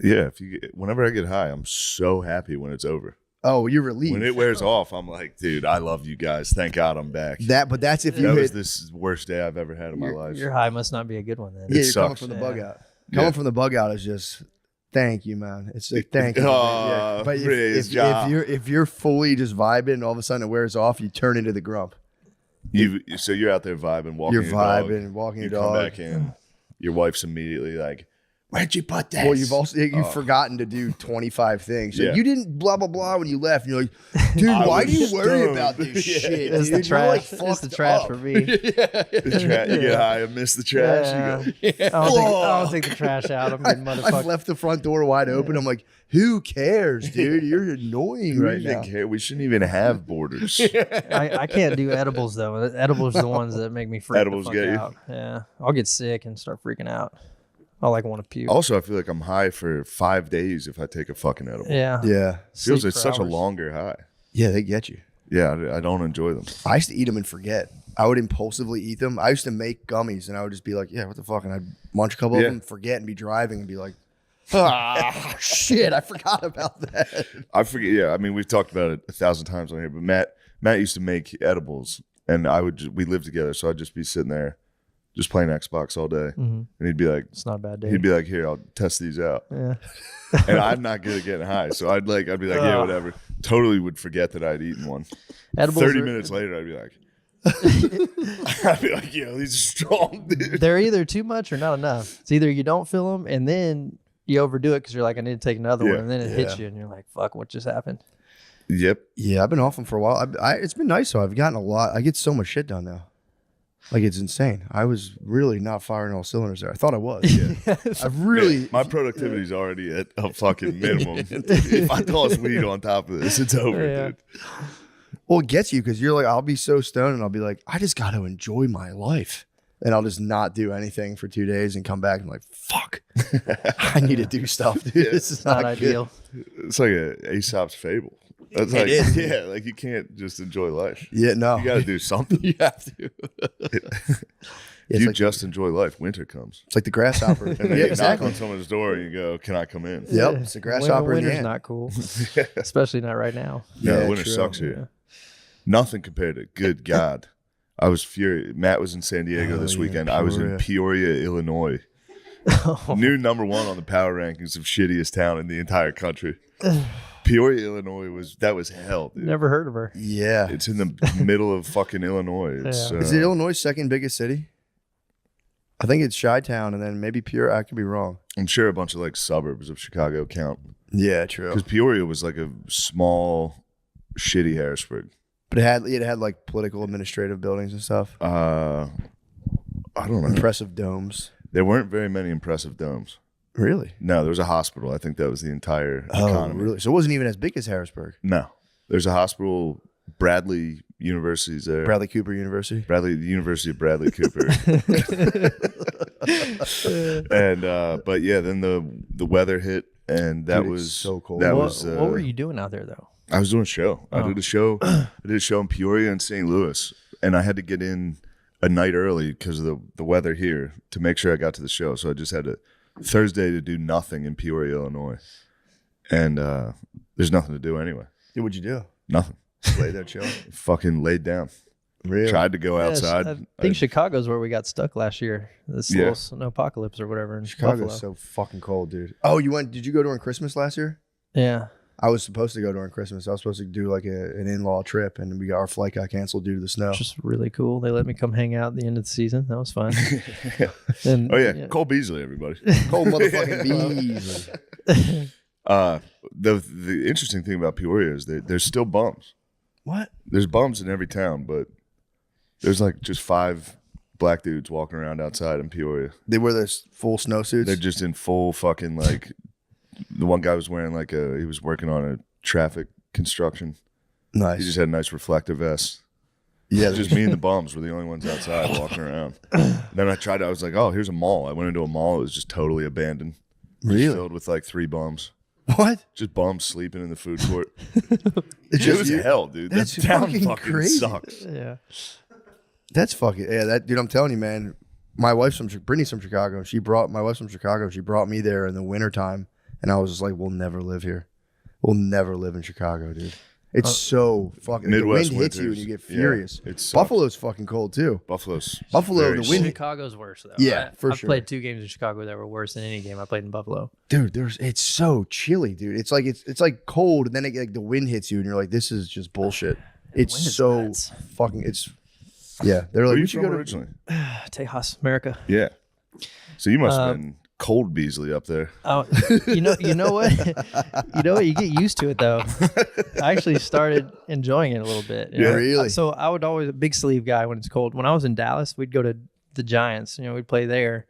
Yeah, whenever I get high, I'm so happy when it's over. Oh, you're relieved. When it wears off, I'm like, dude, I love you guys. Thank God I'm back. But that's if you that hit. was this worst day I've ever had in my life. Your high must not be a good one then. Yeah, you're sucks. coming from the bug out. Coming from the bug out is just thank you, man. It's like thank you. Oh, But if you're fully just vibing and all of a sudden it wears off, you turn into the grump. So you're out there vibing, walking You're your vibing, dog. walking You your come dog. back in. Your wife's immediately like, where'd you put this? Well, you've forgotten to do 25 things. So Yeah. you didn't blah blah blah when you left. You're like, dude, why do you worry stoned. about this shit? It's dude? the trash. You're like It's the fucked trash up. for me. You get high and miss the trash. Yeah. You go, I don't take the trash out. I'm getting I've motherfucker. left the front door wide open. I'm like, who cares, dude? You're annoying "Who right even now. care? We shouldn't even have borders. I can't do edibles though. Edibles are the ones that make me freak Edibles the fuck get you? out. Yeah, I'll get sick and start freaking out. I'll like want to puke. Also, I feel like I'm high for 5 days if I take a fucking edible. Yeah. Yeah, Feels Sleep it's for such a hours. longer high. yeah, they get you. Yeah, I don't enjoy them. I used to eat them and forget. I would impulsively eat them. I used to make gummies and I would just be like, yeah, what the fuck? And I'd munch a couple of Yeah. them, forget, and be driving and be like, ah, shit, I forgot about that. I forget. Yeah, I mean, we've talked about it 1,000 times on here, but Matt used to make edibles, and we lived together, so I'd just be sitting there, just playing Xbox all day, and he'd be like, It's not a bad day. he'd be like, here, I'll test these out, Yeah. and I'm not good at getting high, so I'd be like, yeah, whatever. Totally would forget that I'd eaten one. Edibles 30 are- minutes later, I'd be like, yo, these are strong, dude. They're either too much or not enough. It's either you don't feel them and then you overdo it because you're like, I need to take another one, Yeah. and then it hits you, and you're like, fuck, what just happened? Yep. Yeah, I've been off them for a while. It's been nice though. I've gotten a lot. I get so much shit done now. Like it's insane. I was really not firing all cylinders there. I thought I was. Yeah. I've really. My productivity's already at a fucking minimum. If I toss weed on top of this, it's over, Yeah. dude. Well, it gets you because you're like, I'll be so stoned and I'll be like, I just got to enjoy my life. And I'll just not do anything for 2 days and come back and like, fuck, I need to do stuff, dude. This is Not not good. ideal. It's like a Aesop's fable. That's like, is. yeah, like you can't just enjoy life. Yeah, no. You got to do something. You have to. If you just enjoy life, winter comes. It's like the grasshopper. And then you knock on someone's door and you go, can I come in? Yep, it's the grasshopper in the Winter's ant. not cool, especially not right now. No, Yeah, winter true. sucks here. Nothing compared to, good God. I was furious. Matt was in San Diego this yeah, weekend. I was in Peoria, Illinois. New number one on the power rankings of shittiest town in the entire country. Peoria, Illinois was hell, dude. Never heard of her. Yeah. It's in the middle of fucking Illinois. It's, Yeah. Is it Illinois' second biggest city? I think it's Chi-Town and then maybe Peoria. I could be wrong. I'm sure a bunch of like suburbs of Chicago count. Yeah, true. Because Peoria was like a small, shitty Harrisburg. But it had like political administrative buildings and stuff. I don't know. Impressive domes. There weren't very many impressive domes. Really? No, there was a hospital. I think that was the entire Oh, economy. really? So it wasn't even as big as Harrisburg. No. There's a hospital, Bradley University's there. Bradley Cooper University. The University of Bradley Cooper. And but yeah, then the weather hit and that Dude, it's was so cold. That What, was what were you doing out there though? I was doing a show. I Oh. did a show. I did a show in Peoria and St. Louis, and I had to get in a night early because of the weather here to make sure I got to the show. So I just had Thursday to do nothing in Peoria, Illinois, and there's nothing to do anyway. Dude, what'd you do? Nothing. Lay there chill. Fucking laid down. Really? Tried to go outside. I think Chicago's where we got stuck last year. This Yeah. little snowpocalypse or whatever in Chicago's Buffalo. so fucking cold, dude. Oh, did you go during Christmas last year? Yeah. I was supposed to go during Christmas. I was supposed to do like an in-law trip, and our flight got canceled due to the snow. Which is really cool. They let me come hang out at the end of the season. That was fun. And, Oh yeah, Cole Beasley, everybody. Cold motherfucking Beasley. The interesting thing about Peoria is that there's still bums. What? There's bums in every town, but there's like just 5 black dudes walking around outside in Peoria. They wear those full snowsuits. They're just in full fucking like. The one guy was wearing he was working on a traffic construction. nice. He just had a nice reflective vest. Yeah, Just me and the bums were the only ones outside walking around. Then I was like, oh, here's a mall. I went into a mall. It was just totally abandoned. Just Really? filled with like 3 bums. What? Just bums sleeping in the food court. It's It was hell, dude. That's That town fucking fucking crazy. sucks. yeah. That's fucking dude. I'm telling you, man. My wife's from Brittany's from Chicago. My wife's from Chicago. She brought me there in the wintertime, And I was just like, we'll never live here. We'll never live in Chicago, dude. It's so fucking. Midwest the wind hits you and winters, you get furious. Yeah, it sucks. Buffalo's fucking cold too. Buffalo, the wind. Chicago's worse though. Yeah, for I've sure. played 2 games in Chicago that were worse than any game I played in Buffalo. Dude, it's so chilly, dude. It's like cold, and then like the wind hits you, and you're like, this is just bullshit. It's wind is so nuts. fucking. It's yeah. They're like, Where are we you should from go to. originally? Tejas, America. Yeah. So you must have been cold Beasley up there. Oh, you know what? You know what? You get used to it though. I actually started enjoying it a little bit. you Yeah, know? really? So I would always a big sleeve guy when it's cold. When I was in Dallas, we'd go to the Giants. We'd play there,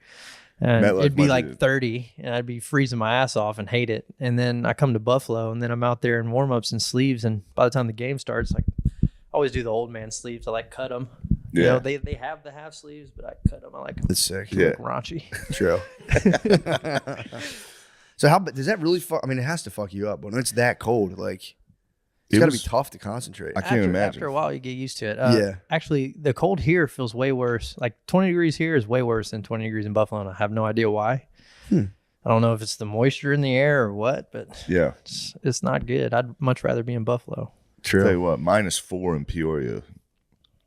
and MetLife it'd be might like be- 30, and I'd be freezing my ass off and hate it. And then I come to Buffalo, and then I'm out there in warm-ups and sleeves, and by the time the game starts, like I always do the old man sleeves. I like cut them. Yeah. They have the half sleeves, but I cut them. I like them It's sick. Yeah. like raunchy. True. So how does that really fuck? I mean, it has to fuck you up when it's that cold. Like, it's It got to be was- tough to concentrate. I can't imagine. After a while, you get used to it. Yeah. Actually, the cold here feels way worse. Like 20 degrees here is way worse than 20 degrees in Buffalo, and I have no idea why. I don't know if it's the moisture in the air or what, but Yeah. it's not good. I'd much rather be in Buffalo. True. Tell you what, -4 in Peoria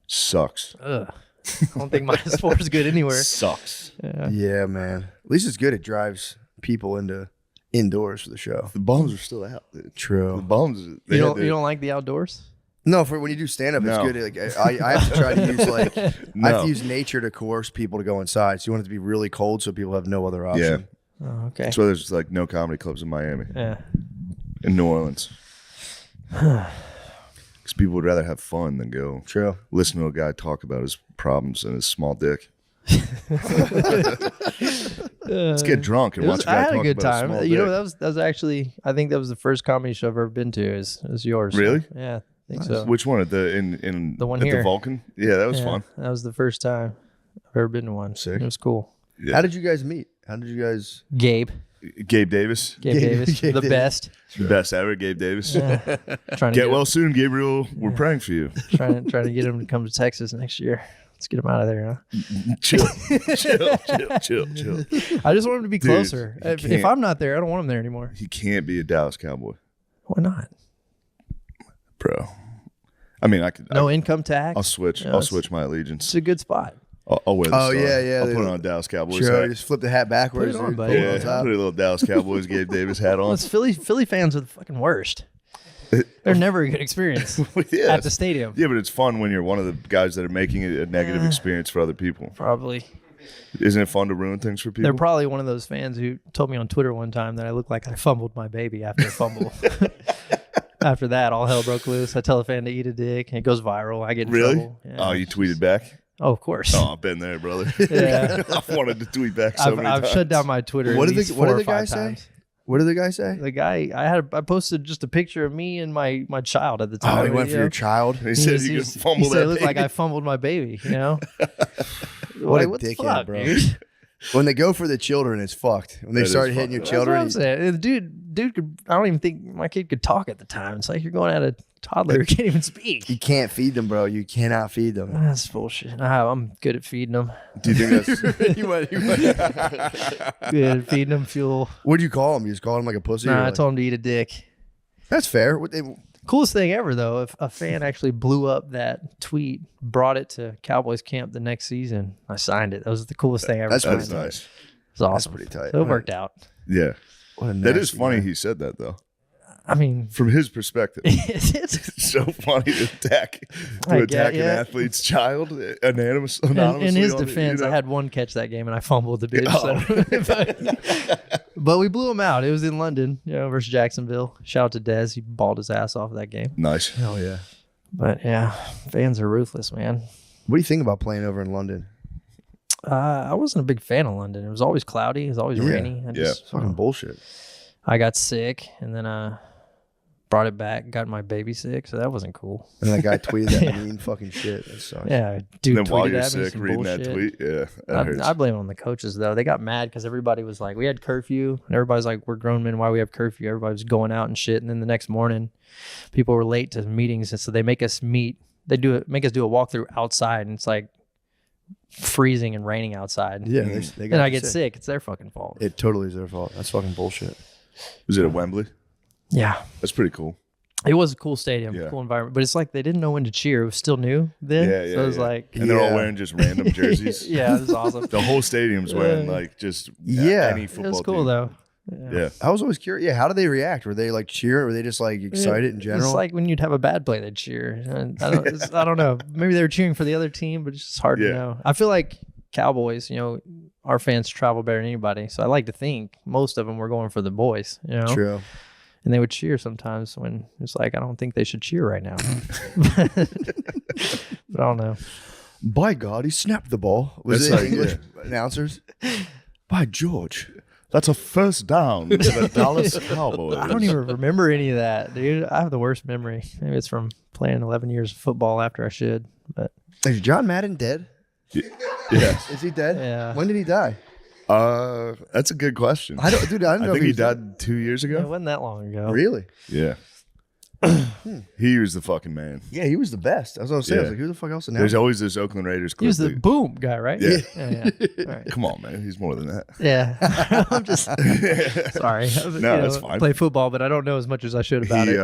sucks. Ugh. I don't think -4 is good anywhere. Sucks. Yeah. Yeah, man. At least it's good. It drives people into indoors for the show. The bums are still out, dude. The True. bums. They You had don't, to- you don't like the outdoors? No, for when you do stand up, No. it's good. Like I have to try to use like I have No. to use nature to coerce people to go inside. So you want it to be really cold, so people have no other option. Yeah. Oh, okay. That's why there's like no comedy clubs in Miami, Yeah. in New Orleans. Because people would rather have fun than go True. listen to a guy talk about his problems and his small dick. Let's get drunk and It was- watch a I guy had a talk good about his time. small You know, dick. that was actually, I think that was the first comedy show I've ever been to. Is yours? Really? Yeah, I think so. Which one? At the in The one at here. the Vulcan? Yeah, that was Yeah, fun. That was the first time I've ever been to one. Sick. It was cool. Yeah. How did you guys meet? How did you guys? Gabe Gabe Davis, Davis, Gabe the Davis. best. the best ever. Gabe Davis. Trying to Get well soon, Gabriel. We're praying for you. trying to get him to come to Texas next year. Let's get him out of there, huh? Chill, chill. I just want him to be Dude, closer. you If can't- I'm not there, I don't want him there anymore. He can't be a Dallas Cowboy, Why not? bro. I mean, I could. No income tax. I'll switch. Yeah, I'll it's- switch my It's allegiance. a good spot. I'll wear the Oh, star. yeah. I'll They- put on a Dallas Cowboys Sure. hat. Just flip the hat backwards. Put it on, dude. buddy. Pull it Yeah, on top. put a little Dallas Cowboys Gabe Davis hat on. Well, it's Philly fans are the fucking worst. They're never a good experience Yeah, at the stadium. yeah, but it's fun when you're one of the guys that are making it a negative experience for other people. Probably. Isn't it fun to ruin things for people? They're probably one of those fans who told me on Twitter one time that I look like I fumbled my baby after a fumble. After that, all hell broke loose. I tell a fan to eat a dick, and it goes viral. I get in Really? trouble. Yeah. Oh, you tweeted back? Oh, of course. Oh, I've been there, brother. Yeah. I've wanted to tweet back so many I've times. shut down my Twitter. What at did least the- what four did or the guy five say? times. What did the guy say? The guy I posted just a picture of me and my child at the time. Oh, he went for you know? your child. He said you could fumble he said that it looked like baby. I fumbled my baby. You know. What a Like, the dickhead, fuck, bro. dude? When they go for the children, it's fucked. When they That is start fucked hitting your up. That's what children, I'm saying. The dude could. I don't even think my kid could talk at the time. It's like you're going at a toddler who can't even speak. you can't feed them, bro. You cannot feed them. That's bullshit. I'm good at feeding them. Do you think that's... you went, Good at feeding them fuel. What'd you call him? You just called him like a pussy? or Nah, I like- told him to eat a dick. That's fair. What they, Coolest thing ever, though, if a fan actually blew up that tweet, brought it to Cowboys camp the next season, I signed it. That was the coolest thing I ever That's signed. That's nice. It was awesome. pretty tight. So it worked out. Yeah. what a That is nasty funny guy. he said that, though. I mean, From his perspective. it's It's so funny to attack I get- an yeah. athlete's child anonymously. in his on it, defense, you know? I had one catch that game and I fumbled the bitch. Oh. But we blew him out. It was in London, versus Jacksonville. Shout out to Dez. He balled his ass off that game. Nice. Hell yeah. But yeah, fans are ruthless, man. What do you think about playing over in London? I wasn't a big fan of London. It was always cloudy. It was always Yeah. rainy. It's fucking bullshit. I got sick and then brought it back, got my baby sick, so that wasn't cool. And that guy tweeted that Yeah. mean fucking shit. That sucks. Yeah, dude. Then while tweeted you're at me sick, some reading bullshit. that tweet, yeah, that hurts. I blame it on the coaches though. They got mad because everybody was like, we had curfew, and everybody's like, we're grown men, why we have curfew? Everybody was going out and shit, and then the next morning, people were late to meetings, and so they make us meet. They make us do a walkthrough outside, and it's like freezing and raining outside. Yeah. They got and I you get sick. It's their fucking fault. It totally is their fault. That's fucking bullshit. Was it at Wembley? Yeah. That's pretty cool. It was a cool stadium, Yeah. cool environment, but it's like they didn't know when to cheer. It was still new then. Yeah, So it was like, And they're all Yeah. wearing just random jerseys. yeah, it was awesome. The whole stadium's wearing like just Yeah. any It football was cool team. though. Yeah. I was always curious. Yeah, how did they react? Were they like cheering? Were they just like excited in general? It's like when you'd have a bad play, they'd cheer. And I don't know. Maybe they were cheering for the other team, but it's just hard Yeah. to know. I feel like Cowboys, our fans travel better than anybody. So I like to think most of them were going for the boys, True. And they would cheer sometimes when it's like, I don't think they should cheer right now. But I don't know. By God, he snapped the ball. Was That's it like- English announcers? By George. That's a first down to the Dallas Cowboys. I don't even remember any of that, dude. I have the worst memory. Maybe it's from playing 11 years of football after I should. But Is John Madden dead? Yeah. Is he dead? Yeah. When did he die? That's a good question. I don't I know. think if he was dead. died 2 years it ago. wasn't that long ago. Really? Yeah. He was the fucking man. Yeah, he was the best. That's what I was saying. I was Yeah. like, who the fuck else There's announced? always this Oakland Raiders He was clip. the that- boom guy, right? Yeah. Yeah. All right. Come on, man. He's more than that. Yeah. I'm just sorry. No, that's fine. Play football, but I don't know as much as I should about it.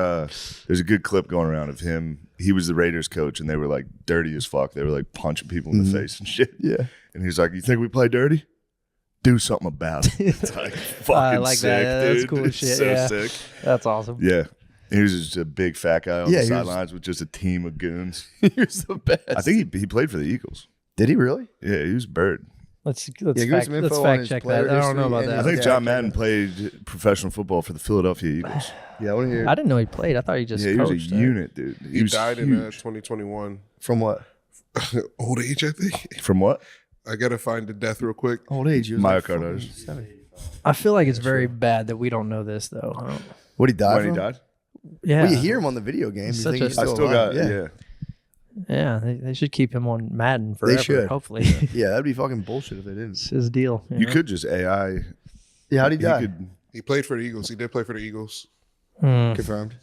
There's a good clip going around of him. He was the Raiders coach, and they were like dirty as fuck. They were like punching people in the face and shit. Yeah. And he's like, "You think we play dirty? Do something about it." It's like fucking I like sick, that. Yeah, that's dude. cool as It's shit, so yeah. sick. That's awesome. Yeah. He was just a big fat guy on Yeah, the he was- sidelines with just a team of goons. He was the best. I think he played for the Eagles. Did he really? Yeah, he was a bird. Let's give us fact, some let's info on fact his check player that. I don't know history about and I that. think Okay, John okay. Madden played professional football for the Philadelphia Eagles. Yeah, I want to hear I didn't know he played. I thought he just Yeah, he was a coached. unit, dude. He was died in huge. 2021. from what? Old age, I think. From what? I gotta find the death real quick. Old age. He was like Myocarditis. 70. I feel like it's very bad that we don't know this though. I don't- What he died When from? he died? Yeah. Well, you hear him on the video game. You Such think a- he's I still still alive. got yeah. Yeah, they should keep him on Madden forever. should. Hopefully, Yeah, that'd be fucking bullshit if they didn't. it's his deal. You know? could just AI. Yeah, how'd he He die? could. He played for the Eagles. He did play for the Eagles. Confirmed.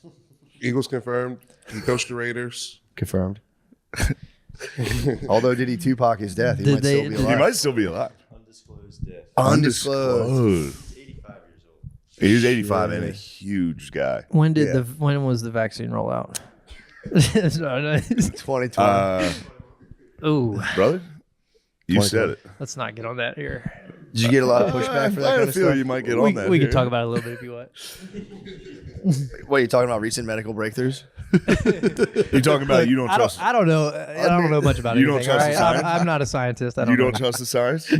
Eagles confirmed. He coached the Raiders. Confirmed. Although, did he Tupac his death? He Did might they- still be did- He alive. might still be alive. Undisclosed death. Undisclosed. 85 years old. He was 85 Yeah. and a huge guy. When did Yeah. when was the vaccine roll out? No. 2020. Ooh, Brother, you said it. let's not get on that here. Did you get a lot of pushback for that I kind had a of feeling stuff? you might get We on that. can here. talk about it a little bit if you want. What are you talking about? Recent medical breakthroughs? You talking about you don't I trust? don't, I don't know. I don't know much about You don't anything. trust all the right? science? I'm not a scientist. I You don't don't know. trust the science?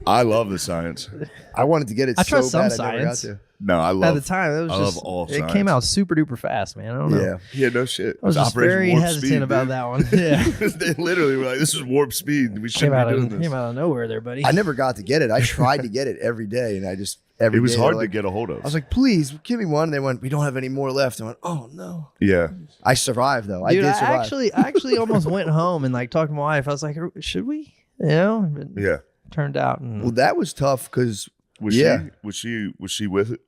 I love the science. I wanted to get it I trust so bad some I never got science. to. No, I At love. the time, it was I just love all it science. came out super duper fast, man. I don't know. Yeah. Yeah, no shit. I was just very hesitant about that one. Yeah, They literally were like, "This is warp speed. We came shouldn't out be doing of this." came out of nowhere there, buddy. I never got to get it. I tried to get it every day, and I just every It was day hard they're to like- get a hold of. I was like, please give me one. And they went, we don't have any more left. I went, oh no. yeah, I survived though. Dude, I I did survive. actually almost went home and like talked to my wife. I was like, should we? You know, but yeah. turned out Well, that was tough because Was Yeah. she with it?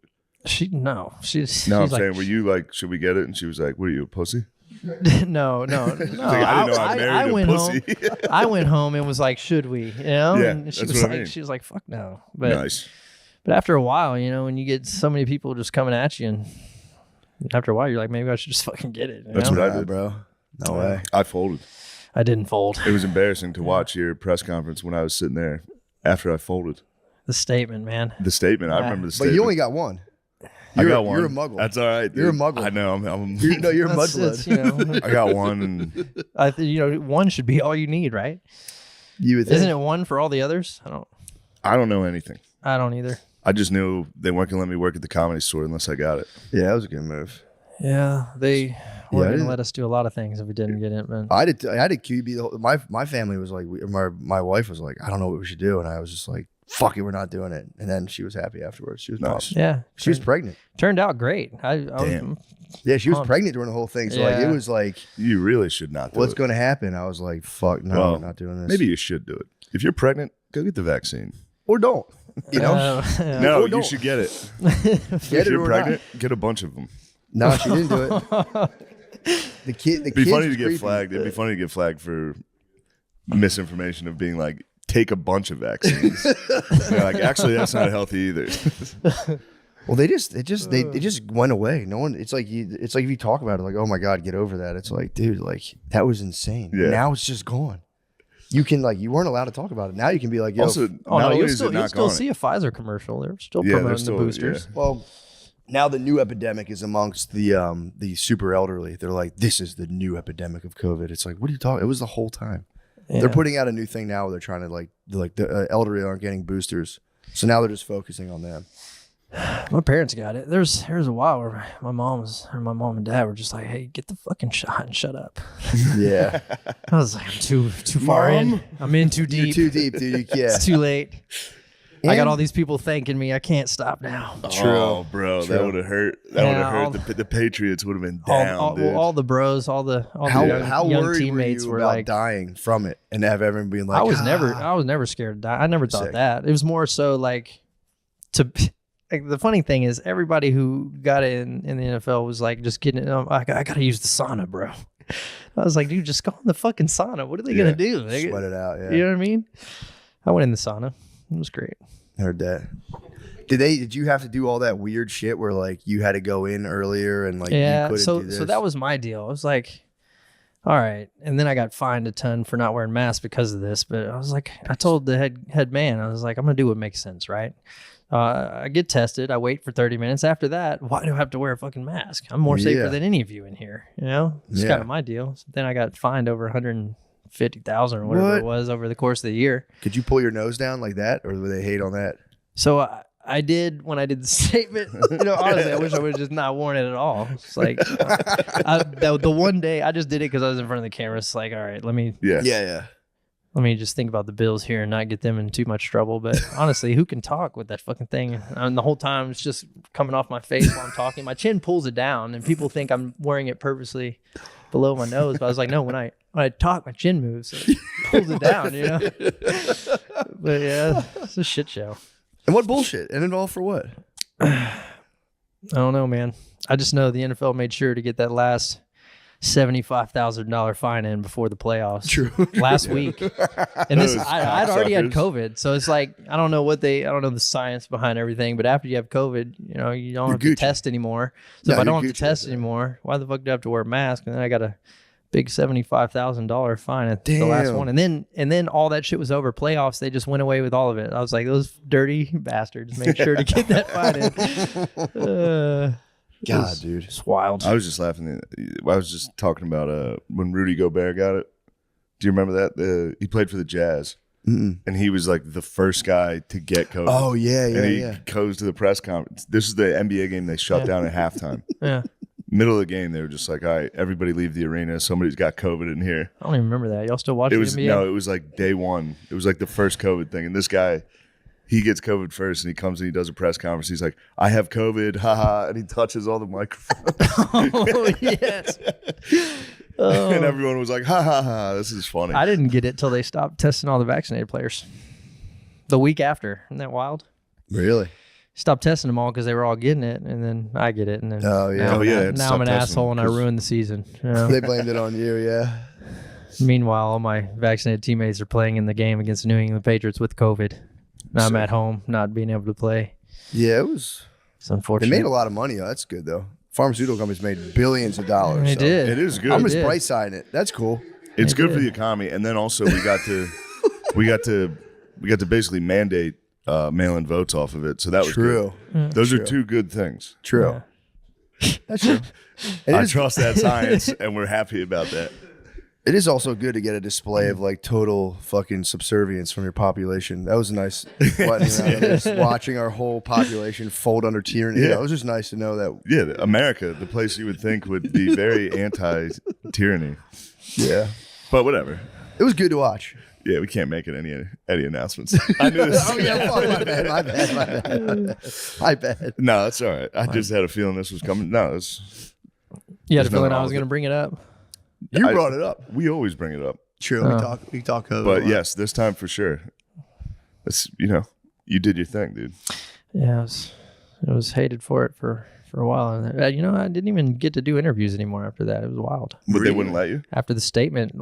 she's No, I'm she's like, saying, were you like, should we get it? And she was like, "What are you, a pussy?" no. Like, I didn't know I married a went pussy. home. I went home and was like, should we? You know, Yeah, and she that's was what I like, mean. she was like, fuck no. But Nice. but after a while, you know, when you get so many people just coming at you, and after a while, you're like, maybe I should just fucking get it. you That's know? what I Nah, did. bro. No way. I folded. I didn't fold. It was embarrassing to watch your press conference when I was sitting there after I folded. The statement, man. The statement. I Yeah. remember the But statement. you only got one. I You're, got one. You're a muggle. That's all right. Dude. You're a muggle. I know. You're That's- mudblood. it's, you know, I got one, and I you know, one should be all you need, right? You would think. Isn't it one for all the others? I don't know anything. I don't either. I just knew they weren't gonna let me work at the Comedy Store unless I got it. Yeah, that was a good move. Yeah, they Yeah, were I going to didn't- let us do a lot of things if we didn't get it. But I did QB. The whole, my family was like, my wife was like, I don't know what we should do, and I was just like, fuck it, we're not doing it. And then she was happy afterwards. She was Nice. pumped. yeah, She was pregnant. turned out great. I Damn. was, Yeah, she was Pumped. pregnant during the whole thing. So like, Yeah. it was like, You really should not do what's it. going to happen? I was like, fuck, no, Well, I'm not doing this. Maybe you should do it. If you're pregnant, go get the vaccine. or don't. You know, No, Or you don't. should get it. get If it you're or pregnant, get a bunch of them. not. No, she didn't do it. The kid. The It'd be kids funny was to get creepy. flagged. It'd be funny to get flagged for misinformation of being like, take a bunch of vaccines. They're like, actually, that's not healthy either. Well, they just went away. No one. It's like if you talk about it, like, oh my god, get over that. It's like, dude, like that was insane. Yeah. Now it's just gone. You can you weren't allowed to talk about it. Now you can be like, yo, Also, Oh not no, only you'll is still, it you'll not still gone, see a Pfizer commercial. They're still Yeah, they're promoting still- the boosters. well, now the new epidemic is amongst the super elderly. They're like, this is the new epidemic of COVID. It's like, what are you talking? It was the whole time. Yeah. They're putting out a new thing now where they're trying to the elderly aren't getting boosters, so now they're just focusing on them. My parents got it. There's a while where my mom and dad were just like, "Hey, get the fucking shot and shut up." Yeah, I was like, "I'm too far in. I'm in too you're deep. too deep, dude. Yeah, It's too late. I got And- all these people thanking me. I can't stop now." Oh, bro, that True. would have hurt. That would Yeah, have all hurt. The Patriots would have been down, dude. all the bros, all the How young worried teammates were you were about like, dying from it and have everyone being like, I was never scared to die. I never thought Sick. that. It was more so like like the funny thing is everybody who got it in the NFL was like just getting it. I got to use the sauna, bro. I was like, dude, just go in the fucking sauna. What are they gonna do? sweat it out. Yeah, You know what I mean? I went in the sauna. It was great. heard that. Did you have to do all that weird shit where like you had to go in earlier and like you Yeah. couldn't So do this? so that was my deal. I was like, all right. And then I got fined a ton for not wearing masks because of this. But I was like, I told the head man, I was like, I'm gonna do what makes sense, right? I get tested. I wait for 30 minutes. After that, why do I have to wear a fucking mask? I'm more safer Yeah. than any of you in here. You know, it's Yeah. kind of my deal. So then I got fined over 150,000 or whatever What? it was over the course of the year. Could you pull your nose down like that, or would they hate on that? So I did when I did the statement. You know, honestly, I wish I would have just not worn it at all. It's like the one day I just did it because I was in front of the camera. It's like, all right, let me Yeah. just think about the Bills here and not get them in too much trouble. But honestly, who can talk with that fucking thing? And the whole time it's just coming off my face while I'm talking. My chin pulls it down, and people think I'm wearing it purposely below my nose. But I was like, no, when I talk, my chin moves, so it pulls it down. You know. But yeah, it's a shit show. And what bullshit? And it all for what? I don't know, man. I just know the NFL made sure to get that last $75,000 fine in before the playoffs. True. Last week. And this, Those I'd already had cocksuckers. COVID. So it's like, I don't know the science behind everything, but after you have COVID, you know, you don't You're have to Gucci. test anymore. So No, if I don't you're have to Gucci test with that. anymore, why the fuck do I have to wear a mask? And then I got a big $75,000 fine at the last Damn. one. And then all that shit was over. Playoffs, they just went away with all of it. I was like, those dirty bastards made sure to get that fine in. God, dude. It's wild. I was just laughing. I was just talking about when Rudy Gobert got it. Do you remember that? He played for the Jazz, Mm-mm. and he was like the first guy to get COVID. Oh yeah, and he yeah. goes to the press conference. This is the NBA game they shut down at halftime. Yeah. Middle of the game, they were just like, "All right, everybody leave the arena. Somebody's got COVID in here." I don't even remember that. Y'all still watching It was the NBA? no, it was like day one. It was like the first COVID thing, and this guy, he gets COVID first, and he comes and he does a press conference. He's like, "I have COVID, haha," and he touches all the microphones, Oh, yes. Oh. and everyone was like, "Ha ha ha! This is funny." I didn't get it till they stopped testing all the vaccinated players. The week after. Isn't that wild? Really? Stopped testing them all because they were all getting it, and then I get it. And then Oh, yeah. now, Oh, yeah, they had to now stop I'm an testing asshole and I 'cause- ruined the season. You know? They blamed it on you, yeah. Meanwhile, all my vaccinated teammates are playing in the game against the New England Patriots with COVID. And I'm Sick. at home not being able to play. Yeah, it was. It's They unfortunate. made a lot of money. That's good though. Pharmaceutical companies made billions of dollars. They so did. It is good. I'm They just did. bright siding it. That's cool. It's They good for did. the economy, and then also we got to basically mandate mail-in votes off of it. So that was True. good. Those are two good things. True. That's true. And I it is- trust that science, and we're happy about that. It is also good to get a display of like total fucking subservience from your population. That was nice. Just watching our whole population fold under tyranny. Yeah. Yeah, it was just nice to know that. Yeah, America, the place you would think would be very anti-tyranny, Yeah, but whatever. it was good to watch. Yeah, we can't make it any announcements. I knew this. Oh yeah, fuck, my bad. My bad. No, that's all right. I just had a feeling this was coming. No, it's You had a There's feeling nothing I wrong was with going to it. bring it up? You I- brought it up. we always bring it up, True. We talk COVID. a but lot. yes, this time for sure. It's you did your thing, dude. Yeah, I was hated for it for a while. And I didn't even get to do interviews anymore after that. It was wild. But they Really? wouldn't let you. After the statement,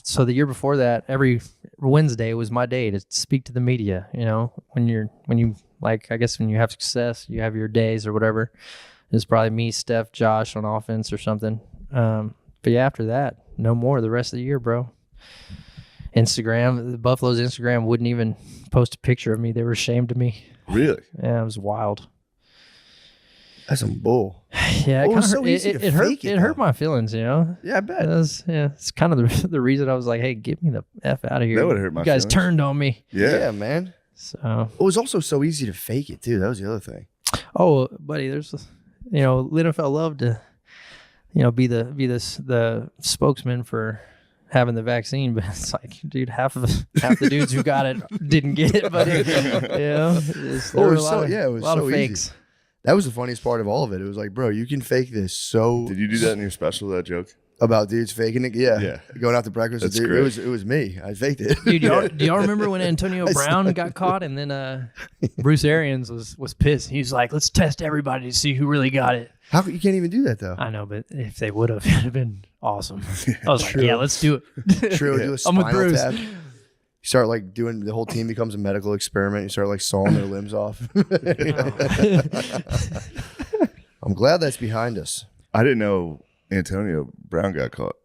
so the year before that, every Wednesday was my day to speak to the media. You know, when you Like, I guess when you have success, you have your days or whatever. It's probably me, Steph, Josh on offense or something. But yeah, after that, no more the rest of the year, bro. Instagram, the Buffalo's Instagram wouldn't even post a picture of me. They were ashamed of me. Really? Yeah, it was wild. That's some bull. Yeah, Well, it was kinda so hurt, easy to it hurt. fake it, It hurt though. my feelings, you know. Yeah, I bet. It's kind of the reason I was like, "Hey, get me the f out of here." That would've hurt my You guys feelings. turned on me. Yeah. Man. So, It was also so easy to fake it too. That was the other thing. oh, buddy, there's, the NFL love to, be the spokesman for having the vaccine, but it's like, dude, half the dudes who got it didn't get it, buddy. There were a lot of so fakes. easy. That was the funniest part of all of it. It was like, bro, you can fake this so Did you do that in your special, that joke? about dudes faking it. Yeah. Yeah. Going out to breakfast. That's Dude, great. it was me. I faked it. Dude, do y'all remember when Antonio Brown got caught and then Bruce Arians was pissed? He was like, let's test everybody to see who really got it. How you can't even do that though? I know, but if they would have, it'd have been awesome. I was like, yeah, let's do it. True. Do a I'm spinal with Bruce. tap. You start like doing the whole team becomes a medical experiment. You start like sawing their limbs off. I'm glad that's behind us. I didn't know Antonio Brown got caught.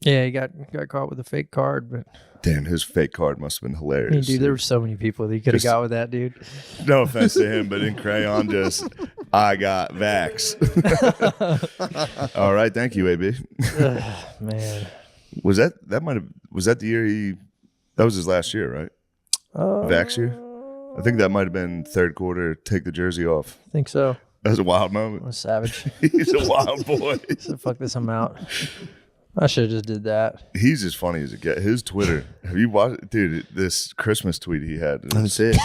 Yeah, he got caught with a fake card, but Damn, his fake card must have been I hilarious. mean, dude, there were so many people that he could have Just- got with that, dude. No offense to him, but in crayon, just I got vax. All right, thank you, AB. Man. Was that the year that was his last year, right? Vax year? I think that might have been third quarter, take the jersey off. I think so. That was a wild I moment. was savage. He's a wild boy. So fuck this, I'm out. I should have just did that. He's as funny as it gets. His Twitter. Have you watched, dude? This Christmas tweet he had. That's it.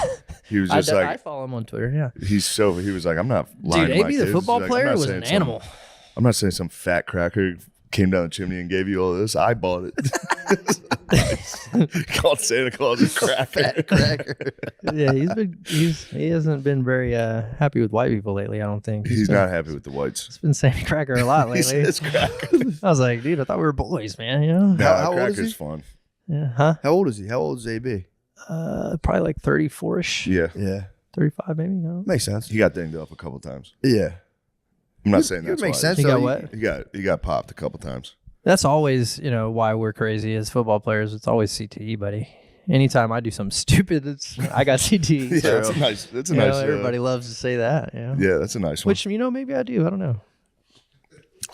He was just I like, follow him on Twitter, yeah. he was like, I'm not lying. Dude, to my AB the kids. football He's like, I'm player not was saying an some- animal. I'm not saying some fat cracker came down the chimney and gave you all this. I bought it. Called Santa Claus a cracker. Cracker. Yeah, he hasn't been very happy with white people lately, I don't think. He's been, not happy with the whites. He's been saying cracker a lot He lately. says cracker. I was like, dude, I thought we were boys, man, No, How old is cracker's he? fun. Yeah, huh? How old is he? How old is AB? Probably like 34-ish. Yeah. Yeah. 35 maybe, I don't know. Makes sense. He got dinged up a couple times. Yeah. I'm not saying It that's makes why. sense. He got though. what? He got popped a couple times. That's always, why we're crazy as football players. It's always CTE, buddy. Anytime I do something stupid, I got CTE. Yeah, so, that's a nice. That's a you know, nice. everybody loves to say that. Yeah, that's a nice one. Which, maybe I do. I don't know.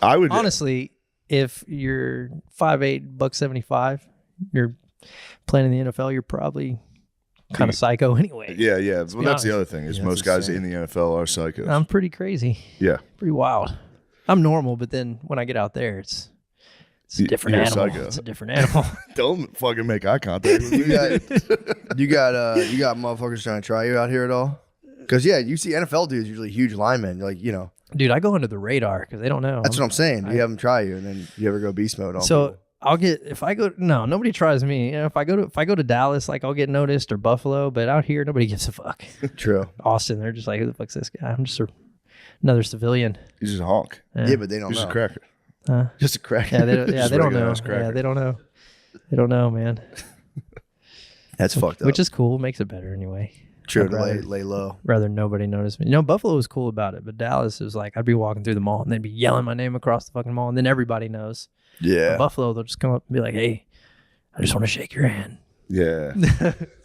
I would Honestly, if you're 5'8", $175, you're playing in the NFL, you're probably kind of psycho anyway. Yeah, yeah. Well, be that's the honest. other thing is Yeah, most that's guys in the NFL are psychos. I'm pretty crazy, yeah, pretty wild. I'm normal, but then when I get out there, it's a different You're a animal. psycho. It's a different animal. don't fucking make eye contact with You me. got motherfuckers trying to try you out here at all? Because you see NFL dudes usually huge linemen. Like Dude, I go under the radar because they don't know. that's what I'm saying. You have them try you, and then you ever go beast mode on. So people. I'll get nobody tries me. If I go to Dallas, like I'll get noticed, or Buffalo, but out here nobody gives a fuck. True. Austin, they're just like, who the fuck's this guy? I'm just another civilian. He's just a honk. Yeah, but they don't He's just know. a cracker. Just a crack. Yeah, they don't, Just they don't regular know. ass cracker. Yeah, they don't know. They don't know, man. That's fucked up. Which is cool. Makes it better anyway. true I'd to rather- lay low. Rather nobody notice me. Buffalo was cool about it, but Dallas was like, I'd be walking through the mall and they'd be yelling my name across the fucking mall, and then everybody knows. Yeah. Buffalo, they'll just come up and be like, hey, I just want to shake your hand. Yeah.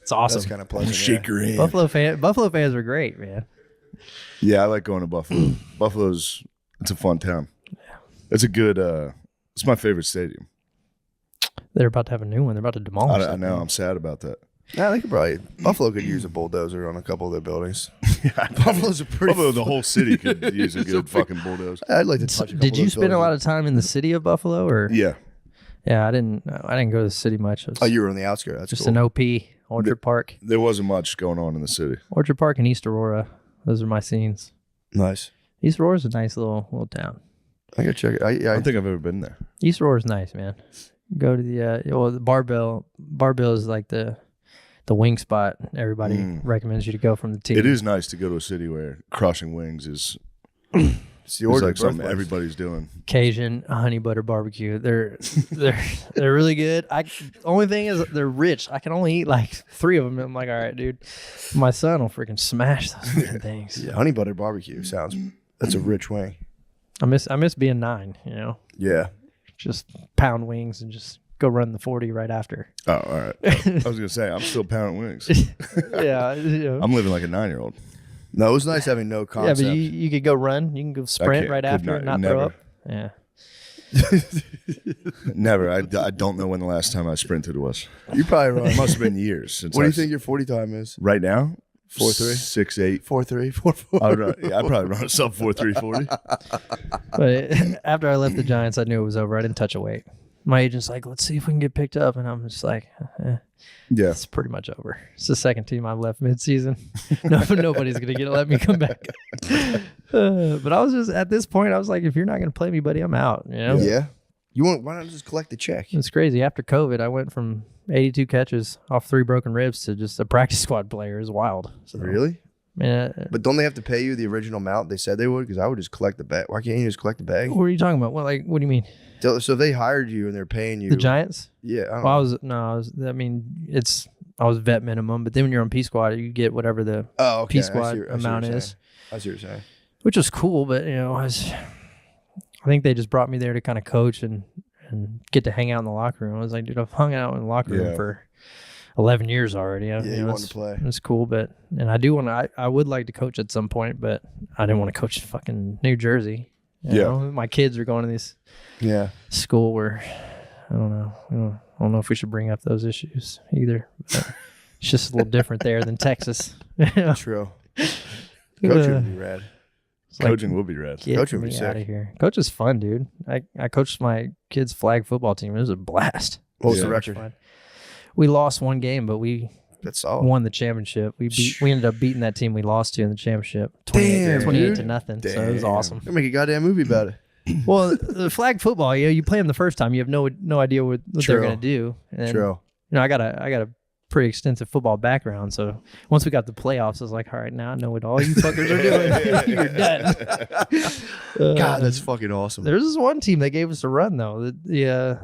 It's awesome. That's kind of pleasant. Shake your hand. Buffalo fans were great, man. Yeah, I like going to Buffalo. It's a fun town. It's a good. It's my favorite stadium. They're about to have a new one. They're about to demolish I it. know. I'm sad about that. Yeah, they could probably Buffalo could use a bulldozer on a couple of their buildings. Buffalo's a pretty. Buffalo, the whole city could use a good fucking bulldozer. I'd like to touch. Did you spend a lot of time in the city of Buffalo, or? Yeah. Yeah, I didn't go to the city much. It was Oh, you were on the outskirts. That's just cool. an OP, Orchard Park, There wasn't much going on in the city. Orchard Park, and East Aurora. Those are my scenes. Nice. East Aurora's a nice little town. I gotta check it. I don't think I've ever been there. East Aurora's nice, man. Go to the Barbell. Barbell is like the wing spot. Everybody recommends you to go from the team. It is nice to go to a city where crushing wings is It's the It's order like of something birthplace. everybody's doing. Cajun honey butter barbecue. They're really good. Only thing is they're rich. I can only eat like 3 of them. I'm like, all right, dude. My son will freaking smash those fucking things. Yeah, honey butter barbecue sounds. That's a rich wing. I miss being 9. You know, Yeah. just pound wings and just go run the 40 right after. Oh, all right. I was gonna say I'm still pounding wings. Yeah, you know. I'm living like a 9-year-old. No, it was nice having no Yeah, concept. but you could go run. You can go sprint can't- right could after not- and not never. throw up. Yeah. Never. I don't know when the last time I sprinted was. You probably run. It must have been years since. What do you think your 40 time is? Right now, 4.3? 6.8. 4.3, 4.4. I'd probably run a sub 4.340. But after I left the Giants, I knew it was over. I didn't touch a weight. My agent's like, let's see if we can get picked up. And I'm just like, Yeah. it's pretty much over. It's the second team I've left midseason. Nobody's going to let me come back. But I was just, at this point, I was like, if you're not going to play me, buddy, I'm out. You know? Yeah. Why not just collect the check? It's crazy. After COVID, I went from 82 catches off 3 broken ribs to just a practice squad player. It was wild. So, Really? Man, But don't they have to pay you the original amount they said they would? Because I would just collect the bag. Why can't you just collect the bag? what are you talking about? What do you mean? So if they hired you and they're paying you. The Giants? Yeah. I don't Well, know. I was vet minimum, but then when you're on P squad, you get whatever the Oh, okay. P I see squad what amount you're is, saying. I see what you're saying. which was cool. But I think they just brought me there to kind of coach and get to hang out in the locker room. I was like, dude, I've hung out in the locker room Yeah. for 11 years already. Yeah, you wanted to play. It's cool, but I would like to coach at some point, but I didn't want to coach fucking New Jersey. You know? My kids are going to this Yeah. school where I don't know. I don't know if we should bring up those issues either. But it's just a little different there than Texas. True. Coaching would be rad. It's like, Coaching will be rad. get Coaching would be me out sick. of here. Coach is fun, dude. I coached my kids' flag football team. It was a blast. What was Yeah. the Much record? fun. We lost one game, but we That's solid. won the championship. We ended up beating that team we lost to in the championship. Damn, 28 dude. to nothing. So it was Damn. awesome. They make a goddamn movie about it. Well, the flag football, you play them the first time, you have no idea what they're True. going to do. And True. I got a pretty extensive football background, so once we got the playoffs, I was like, all right, now I know what all you fuckers are doing. You're done. God, that's fucking awesome. There's this one team that gave us a run though. The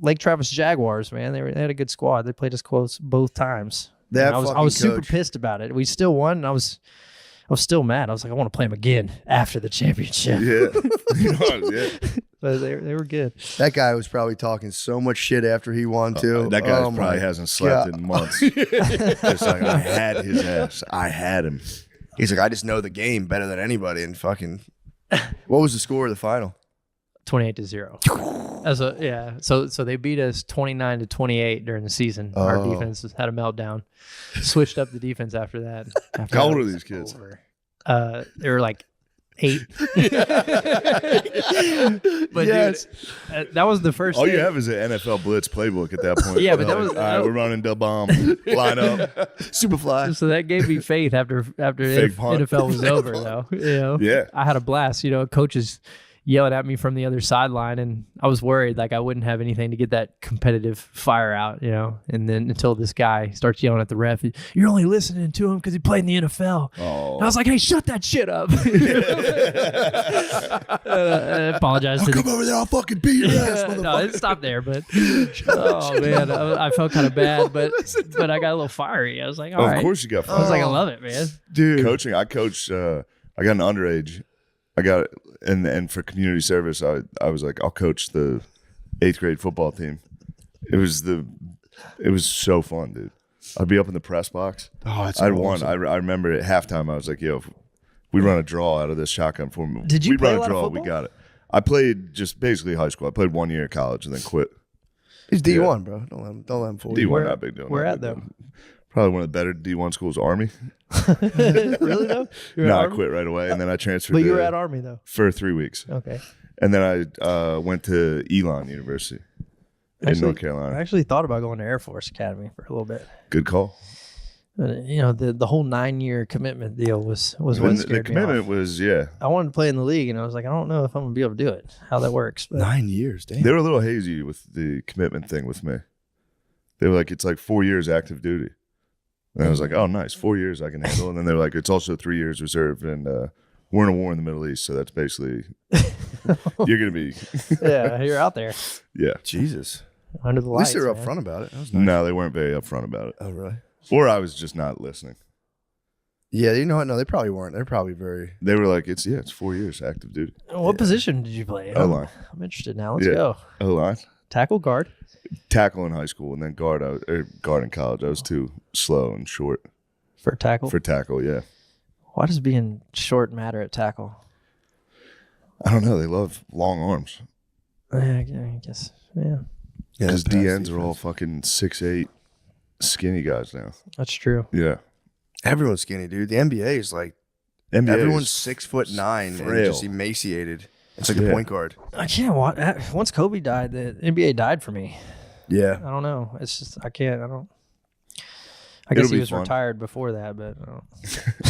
Lake Travis Jaguars, man, they had a good squad. They played us close both times. That And I was super pissed about it. We still won, and I was still mad. I was like, I want to play them again after the championship. Yeah. Yeah. But they were good. That guy was probably talking so much shit after he won too. That guy Oh my probably hasn't slept God. in months. It's like, I had his ass. I had him. He's like, I just know the game better than anybody. And fucking, what was the score of the final? 28-0. So they beat us 29-28 during the season. Our Oh. defense had a meltdown. Switched up the defense after that. After How that old are was these kids? over. They were like 8. But Yes. dude, that was the first. All you thing. have is an NFL blitz playbook at that point. Yeah, but that Like, was- all right, we're running the bomb. Line up. Superfly. So that gave me faith after Fake punt. NFL was over, though. Yeah. I had a blast. Coaches yelling at me from the other sideline, and I was worried like I wouldn't have anything to get that competitive fire out. And then until this guy starts yelling at the ref, you're only listening to him because he played in the NFL. Oh. And I was like, hey, shut that shit up. I apologize to Come the over there, I'll fucking beat your ass, no, motherfucker. it stopped there, but oh man, I felt kind of bad, but I got a little fiery. I was like, all Of right. course you got I was like, I fired. love it, man. Dude. Coaching, I coached, I got an underage. I got, and for community service, I was like, I'll coach the 8th grade football team. It was so fun, dude. I'd be up in the press box. Oh, that's I'd won. awesome. I remember at halftime, I was like, yo, if we run a draw out of this shotgun form. Did you we play run a lot of draw, we football? got it. I played just basically high school. I played 1 year at college and then quit. He's D1, bro. Don't let him fool you. D1, not big deal. where not at, big though? deal. Probably one of the better D1 schools, Army. Really though? You were No, at I Army? quit right away, and then I transferred. But you were to- at Army though. for 3 weeks, Okay. and then I went to Elon University in North Carolina. I actually thought about going to Air Force Academy for a little bit. Good call. But, the whole 9-year commitment deal was what And scared the me commitment off. was I wanted to play in the league, and I was like, I don't know if I'm gonna be able to do it. How that works? But 9 years, damn. They were a little hazy with the commitment thing with me. They were like, it's like 4 years active duty. And I was like, oh, nice. 4 years I can handle. And then they were like, it's also 3 years reserved and We're in a war in the Middle East, so that's basically you're gonna be Yeah, you're out there yeah. Jesus. under the At least lights. they were man. upfront about it. That was nice. No, they weren't very upfront about it, Oh, really? or I was just not listening. Yeah, you know what? No, they probably weren't. They're probably very. They were like, it's 4 years active duty. What position did you play? O-line. I'm interested now. Let's Yeah. go. O-line. Tackle, guard. Tackle in high school, and then guard in college. I was too slow and short For tackle. for tackle. Yeah, Why does being short matter at tackle? I don't know. They love long arms I guess. Yeah, Yeah, because pass DNs are all defense. fucking 6'8", skinny guys now. that's true. Yeah, Everyone's skinny, dude. The NBA is like NBA everyone's is 6'9" and frail. just emaciated. It's like the Yeah. point guard. I can't watch. Once Kobe died, the NBA died for me. Yeah. I don't know. It's just I can't. I don't. I It'll guess he be was fun. retired before that, but I don't.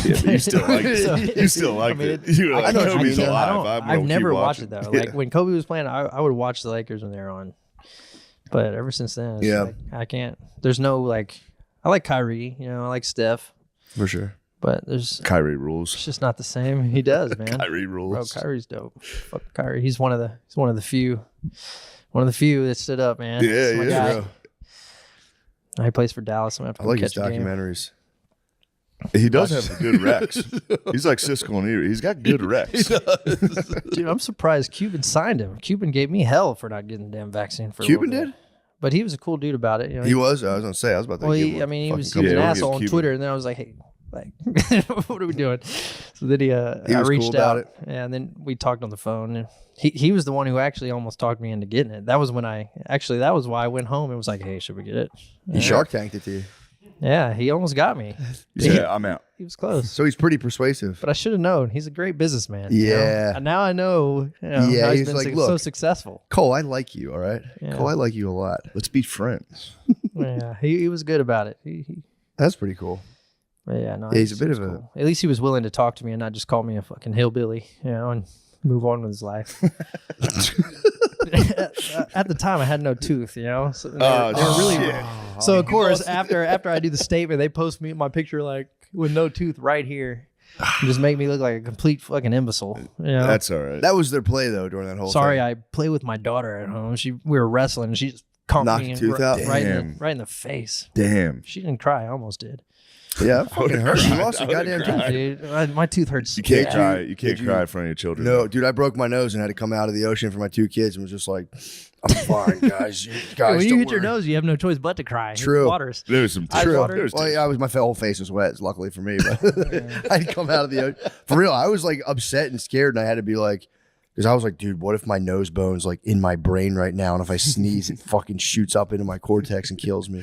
yeah, but you still like it. So- You still like I mean, it. You're like, I know what you Kobe's mean. alive. I've never watched it watching. though. Yeah. Like when Kobe was playing, I would watch the Lakers when they were on. But ever since then, it's Yeah. like, I can't. There's no like. I like Kyrie. You know, I like Steph, For sure. but there's. Kyrie It's rules. just not the same. He does, man. Kyrie Bro, rules. Kyrie's dope. Fuck Kyrie. He's one of the few that stood up, man. Yeah, That's my yeah. guy. He plays for Dallas. I'm gonna have to I go like his catch a game. documentaries. He does have good recs. He's like Siskel and Ebert. He's got good recs. Dude, I'm surprised Cuban signed him. Cuban gave me hell for not getting the damn vaccine for a Cuban little bit. did? But he was a cool dude about it. You know, He was. I was gonna say. I was about to. well, give he, him I a mean, he fucking was couple- an we'll give asshole on Cuban. Twitter, and then I was like, hey, like, what are we doing? So then He I was reached cool about out, it. and then we talked on the phone. And he was the one who actually almost talked me into getting it. That was why I went home and was like, hey, should we get it? He Shark Tanked it to you. Yeah, he almost got me. Yeah, I'm out. He was close. So he's pretty persuasive. But I should have known. He's a great businessman. Yeah. And now I know, how Yeah, he's he's been like, so look. successful. Cole, I like you. All right. Yeah. Cole, I like you a lot. Let's be friends. Yeah, he was good about it. That's pretty cool. But yeah, no, Yeah, he's a bit was of a- cool. At least he was willing to talk to me and not just call me a fucking hillbilly, and move on with his life. At the time, I had no tooth, So they were really. shit. So of course, after I do the statement, they post me my picture like with no tooth right here, and just make me look like a complete fucking imbecile. That's all right. That was their play though during that whole. Sorry, thing. I play with my daughter at home. We were wrestling, and she just conked Knocked me a tooth out? right in the face. Damn. She didn't cry. I almost did. Yeah, that fucking hurt. You lost your I would've goddamn cried. tooth. Dude, my tooth hurts. You can't Did cry. you- You can't did you- cry in front of your children. No, dude, I broke my nose and had to come out of the ocean for my two kids and was just like, I'm fine, guys. You guys, When you don't hit your worry. nose, you have no choice but to cry. True. Waters. There was some Ice true. water? There was Well, yeah, my whole face was wet, luckily for me. But I'd come out of the ocean. For real, I was like upset and scared, and I had to be like, because I was like, dude, what if my nose bone's like in my brain right now, and if I sneeze, it fucking shoots up into my cortex and kills me.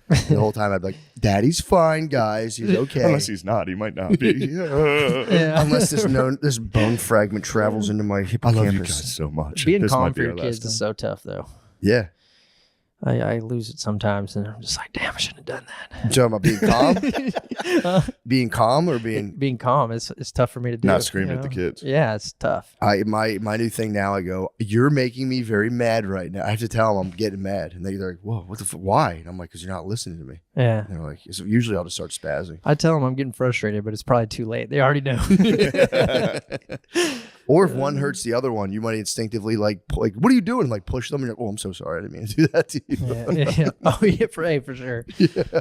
The whole time I'd be like, Daddy's fine, guys. He's okay. Unless he's not, he might not be. Yeah. Unless this bone fragment travels into my I hippocampus. love you guys so much. Being This calm might for be your our kids last is so tough, though. Yeah. I lose it sometimes, and I'm just like, damn, I shouldn't have done that. You talking about being calm? Being calm or being Being calm is tough for me to do. Not screaming at the kids. Yeah, it's tough. my new thing now, I go, you're making me very mad right now. I have to tell them I'm getting mad. And they're like, whoa, what the why? And I'm like, because you're not listening to me. Yeah. And they're like, so usually I'll just start spazzing. I tell them I'm getting frustrated, but it's probably too late. They already know. Or if one hurts the other one, you might instinctively like, what are you doing? Like push them. And you're like, oh, I'm so sorry. I didn't mean to do that to you. Yeah. Oh, yeah, for sure.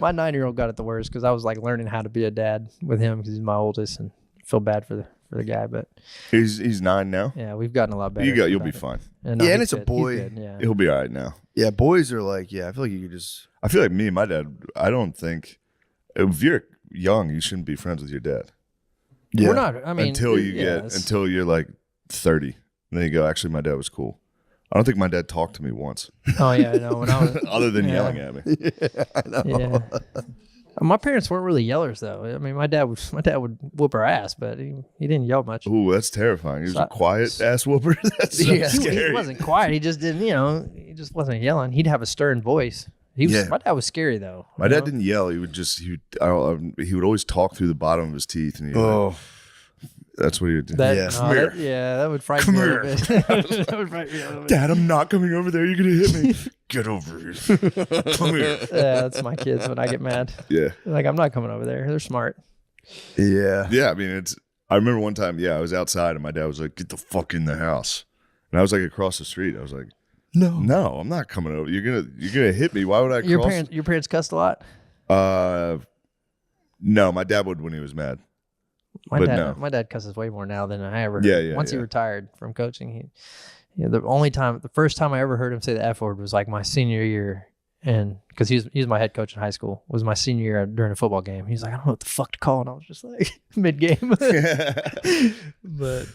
My 9-year-old got it the worst because I was like learning how to be a dad with him because he's my oldest, and feel bad for the guy. But He's 9 now. yeah, we've gotten a lot better. You'll about be it. fine. And Yeah, and he's it's a good. He's boy. good, Yeah. He'll be all right now. Yeah, boys are like, I feel like you could just. I feel like me and my dad. I don't think if you're young, you shouldn't be friends with your dad Yeah. We're not. I mean, until yeah, you're like 30. And then you go, actually, my dad was cool. I don't think my dad talked to me once, Oh yeah, I know. When I was, other than Yeah. yelling at me. I know. yeah. My parents weren't really yellers though. I mean, my dad would whoop our ass, but he didn't yell much. Ooh, that's terrifying. He was So- a quiet ass whooper. That's so Yeah. He scary. wasn't quiet. He just didn't. He just wasn't yelling. He'd have a stern voice. Yeah. My dad was scary though. My dad didn't yell. He would always talk through the bottom of his teeth, and that's what he would do. That, Yeah. no, that would frighten me a little bit. That would frighten me a little bit. Dad, I'm not coming over there. You're gonna hit me. Get over here. Come here. Yeah, that's my kids when I get mad. Yeah, Like, I'm not coming over there. They're smart. Yeah. yeah. I mean, I remember one time, I was outside and my dad was like, "Get the fuck in the house," and I was like across the street. I was like, "No, I'm not coming over. You're gonna hit me. Why would I cross?" Your parents cussed a lot. No, my dad would when he was mad. My dad cusses way more now than I ever heard. Yeah. Once he retired from coaching, the first time I ever heard him say the F word was like my senior year, and because he's my head coach in high school, was my senior year during a football game. He's like, I don't know what the fuck to call, and I was just like mid game. But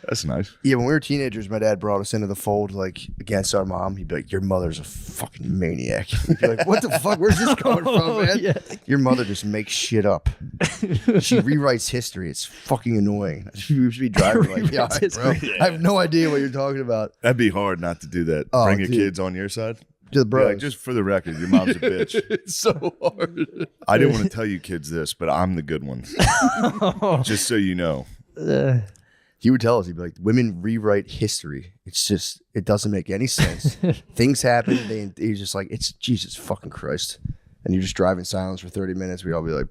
That's nice. Yeah, when we were teenagers, my dad brought us into the fold like against our mom. He'd be like, "Your mother's a fucking maniac." We'd be like, "What the fuck? Where's this coming from, man?" Yeah. Your mother just makes shit up. She rewrites history. It's fucking annoying. We should be driving like, "Yeah, Rewrites bro, history. I have no idea what you're talking about." That'd be hard not to do that. Oh, Bring your dude. kids on your side. To the Be bros. like, just for the record, your mom's a bitch. It's so hard. I didn't want to tell you kids this, but I'm the good one. Just so you know. He would tell us, he'd be like, "Women rewrite history. It's just, it doesn't make any sense. Things happen." He's just like, "It's Jesus fucking Christ." And you just drive in silence for 30 minutes. We all be like,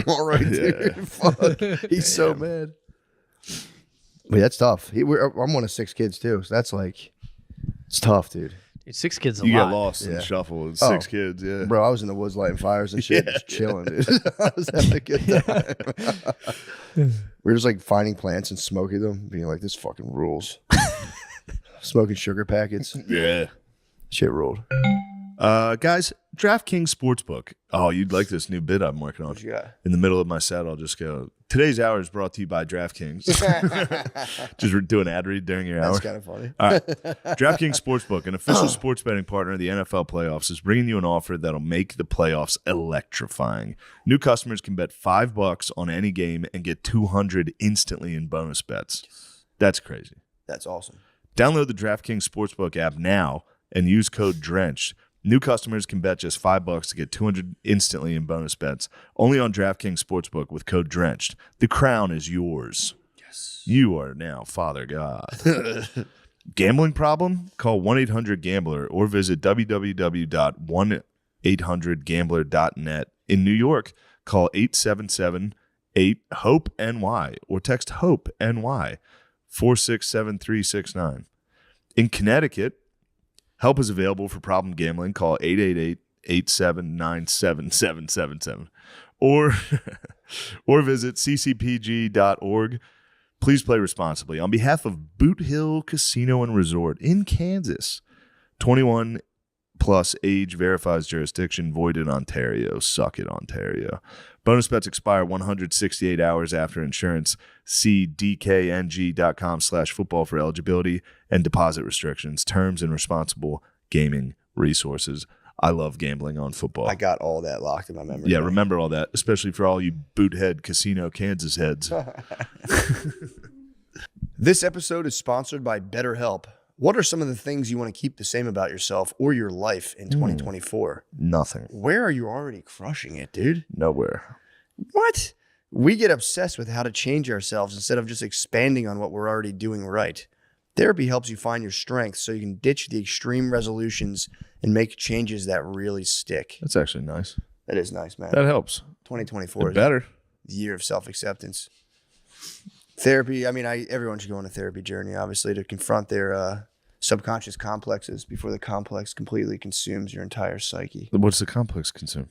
"All right, dude." Fuck. He's so mad. But that's tough. I'm one of 6 kids too. So that's like, it's tough, dude. Dude, 6 kids a You lot. get lost in Yeah. the shuffle with Oh. 6 kids, yeah. Bro, I was in the woods lighting fires and shit, just chilling, dude. I was having a good time. We were just like finding plants and smoking them, being like, "This fucking rules." Smoking sugar packets. Yeah. Shit ruled. Guys, DraftKings Sportsbook. Oh, you'd like this new bit I'm working on. What you got? In the middle of my set, I'll just go, "Today's hour is brought to you by DraftKings." Just do an ad read during your hour. That's kind of funny. All right. DraftKings Sportsbook, an official sports betting partner of the NFL playoffs, is bringing you an offer that'll make the playoffs electrifying. New customers can bet $5 on any game and get $200 instantly in bonus bets. That's crazy. That's awesome. Download the DraftKings Sportsbook app now and use code DRENCHED. New customers can bet just $5 to get $200 instantly in bonus bets. Only on DraftKings Sportsbook with code DRENCHED. The crown is yours. Yes. You are now Father God. Gambling problem? Call 1-800-GAMBLER or visit www.1800gambler.net. In New York, call 877-8-HOPE-NY or text HOPE-NY 467369. In Connecticut, help is available for problem gambling. Call 888-879-7777 or visit ccpg.org. Please play responsibly. On behalf of Boot Hill Casino and Resort in Kansas, 21 plus age verifies jurisdiction, void in Ontario. Suck it, Ontario. Bonus bets expire 168 hours after insurance. See dkng.com/football for eligibility and deposit restrictions, terms, and responsible gaming resources. I love gambling on football. I got all that locked in my memory. Yeah, remember all that, especially for all you boothead casino Kansas heads. This episode is sponsored by BetterHelp. What are some of the things you want to keep the same about yourself or your life in 2024? Nothing. Where are you already crushing it, dude? Nowhere. What? We get obsessed with how to change ourselves instead of just expanding on what we're already doing right. Therapy helps you find your strengths so you can ditch the extreme resolutions and make changes that really stick. That's actually nice. That is nice, man. That helps. 2024 is Better. the year of self-acceptance. Therapy, I mean, everyone should go on a therapy journey, obviously, to confront their subconscious complexes before the complex completely consumes your entire psyche. What's the complex consume?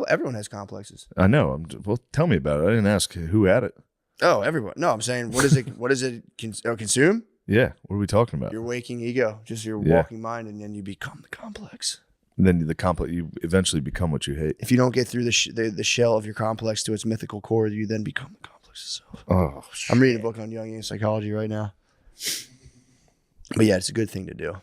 Everyone has complexes. I know. Well, tell me about it. I didn't ask who had it. Oh, everyone. No, I'm saying, what is it? What does it consume? Yeah. What are we talking about? Your waking ego, just your Yeah. walking mind, and then you become the complex. And then you eventually become what you hate. If you don't get through the shell of your complex to its mythical core, you then become the complex itself. Oh, I'm reading a book on Jungian psychology right now. But yeah, it's a good thing to do.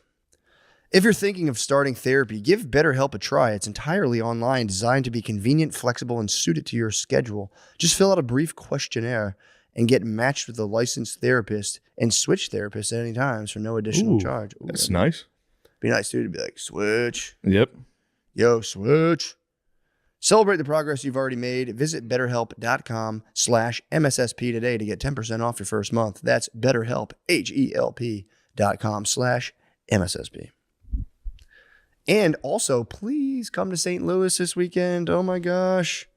If you're thinking of starting therapy, give BetterHelp a try. It's entirely online, designed to be convenient, flexible, and suited to your schedule. Just fill out a brief questionnaire and get matched with a licensed therapist and switch therapists at any time for no additional charge. Ooh, that's nice. Be nice, dude, to be like, switch. Yep. Yo, switch. Celebrate the progress you've already made. Visit BetterHelp.com/MSSP today to get 10% off your first month. That's BetterHelp, HELP.com/MSSP. And also, please come to St. Louis this weekend. Oh my gosh.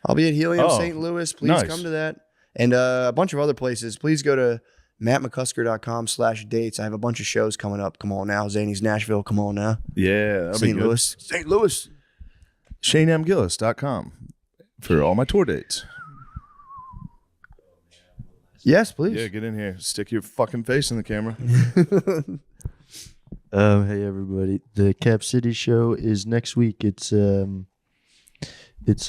I'll be at Helium St. Louis. Please nice. come to that. and a bunch of other places. Please go to mattmccusker.com/dates. I have a bunch of shows coming up. Come on now. Zany's Nashville. Come on now. Yeah, that'll be St. good. Louis. St. Louis. ShaneMGillis.com for all my tour dates. Yes, please. Yeah, get in here. Stick your fucking face in the camera. Hey everybody, the Cap City show is next week. It's it's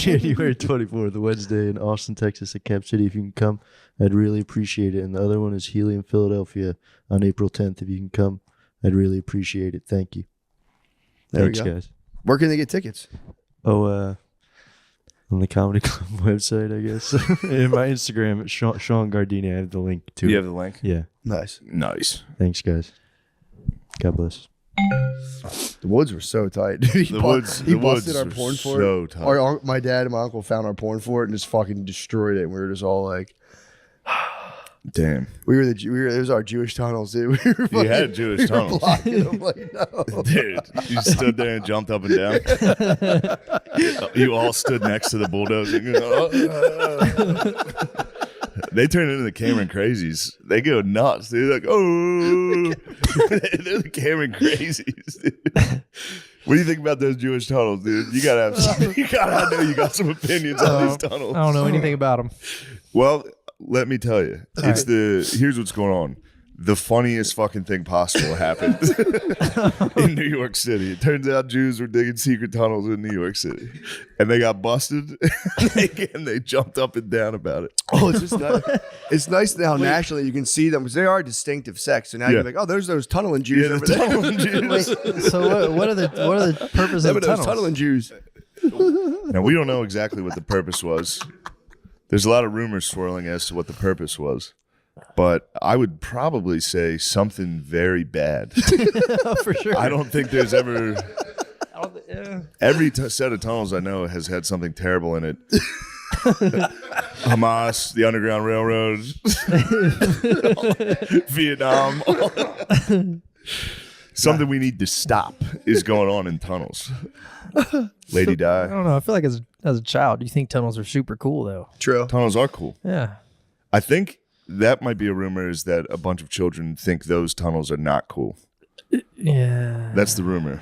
January 24th, Wednesday in Austin, Texas at Cap City. If you can come, I'd really appreciate it. And the other one is Helium, Philadelphia on April 10th. If you can come, I'd really appreciate it. Thank you. There we Thanks, go. guys. Where can they get tickets? On the Comedy Club website, I guess. And my Instagram at Sean Gardini. I have the link to Do you it. have the link? Yeah. Nice. Nice. Thanks, guys. God bless. The woods were so tight. Dude, The woods busted our were porn for so it. tight. My dad and my uncle found our porn for it and just fucking destroyed it. And we were just all like, Damn. it was our Jewish tunnels, dude. We were fucking, had Jewish we were tunnels. blocking them like, no. Dude, you stood there and jumped up and down. You all stood next to the bulldozer. They turn into the Cameron crazies. They go nuts. They're like, oh. They're the Cameron crazies, dude. What do you think about those Jewish tunnels, dude? You gotta have some, I know you got some opinions on these tunnels. I don't know anything about them. Well, let me tell you. Here's what's going on. The funniest fucking thing possible happened in New York City. It turns out Jews were digging secret tunnels in New York City. And they got busted and they jumped up and down about it. Oh, it's just nice. It's nice now nationally you can see them because they are a distinctive sect. So now you're like, oh, there's those tunneling Jews Yeah, over the there. tunneling Jews. So what are the purpose of the Those tunnels? tunneling Jews. Now, we don't know exactly what the purpose was. There's a lot of rumors swirling as to what the purpose was. But I would probably say something very bad. For sure. I don't think there's ever... I don't yeah. Every set of tunnels I know has had something terrible in it. Hamas, the Underground Railroad, Vietnam. Something we need to stop is going on in tunnels. Lady I Di. don't know. I feel like as a child, you think tunnels are super cool though. True. Tunnels are cool. Yeah. I think that might be a rumor, is that a bunch of children think those tunnels are not cool. Yeah. That's the rumor.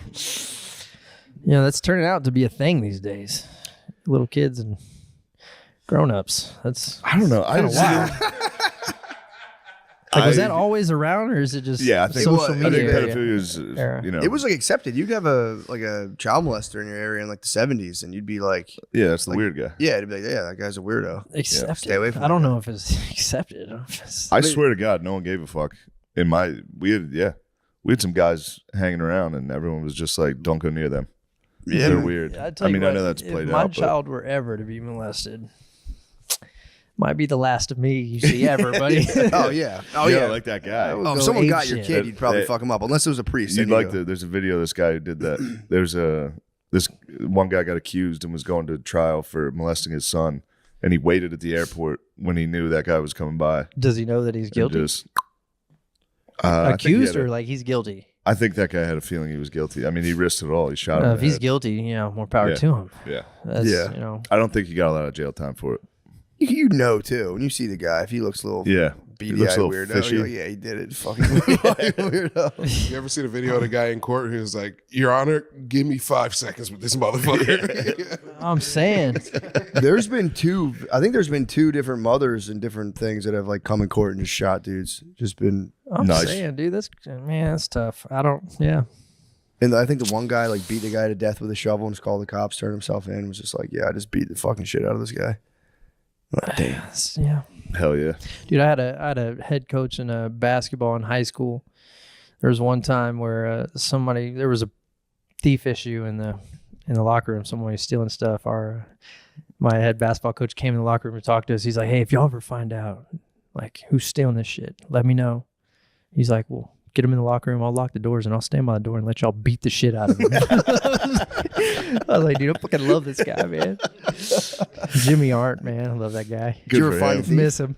Yeah, that's turning out to be a thing these days. Little kids and grown-ups. That's I don't know. was that always around, or is it just Yeah, I think, social I think media? pedophilia is, era. you know. It was like accepted. You'd have a child molester in your area in like the 70s, and you'd be like, yeah, that's the weird guy. yeah, it'd be like, yeah, that guy's a weirdo. Accepted. Stay away from I don't that know if it's accepted. I don't know if it's- I swear to God, no one gave a fuck. We had some guys hanging around, and everyone was just like, "Don't go near them. Yeah. They're weird." I tell I you mean, I what, know that's if played my out, but child were ever to be molested, might be the last of me you see ever, buddy. Oh yeah. Oh yeah, yeah. like that guy. Oh, go if someone ape got your shit. kid, you'd probably They- fuck him up, unless it was a priest. You'd then like you go, to. There's a video of this guy who did that. There's this one guy got accused and was going to trial for molesting his son, and he waited at the airport when he knew that guy was coming by. Does he know that he's and guilty? just- I think he Accused had or like he's guilty? I think that guy had a feeling he was guilty. I mean, he risked it all. He shot him. in If the he's head. guilty, more power Yeah. to him. Yeah, That's, Yeah. I don't think he got a lot of jail time for it. you know too when you see the guy if he looks a little Yeah, he beady looks eyed a little weirdo. fishy. You're like, yeah, he did it. Fucking weirdo. You ever seen a video of the guy in court who's like, Your Honor, give me 5 seconds with this motherfucker? I'm saying. There's been two different mothers and different things that have like come in court and just shot dudes. Just been, I'm Nice. saying, dude, that's tough. I don't, yeah. and I think the one guy like beat the guy to death with a shovel and just called the cops, turned himself in, and was just like, yeah, I just beat the fucking shit out of this guy. Like, damn. Yeah. Hell yeah. Dude, I had a head coach in basketball in high school. There was one time where there was a thief issue in the locker room. Someone was stealing stuff. My head basketball coach came in the locker room to talk to us. He's like, "Hey, if y'all ever find out like who's stealing this shit, let me know." He's like, "Well, get him in the locker room. I'll lock the doors and I'll stand by the door and let y'all beat the shit out of him." I was like, dude, I fucking love this guy, man. Jimmy Arndt, man. I love that guy. Good you ever for find him. a thief? Miss him.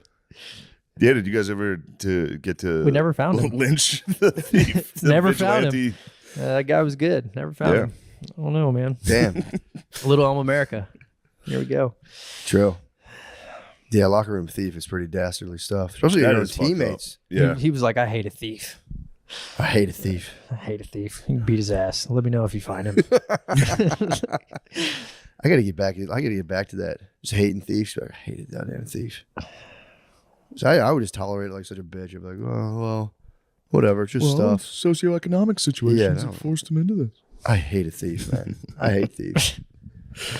Yeah, did you guys ever get to? We never found him. Lynch the thief. the Never found him. vigilante. That guy was good. Never found Yeah. him. I don't know, man. Damn. Little Elm America. Here we go. True. Yeah, locker room thief is pretty dastardly stuff, especially That your own is fucked up. teammates. Yeah. He was like, I hate a thief. I hate a thief. I hate a thief. You can beat his ass. Let me know if you find him. I gotta get back. I gotta get back to that. Just hating thieves. I hated that damn thief. So I would just tolerate it like such a bitch. I'd be like, oh well, whatever. It's just stuff. Socioeconomic situations Yeah, no. that forced him into this. I hate a thief, man. I hate thieves.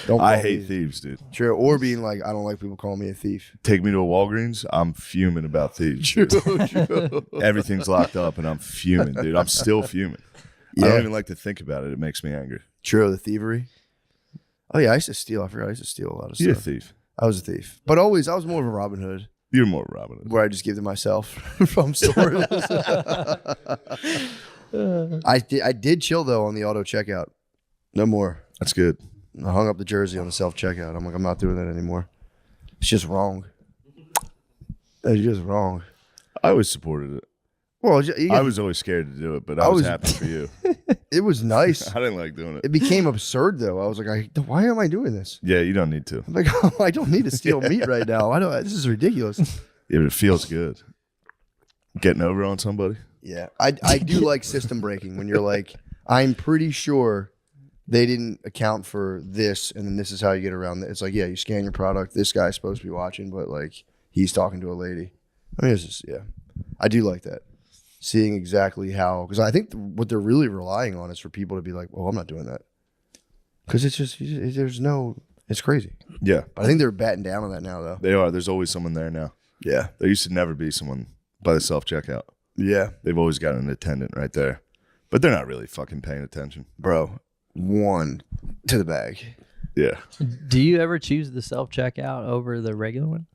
Don't I call hate me- thieves, dude. True. Or being like, I don't like people calling me a thief. Take me to a Walgreens, I'm fuming about thieves. Everything's locked up and I'm fuming, dude. I'm still fuming. I Yeah. don't even like to think about it. It makes me angry. True. The thievery. Oh yeah, I used to steal. I forgot. I used to steal a lot of You're a stuff. thief. I was a thief, but always I was more of a Robin Hood, You're more Robin Hood. where I just give to myself from stores. I did chill though on the auto checkout. No more. That's good. I hung up the jersey on the self checkout. I'm like, I'm not doing that anymore. It's just wrong. It's just wrong. I always supported it. Well, I was always scared to do it, but I I was was- happy for you. it was nice. I didn't like doing it. It became absurd though. I was like, why am I doing this? Yeah, you don't need to. I'm like, oh, I don't need to steal meat right now. I don't. This is ridiculous. Yeah, but it feels good. Getting over on somebody. Yeah, I do like system breaking when you're like, I'm pretty sure they didn't account for this, and then this is how you get around it. It's like, yeah, you scan your product. This guy's supposed to be watching, but like he's talking to a lady. I mean, it's just I do like that. Seeing exactly how, because I think what they're really relying on is for people to be like, well, I'm not doing that. Because it's just, it's crazy. Yeah, But I think they're batting down on that now, though. they are. There's always someone there now. Yeah. There used to never be someone by the self checkout. Yeah. They've always got an attendant right there, but they're not really fucking paying attention. Bro, one to the bag. Yeah. Do you ever choose the self checkout over the regular one?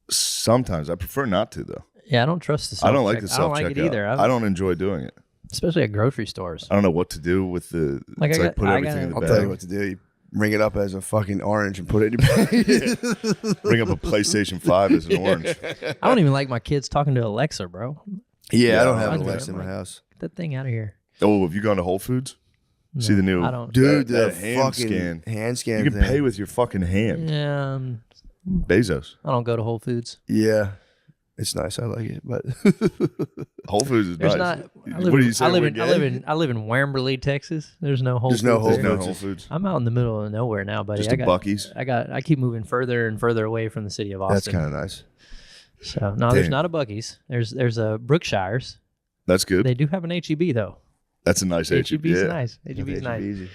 Sometimes I prefer not to though. Yeah, I don't trust the self. I don't like the I self don't checkout. like it either. I don't enjoy doing it. Especially at grocery stores. I don't know what to do with the. Like, It's I like got- put I everything in the I'll bag. tell you what to do. You ring it up as a fucking orange and put it in your bag. Bring up a PlayStation 5 as an orange. I don't even like my kids talking to Alexa, bro. Yeah, I don't have I an do. Alexa in my house. Get that thing out of here. Oh, have you gone to Whole Foods? See the new I don't. Dude, that the hand fucking scan. hand scan You can thing. pay with your fucking hand. Yeah, Bezos. I don't go to Whole Foods. Yeah. It's nice. I like it. But Whole Foods is There's nice. not. What are you saying? I live we're in. I gay? live in Wamberley, Texas. There's no Whole There's Foods. no Whole There's no Foods. Whole Foods. I'm out in the middle of nowhere now, buddy. Just I a got. Buc-ee's. I keep moving further and further away from the city of Austin. that's kind of nice. So no, there's Damn. not a Buc-ee's. There's a Brookshire's. That's good. They do have an HEB though. That's a nice HEB. HEB's Yeah. nice. HEB's nice. Easy.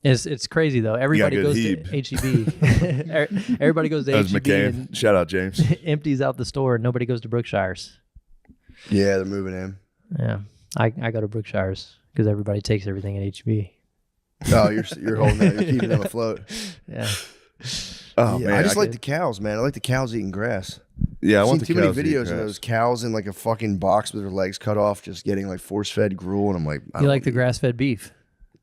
It's crazy though. Everybody good goes Heb. to HEB. Everybody goes to That was HEB McCain. and Shout out, James. empties out the store, and nobody goes to Brookshire's. Yeah, they're moving in. Yeah, I go to Brookshire's because everybody takes everything at HEB. Oh, you're holding that. You're keeping them afloat. Yeah, Oh Yeah, man, I just like could- the cows, man. I like the cows eating grass. Yeah, I I've want seen the too many cows to eat videos of grass. those cows in like a fucking box with their legs cut off, just getting like force fed gruel, and I'm like, I you don't like the eat- grass fed beef?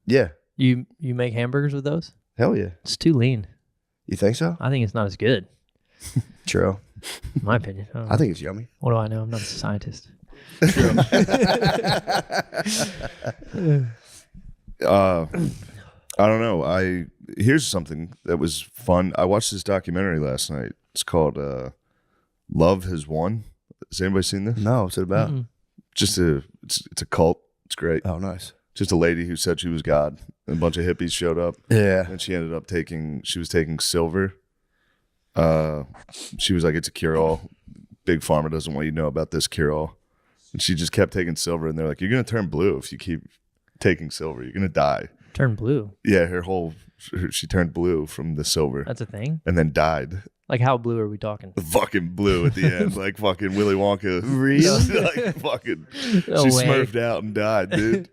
Yeah, You make hamburgers with those? hell yeah. It's too lean. You think so? I think it's not as good, True. in my opinion. I, don't know. I think it's yummy. What do I know? I'm not a scientist. I don't know. Here's something that was fun. I watched this documentary last night. It's called Love Has Won. Has anybody seen this? No, what's it about? Mm-mm. It's a cult. It's great. Oh, nice. Just a lady who said she was God. And a bunch of hippies showed up, Yeah. and she ended up taking silver. She was like, it's a cure-all. Big Pharma doesn't want you to know about this cure-all. And she just kept taking silver, and they're like, you're going to turn blue if you keep taking silver. You're going to die. Turn blue. Yeah, she turned blue from the silver That's a thing. and then died. Like how blue are we talking? Fucking blue at the end, like fucking Willy Wonka. Really? Like fucking, No she way. smurfed out and died, dude.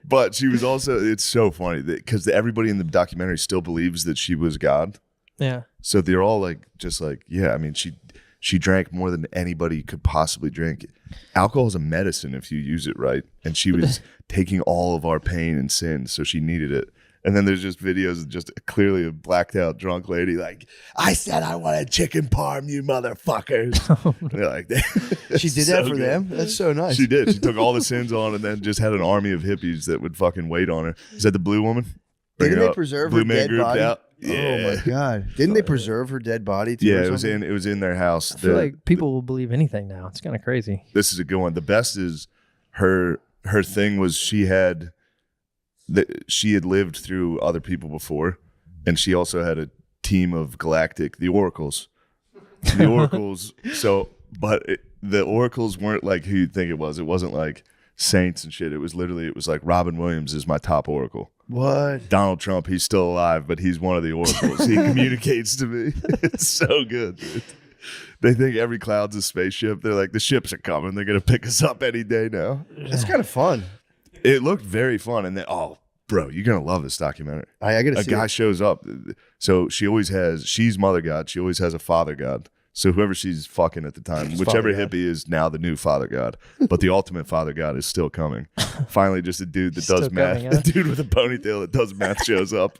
But she was also, it's so funny because everybody in the documentary still believes that she was God. Yeah. So they're all like, just like, yeah, I mean, she drank more than anybody could possibly drink. Alcohol is a medicine if you use it right. And she was taking all of our pain and sins, so she needed it. And then there's just videos of just clearly a blacked out drunk lady like, I said I wanted chicken parm, you motherfuckers. They're like, She did that for them? That's so nice. She did. She took all the sins on and then just had an army of hippies that would fucking wait on her. Is that the blue woman? Bring Didn't her they up. preserve Blue her man dead grouped body? out. Oh my god! Didn't they preserve her dead body too? Yeah, or it was something? in their house. I feel like people will believe anything now. It's kind of crazy. This is a good one. The best is her thing was she had lived through other people before, and she also had a team of the Oracles. The Oracles. The Oracles weren't like who you'd think it was. It wasn't like saints and shit. It was like Robin Williams is my top Oracle. What? Donald Trump, he's still alive, but he's one of the Oracles. He communicates to me. It's so good, dude. They think every cloud's a spaceship. They're like, the ships are coming. They're going to pick us up any day now. That's kind of fun. It looked very fun. And then, bro, you're going to love this documentary. I gotta A see. guy shows up. So she's mother god. She always has a father god. So whoever she's fucking at the time, whichever father god. hippie is now the new father god, but the ultimate father god is still coming. Finally, just a dude that Still does math. coming, huh? A dude with a ponytail that does math shows up.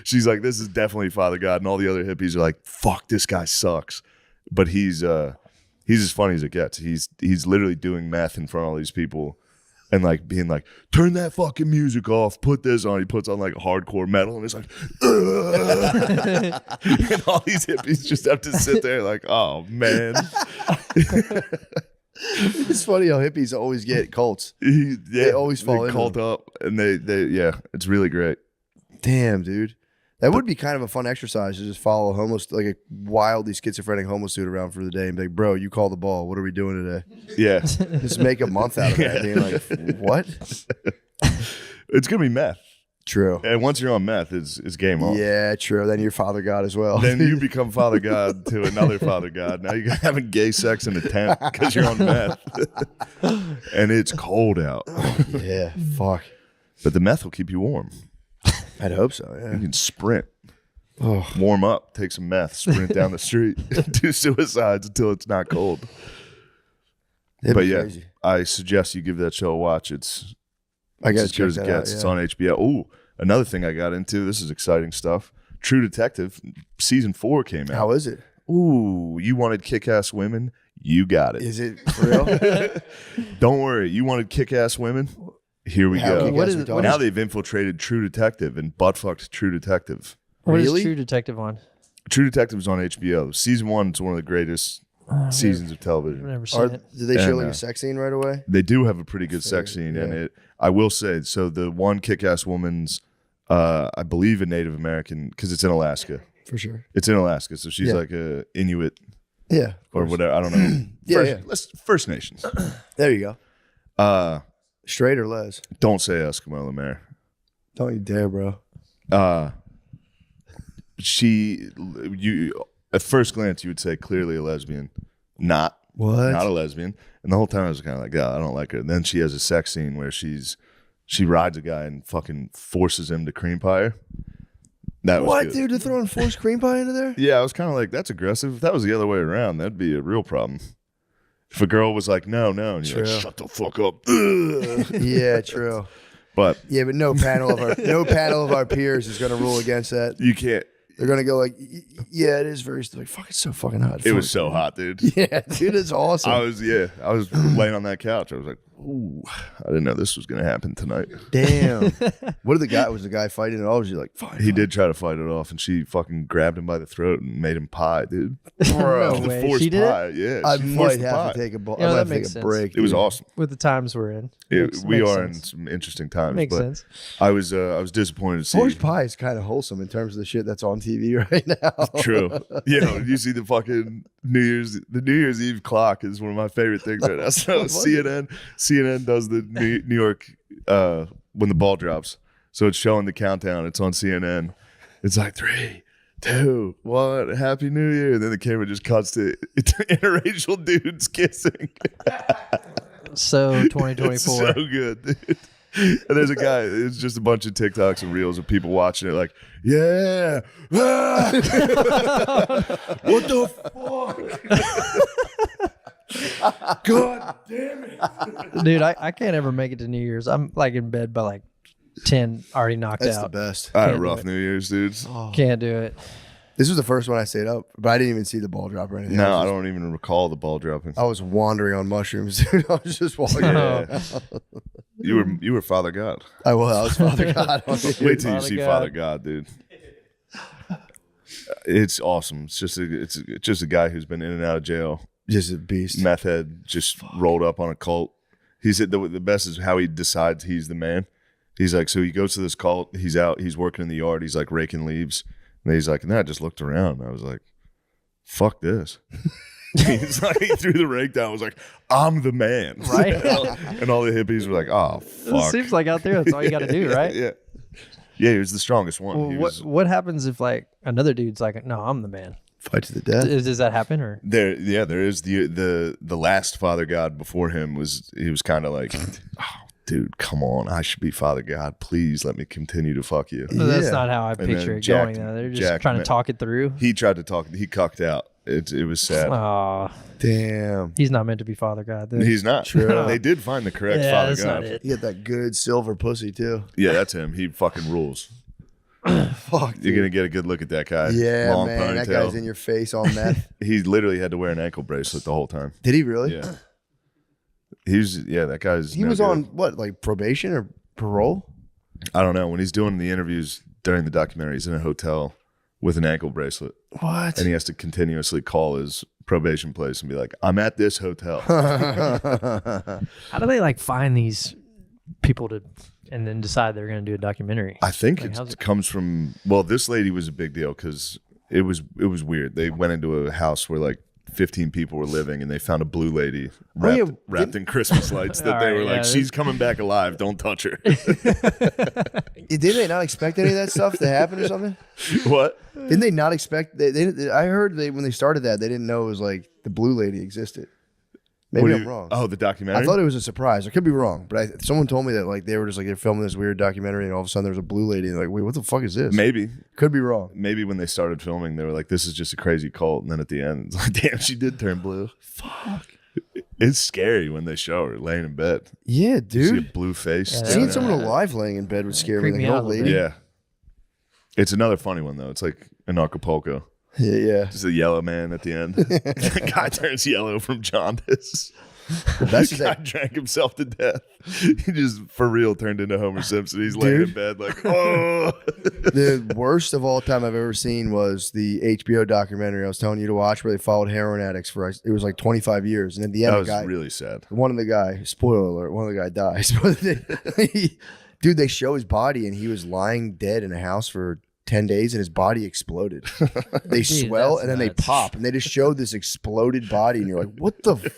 She's like, this is definitely father god. And all the other hippies are like, fuck, this guy sucks. But he's as funny as it gets. He's literally doing math in front of all these people. And like being like, turn that fucking music off, put this on. He puts on like hardcore metal and it's like, and all these hippies just have to sit there like, oh man. It's funny how hippies always get cults. They always fall into cult them. up and they it's really great. Damn, dude. That would be kind of a fun exercise to just follow like a wildly schizophrenic homeless dude around for the day and be like, bro, you call the ball. What are we doing today? Yeah. Just make a month out of that. Being like, what? It's gonna be meth. True. And once you're on meth, it's game on. Yeah, true. Then you're father god as well. Then you become father god to another father god. Now you're having gay sex in a tent because you're on meth. And it's cold out. Yeah, fuck. But the meth will keep you warm. I'd hope so, You yeah. can sprint, Oh, warm up, take some meth, sprint down the street, do suicides until it's not cold. it'd But be yeah, crazy. I suggest you give that show a watch. It's I gotta as good check as it that out, gets. It's yeah. on HBO. Ooh, another thing I got into. This is exciting stuff. True Detective season 4 came out. How is it? Ooh, you wanted kick-ass women? You got it. Is it for real? Don't worry. You wanted kick-ass women? Here we How go. kick-ass What is we it- talking? Now they've infiltrated True Detective and butt-fucked True Detective. What is Really? True Detective on? True Detective is on HBO. Season 1 is one of the greatest seasons of I've television. never seen Or it. did they show And, like a sex scene right away? They do have a pretty good sex scene, and yeah. I will say, so the one kick-ass woman's, I believe, a Native American because it's in Alaska. For sure. It's in Alaska, so she's Yeah. like a Inuit Yeah. or whatever. I don't know. Yeah, First Nations. There you go. Straight or les? Don't say Eskimo Lemaire. Don't you dare, bro. You at first glance you would say clearly a lesbian, not What? a lesbian. And the whole time I was kind of like, I don't like her. And then she has a sex scene where she rides a guy and fucking forces him to cream pie her. That was What, good. dude? They're throwing forced cream pie into there? Yeah, I was kind of like, that's aggressive. If that was the other way around, that'd be a real problem. If a girl was like, no, and you're like, True. shut the fuck up. Ugh. Yeah, true. But Yeah, but no panel of our peers is gonna rule against that. you can't. They're gonna go like, yeah, it is very like, fuck, it's so fucking hot. It was Fuck. so hot, dude. Yeah, dude, it's awesome. I was laying on that couch. I was like, ooh, I didn't know this was going to happen tonight. Damn. Was the guy fighting at all? Was he like, fine? He did try to fight it off, and she fucking grabbed him by the throat and made him pie, dude. No The way. forced She did it? pie. Yeah, I she might forced the have pie. to take a ball. Yeah, I might that have to take makes a sense. break. It was dude. awesome. With the times we're in. We Makes are in sense. some interesting times, Makes but sense. I was disappointed to see. Forced pie is kind of wholesome in terms of the shit that's on TV right now. True. Yeah, you see the fucking New Year's Eve clock is one of my favorite things right now. So CNN does the New York when the ball drops. So it's showing the countdown. It's on CNN. It's like 3, 2, 1, Happy New Year. And then the camera just cuts to interracial dudes kissing. So It's 2024. so good, dude. And there's a guy, it's just a bunch of TikToks and reels of people watching it like, yeah. Ah! What the fuck? God damn it. Dude, I can't ever make it to New Year's. I'm like in bed by like 10, already knocked That's the out. best. I had a Can't do rough it. New Year's, dudes. Can't do it. This was the first one I stayed up, but I didn't even see the ball drop or anything. No, I I was don't even recall the ball dropping. I was wandering on mushrooms, dude. I was just walking. Yeah. You were Father God. I was Father God. Wait till you Father see God. Father God, dude. It's awesome. It's just a guy who's been in and out of jail. Just a beast. Meth head, just rolled up on a cult. He said the best is how he decides he's the man. He's like, so he goes to this cult. He's out. He's working in the yard. He's like raking leaves. And he's like, I just looked around. I was like, fuck this. He's like, he threw the rake down. I was like, I'm the man. Right. And all the hippies were like, oh, It fuck. seems like out there, that's all you got to do, right? Yeah. Yeah, he was the strongest one. Well, He was, what happens if like another dude's like, no, I'm the man? Fight to the death. Does that happen or? there is the last father god before him was kind of like, oh, dude, come on, I should be father god. Please let me continue to fuck you. That's Yeah. not how I then picture it Jack- going. Though. They're just Jack trying to Ma- talk it through. He tried to talk. He cucked out. It was sad. Oh, Damn. he's not meant to be father god. Then. He's not. True. They did find the correct yeah, father that's god. not it. You get that good silver pussy too. Yeah, that's him. He fucking rules. Fuck. You're gonna get a good look at that guy. Yeah, Long man. That ponytail. guy's in your face all meth. He literally had to wear an ankle bracelet the whole time. Did he really? Yeah. That guy's. He no was good. on what, like probation or parole? I don't know. When he's doing the interviews during the documentary, he's in a hotel with an ankle bracelet, What? and he has to continuously call his probation place and be like, "I'm at this hotel." How do they like find these people to, and then decide they're going to do a documentary? I think Like, how's it it- comes from. Well, this lady was a big deal because it was weird. They went into a house where like 15 people were living, and they found a blue lady wrapped, yeah, wrapped in Christmas lights. That All they right, were like, yeah, "She's coming back alive. Don't touch her." Did they not expect any of that stuff to happen or something? What? Didn't they not expect? I heard when they started that they didn't know it was like the blue lady existed. Maybe What do I'm you- wrong. Oh, the documentary. I thought it was a surprise. I could be wrong, but someone told me that like they were just like they're filming this weird documentary, and all of a sudden there was a blue lady, and like, wait, what the fuck is this? Maybe. Could be wrong. Maybe when they started filming, they were like, "This is just a crazy cult," and then at the end, it's like, "Damn, she did turn blue." Fuck. It's scary when they show her laying in bed. Yeah, You see a dude. blue face. Yeah, staring Seeing at someone her. alive laying in bed would scare me. Creep Like me an out old a little lady. bit. Yeah. It's another funny one though. It's like an Acapulco. Yeah. Just a yellow man at the end. The guy turns yellow from jaundice. The best is The guy that drank himself to death. He just for real turned into Homer Simpson. He's laying in Dude. bed like, oh. the worst of all time I've ever seen was the HBO documentary I was telling you to watch, where they followed heroin addicts for it was like 25 years, and at the end, That the was guy, really sad. one of the guy, spoiler alert, one of the guy dies. But dude, they show his body, and he was lying dead in a house for 10 days, and his body exploded. They Dude, swell, that's and then they nuts. pop, and they just showed this exploded body, and you're like, what the?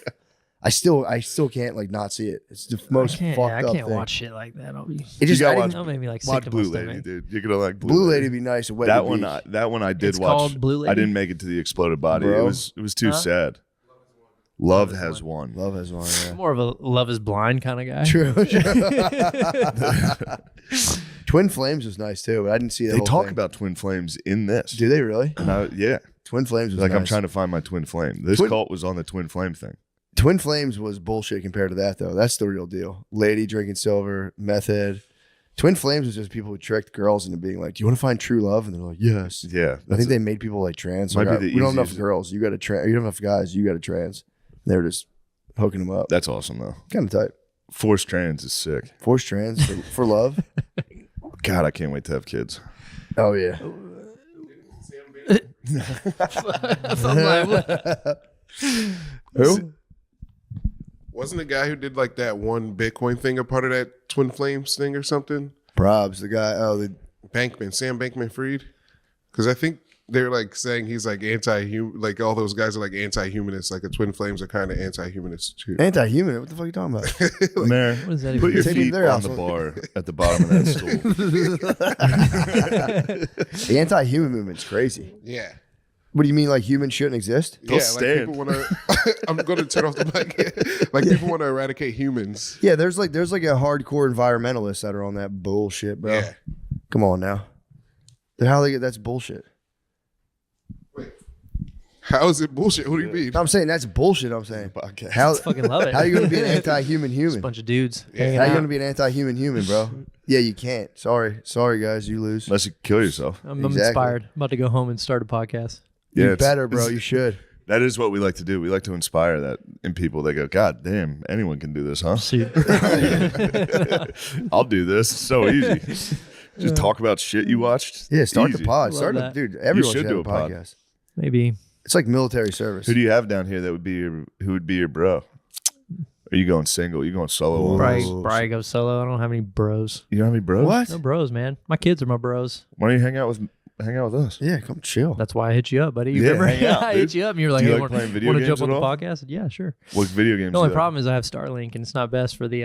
I still can't like not see it. It's the most I can't, fucked I up can't thing. watch shit like that. I'll be, It just You I gotta didn't- that'll make me like sick Watch to Blue my Lady, stomach. dude. You're gonna like Blue Lady would be nice. And wet That the one, beach. that one I did It's watch. called Blue I Lady? didn't make it to the exploded body. Bro. It was too Huh? sad. Love has won. Love has one. Yeah. I'm more of a Love Is Blind kind of guy. True. Twin Flames was nice too, but I didn't see that. They whole talk thing. about twin flames in this. Do they really? And yeah, Twin Flames was like I'm nice. trying to find my twin flame. This Twin- cult was on the twin flame thing. Twin Flames was bullshit compared to that though. That's the real deal. Lady drinking silver, meth head. Twin Flames was just people who tricked girls into being like, "Do you want to find true love?" And they're like, "Yes." Yeah, I think they made people like trans. Might Like, be the we don't have enough easiest- girls. You got to trans. You don't have enough guys. You got to trans. And they were just hooking them up. that's awesome though. Kind of tight. Forced trans is sick. Forced trans for love. God, I can't wait to have kids. Oh yeah. Who? Wasn't the guy who did like that one Bitcoin thing a part of that Twin Flames thing or something? Probs, the guy. Oh, the Bankman, Sam Bankman Fried? Because I think they're like saying he's like anti-human, like all those guys are like anti-humanists, like the Twin Flames are kind of anti-humanist too. anti-human. What the fuck are you talking about? Mayor, What is that put even? your Take me feet there, on the Alson. bar at the bottom of that stool. The anti-human movement's crazy. Yeah. What do you mean, like humans shouldn't exist? They'll Yeah, stand. like people want to. I'm going to turn off the mic. Like people want to eradicate humans. Yeah, there's like a hardcore environmentalists that are on that bullshit, bro. Yeah. Come on now. How they get that's bullshit. How is it bullshit? What do you mean? I'm saying that's bullshit. I'm saying Podcast. how Fucking love it. how you gonna be an anti-human Just a human? bunch of dudes. Yeah. hanging How you out. gonna be an anti-human human, bro? Yeah, you can't. Sorry guys, you lose. Unless you kill yourself. I'm Exactly. inspired. I'm about to go home and start a podcast. Yeah, You it's- better, bro. it's- You should. That is what we like to do. We like to inspire that in people. They go, God damn, anyone can do this, huh? Shoot. I'll do this. It's so easy. Just talk about shit you watched. Yeah, start Easy. the pod. Love Start that. dude. Everyone should should do have a a pod. podcast. Maybe. It's like military service. Who do you have down here that would be who would be your bro? Are you going single? You going solo? on Probably, this? probably go solo. I don't have any bros. You don't have any bros? What? No bros, man. My kids are my bros. Why don't you hang out with us? Yeah, come chill. That's why I hit you up, buddy. You Yeah, remember? hang out, I dude. hit you up and you were like, Do you hey, like want playing video to games jump on at the all? podcast? I said, yeah, sure. What video games? The only do you problem is I have Starlink and it's not best for the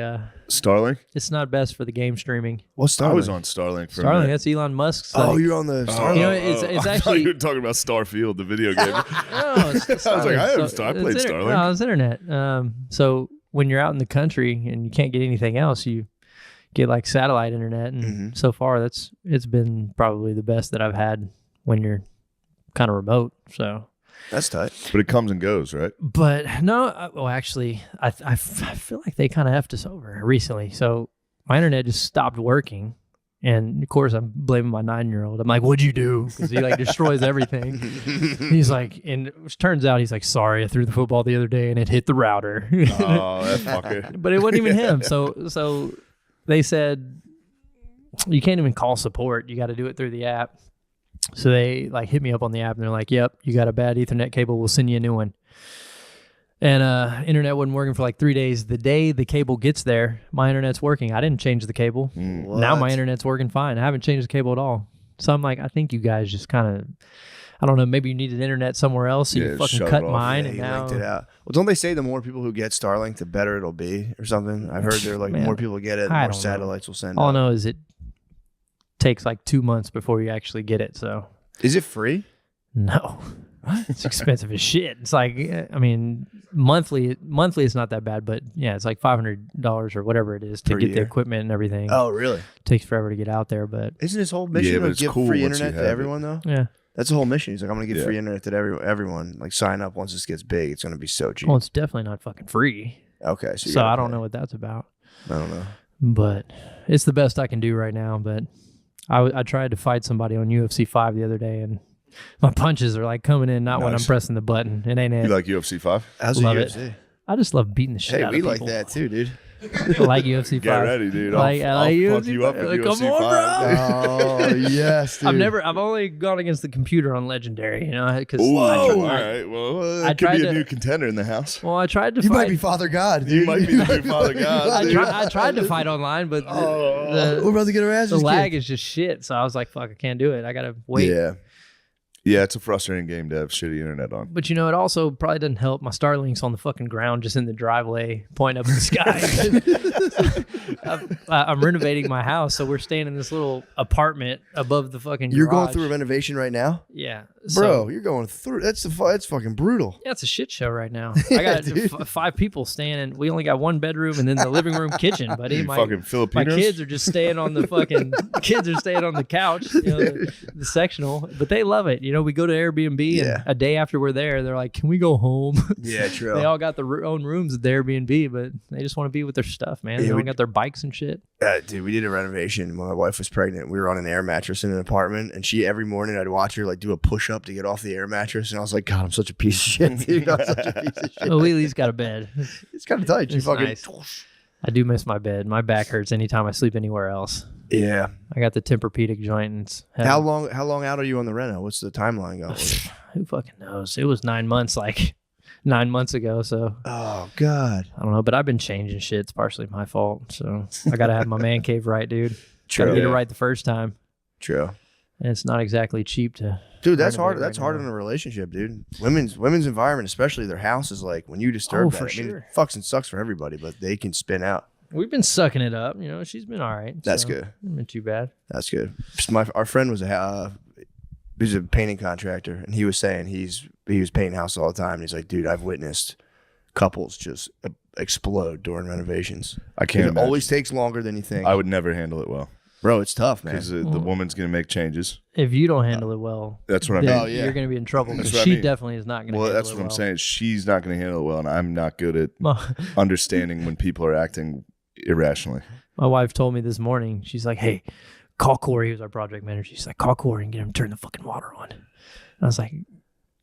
Starlink? it's not best for the game streaming. What's I Starlink? was on Starlink for a Starlink, minute. that's Elon Musk's. Oh, like- you're on the Oh, Starlink. You know, it's I thought actually- you were talking about Starfield, the video game. No, it's I was like, I Starlink. have Star- I played it's Starlink. No, it's internet. So when you're out in the country and you can't get anything else, you get like satellite internet, and Mhm. so far it's been probably the best that I've had when you're kind of remote. So, That's tight. But it comes and goes, right? but no, well, actually, I feel like they kind of effed us over recently. So my internet just stopped working. And of course, I'm blaming my 9-year-old. I'm like, "What'd you do?" Because he like destroys everything. He's like, and it turns out he's like, "Sorry, I threw the football the other day and it hit the router." Oh, that fucker. But it wasn't even him. So they said you can't even call support. You got to do it through the app. So they like hit me up on the app and they're like, "Yep, you got a bad Ethernet cable. We'll send you a new one." And internet wasn't working for like 3 days. The day the cable gets there, my internet's working. I didn't change the cable. Now my internet's working fine. I haven't changed the cable at all. So I'm like, I think you guys just kind of, I don't know, maybe you needed internet somewhere else. So Yeah, you fucking shut cut it off. mine Yeah, and you now linked it out. Well, don't they say the more people who get Starlink, the better it'll be, or something? I've heard they're like Man, more people get it, the I more don't know. satellites will send. all I out. know is it takes like 2 months before you actually get it. So Is it free? no, it's expensive as shit. It's like, I mean, monthly is not that bad, but yeah, it's like $500 or whatever it is to Per get the year. equipment and everything. Oh, really? Takes forever to get out there, but Isn't his whole mission but to it's give cool free once you internet to have it. everyone, though? yeah. That's the whole mission. He's like, I'm going to give Yeah. free internet to everyone. Like, sign up once this gets big. It's going to be so cheap. Well, it's definitely not fucking free. Okay. So, you So gotta I don't pay. know what that's about, I don't know. but it's the best I can do right now. But I tried to fight somebody on UFC 5 the other day, and my punches are like coming in, not when I'm Nice. pressing the button. It ain't it. You like UFC 5? How's Love the it. UFC? I just love beating the shit Hey, out we of like people. that too, dude. I like UFC 5. Get ready, dude. Like, I'll I like fuck UFC you up with Like, UFC come on, 5. bro. Oh, yes, dude. I've only gone against the computer on Legendary, you know, because Whoa! All I right. Well, I that could tried be a to- new contender in the house. well, I tried to You fight. might be Father God, dude. You might be the new Father God. dude. I tried to fight online, but We're about to get our asses the lag kicked. is just shit. So I was like, fuck, I can't do it. I gotta wait. Yeah. Yeah, it's a frustrating game to have shitty internet on. But you know, it also probably doesn't help. My Starlink's on the fucking ground, just in the driveway, pointing up in the sky. I'm renovating my house, so we're staying in this little apartment above the fucking. You're going garage. through a renovation right now? Yeah, Bro, you're going through. That's fucking brutal. Yeah, it's a shit show right now. I got dude. 5 people staying in. We only got 1 bedroom and then the living room, kitchen, buddy. You My fucking Filipinos. kids are just staying on the fucking. Kids are staying on the couch, you know, the sectional, but they love it. You know, we go to Airbnb, Yeah. and a day after we're there, they're like, "Can we go home?" Yeah, true. They all got their own rooms at the Airbnb, but they just want to be with their stuff, man. Yeah, They all we- got their bikes and shit. Dude, we did a renovation when my wife was pregnant. We were on an air mattress in an apartment, and she every morning I'd watch her like do a push up to get off the air mattress, and I was like, God, I'm such a piece of shit, dude. I'm such a piece of shit. Well, we at least got a bed. It's kind of tight. You It's fucking nice. I do miss my bed. My back hurts anytime I sleep anywhere else. yeah. I got the Tempur-Pedic joint. And it's How long out are you on the reno? What's the timeline going? Who fucking knows? It was 9 months, like 9 months ago. So Oh God. I don't know, but I've been changing shit. It's partially my fault. So I got to have my man cave right, dude. True. Got to get it Yeah. right the first time. True. And it's not exactly cheap to. Dude, that's renovate hard. right That's hard now. in a relationship, dude. Women's environment, especially their house, is like when you disturb Oh, that. for I mean, sure. it fucking sucks for everybody, but they can spin out. We've been sucking it up. You know, she's been all right. That's so good. Hasn't been too bad. That's good. Our friend was he's a painting contractor, and he was saying he was painting houses all the time. And he's like, dude, I've witnessed couples just explode during renovations. I can't It imagine. always takes longer than you think. I would never handle it well Bro, it's tough, man. because the woman's gonna make changes. If you don't handle it well, That's what I then mean. Oh, yeah. you're going to be in trouble That's because what I she mean. definitely is not going to Well, handle that's it what well. I'm saying. She's not gonna handle it well, and I'm not good at My, understanding when people are acting irrationally. my wife told me this morning, she's like, hey, call Corey, who's our project manager. She's like, call Corey and get him to turn the fucking water on. And I was like,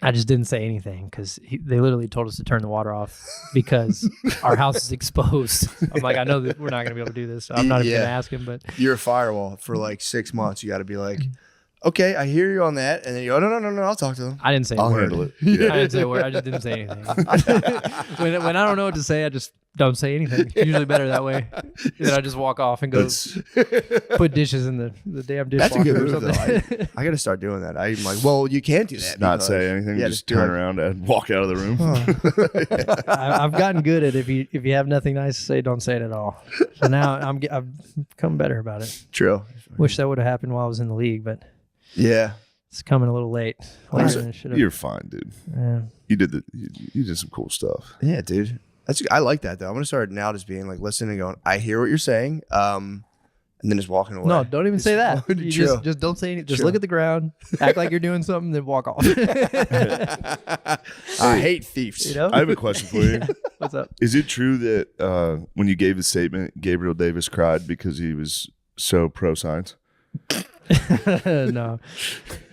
I just didn't say anything because they literally told us to turn the water off because our house is exposed. I'm like, I know that we're not going to be able to do this. So I'm not even going to ask him, but You're a firewall for like 6 months. You got to be like, okay, I hear you on that. And then you go, no, I'll talk to them. I didn't say a I'll word. handle it. I didn't say a word. I just didn't say anything. when I don't know what to say, I just don't say anything. Usually better that way. Then I just walk off and go put dishes in the damn dishwasher. That's a good or move, though. something. I got to start doing that. I'm like, well, you can't do that. Just not because- say anything. Yeah, just be turn like, around and walk out of the room. I've gotten good at if you have nothing nice to say, don't say it at all. So now I've become better about it. True. Wish that would have happened while I was in the league, but Yeah. it's coming a little late. Later than it should have. You're fine, dude. Yeah. You did some cool stuff. Yeah, dude. I like that though. I'm gonna start now just being like listening and going, I hear what you're saying. And then just walking away. No, don't even say that. You True. just don't say anything. Just True. look at the ground, act like you're doing something, then walk off. I hate thieves. You know? I have a question for you. What's up? Is it true that when you gave the statement, Gabriel Davis cried because he was so pro science? No.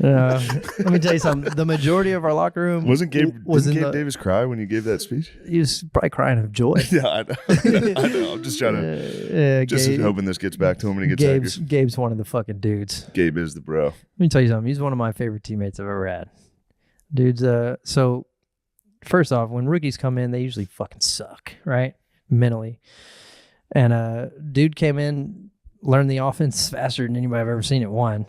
Let me tell you something. The majority of our locker room Wasn't Gabe was in Gabe the- Davis cry when you gave that speech? He was probably crying of joy. Yeah, I know. I know. I'm just trying to hoping this gets back to him when he gets angry. Gabe's one of the fucking dudes. Gabe is the bro. Let me tell you something. He's one of my favorite teammates I've ever had. Dudes, so first off, when rookies come in, they usually fucking suck, right? Mentally. And dude came in, learned the offense faster than anybody I've ever seen it. 1.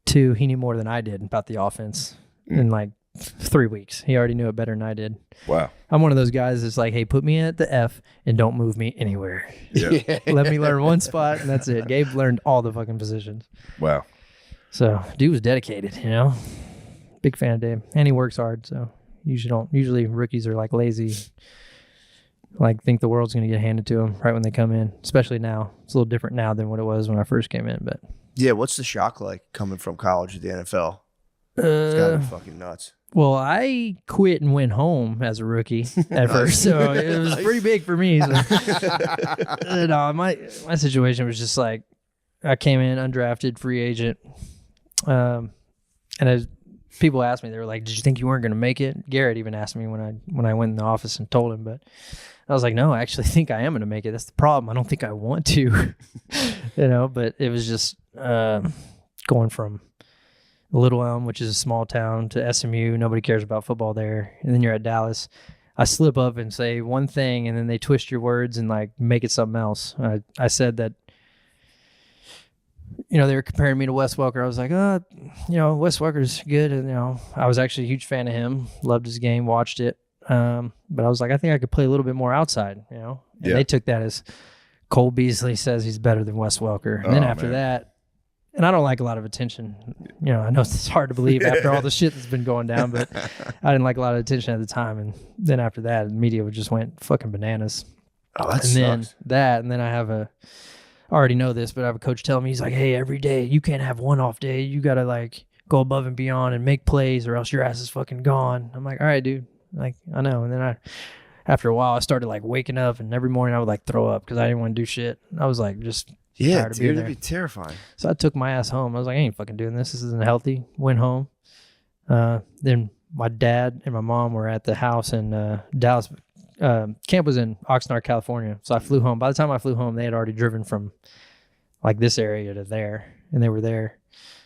2, he knew more than I did about the offense in like 3 weeks. He already knew it better than I did. Wow. I'm one of those guys that's like, hey, put me at the F and don't move me anywhere. Yeah. Let me learn one spot and that's it. Gabe learned all the fucking positions. Wow. So dude was dedicated, you know. Big fan of Dave. And he works hard, so usually rookies are like lazy. Like think the world's gonna get handed to them right when they come in. Especially now. It's a little different now than what it was when I first came in, but Yeah, what's the shock like coming from college to the NFL? It's gotta be fucking nuts. well, I quit and went home as a rookie at first, so it was pretty big for me. So. No, my situation was just like I came in undrafted, free agent, and as people asked me, they were like, "Did you think you weren't going to make it?" Garrett even asked me when I went in the office and told him, but I was like, "No, I actually think I am going to make it. That's the problem. I don't think I want to, you know." But it was just going from Little Elm, which is a small town, to SMU. Nobody cares about football there. And then you're at Dallas. I slip up and say one thing, and then they twist your words and like make it something else. I said that, you know, they were comparing me to Wes Welker. I was like, you know, Wes Welker's good. And, you know, I was actually a huge fan of him. Loved his game, watched it. But I was like, I think I could play a little bit more outside, you know. And Yeah. they took that as Cole Beasley says he's better than Wes Welker. And then after that, and I don't like a lot of attention. You know, I know it's hard to believe after all the shit that's been going down, but I didn't like a lot of attention at the time. And then after that, the media just went fucking bananas. Oh, that And sucks. then I have I already know this, but I have a coach telling me, he's like, hey, every day you can't have one off day. You got to like go above and beyond and make plays or else your ass is fucking gone. I'm like, all right, dude. Like, I know. And then after a while, I started like waking up and every morning I would like throw up because I didn't want to do shit. I was like, just Yeah, tired of being dude, that'd there. be terrifying. So I took my ass home. I was like, I ain't fucking doing this. This isn't healthy. Went home. Then my dad and my mom were at the house in Dallas. Camp was in Oxnard, California. So I flew home. By the time I flew home, they had already driven from like this area to there. And they were there,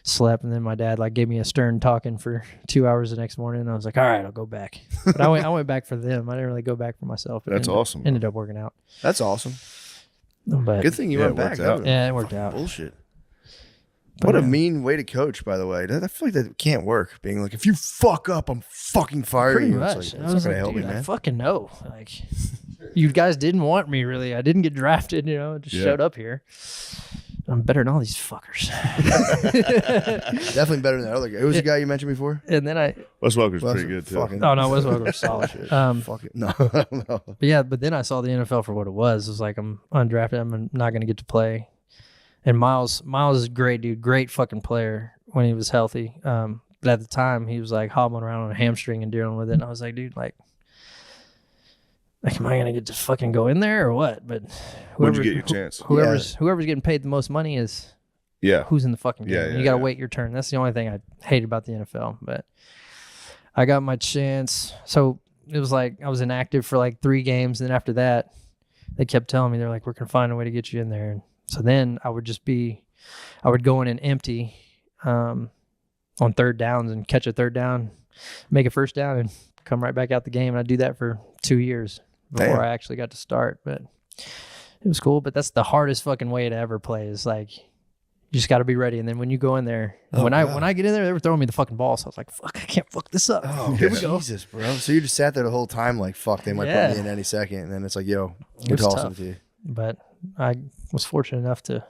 slept. And then my dad like gave me a stern talking for 2 hours the next morning. And I was like, all right, I'll go back. But I went back for them. I didn't really go back for myself. It That's awesome, bro. Ended up working out. That's awesome. But Good thing you Yeah, went it back. worked That out. would've yeah, it been worked out. Bullshit. But, What a yeah. mean way to coach, by the way. I feel like that can't work. Being like, if you fuck up, I'm fucking firing Pretty you. much. It's like, I that's was not like, gonna help me, dude, I man. fucking know. Like, you guys didn't want me, really. I didn't get drafted, you know. Just Yeah. showed up here. I'm better than all these fuckers. Definitely better than that other guy. Who was the guy you mentioned before? And then Wes Welker's Well, pretty good too. fucking- oh no, Wes Welker was solid. Fuck it. No, I don't know. But yeah, but then I saw the NFL for what it was. It was like, I'm undrafted. I'm not going to get to play. And Miles is great, dude. Great fucking player when he was healthy. But at the time, he was like hobbling around on a hamstring and dealing with it. And I was like, dude, like am I going to get to fucking go in there or what? But When'd you get your chance? Whoever's getting paid the most money is Yeah. who's in the fucking game. Yeah, you yeah, got to yeah. wait your turn. That's the only thing I hate about the NFL. But I got my chance. So it was like I was inactive for like 3 games. And then after that, they kept telling me, they're like, we're going to find a way to get you in there. And so then I would go in and empty on 3rd downs and catch a 3rd down, make a 1st down, and come right back out the game. And I do that for 2 years before I actually got to start. But it was cool. But that's the hardest fucking way to ever play, is like, you just got to be ready. And then when you go in there, when I get in there, they were throwing me the fucking ball. So I was like, fuck, I can't fuck this up. Oh, Here we go. Jesus, bro. So you just sat there the whole time like, fuck, they might put me in any second. And then it's like, yo, It we're was tossing tough. it to you. But I was fortunate enough to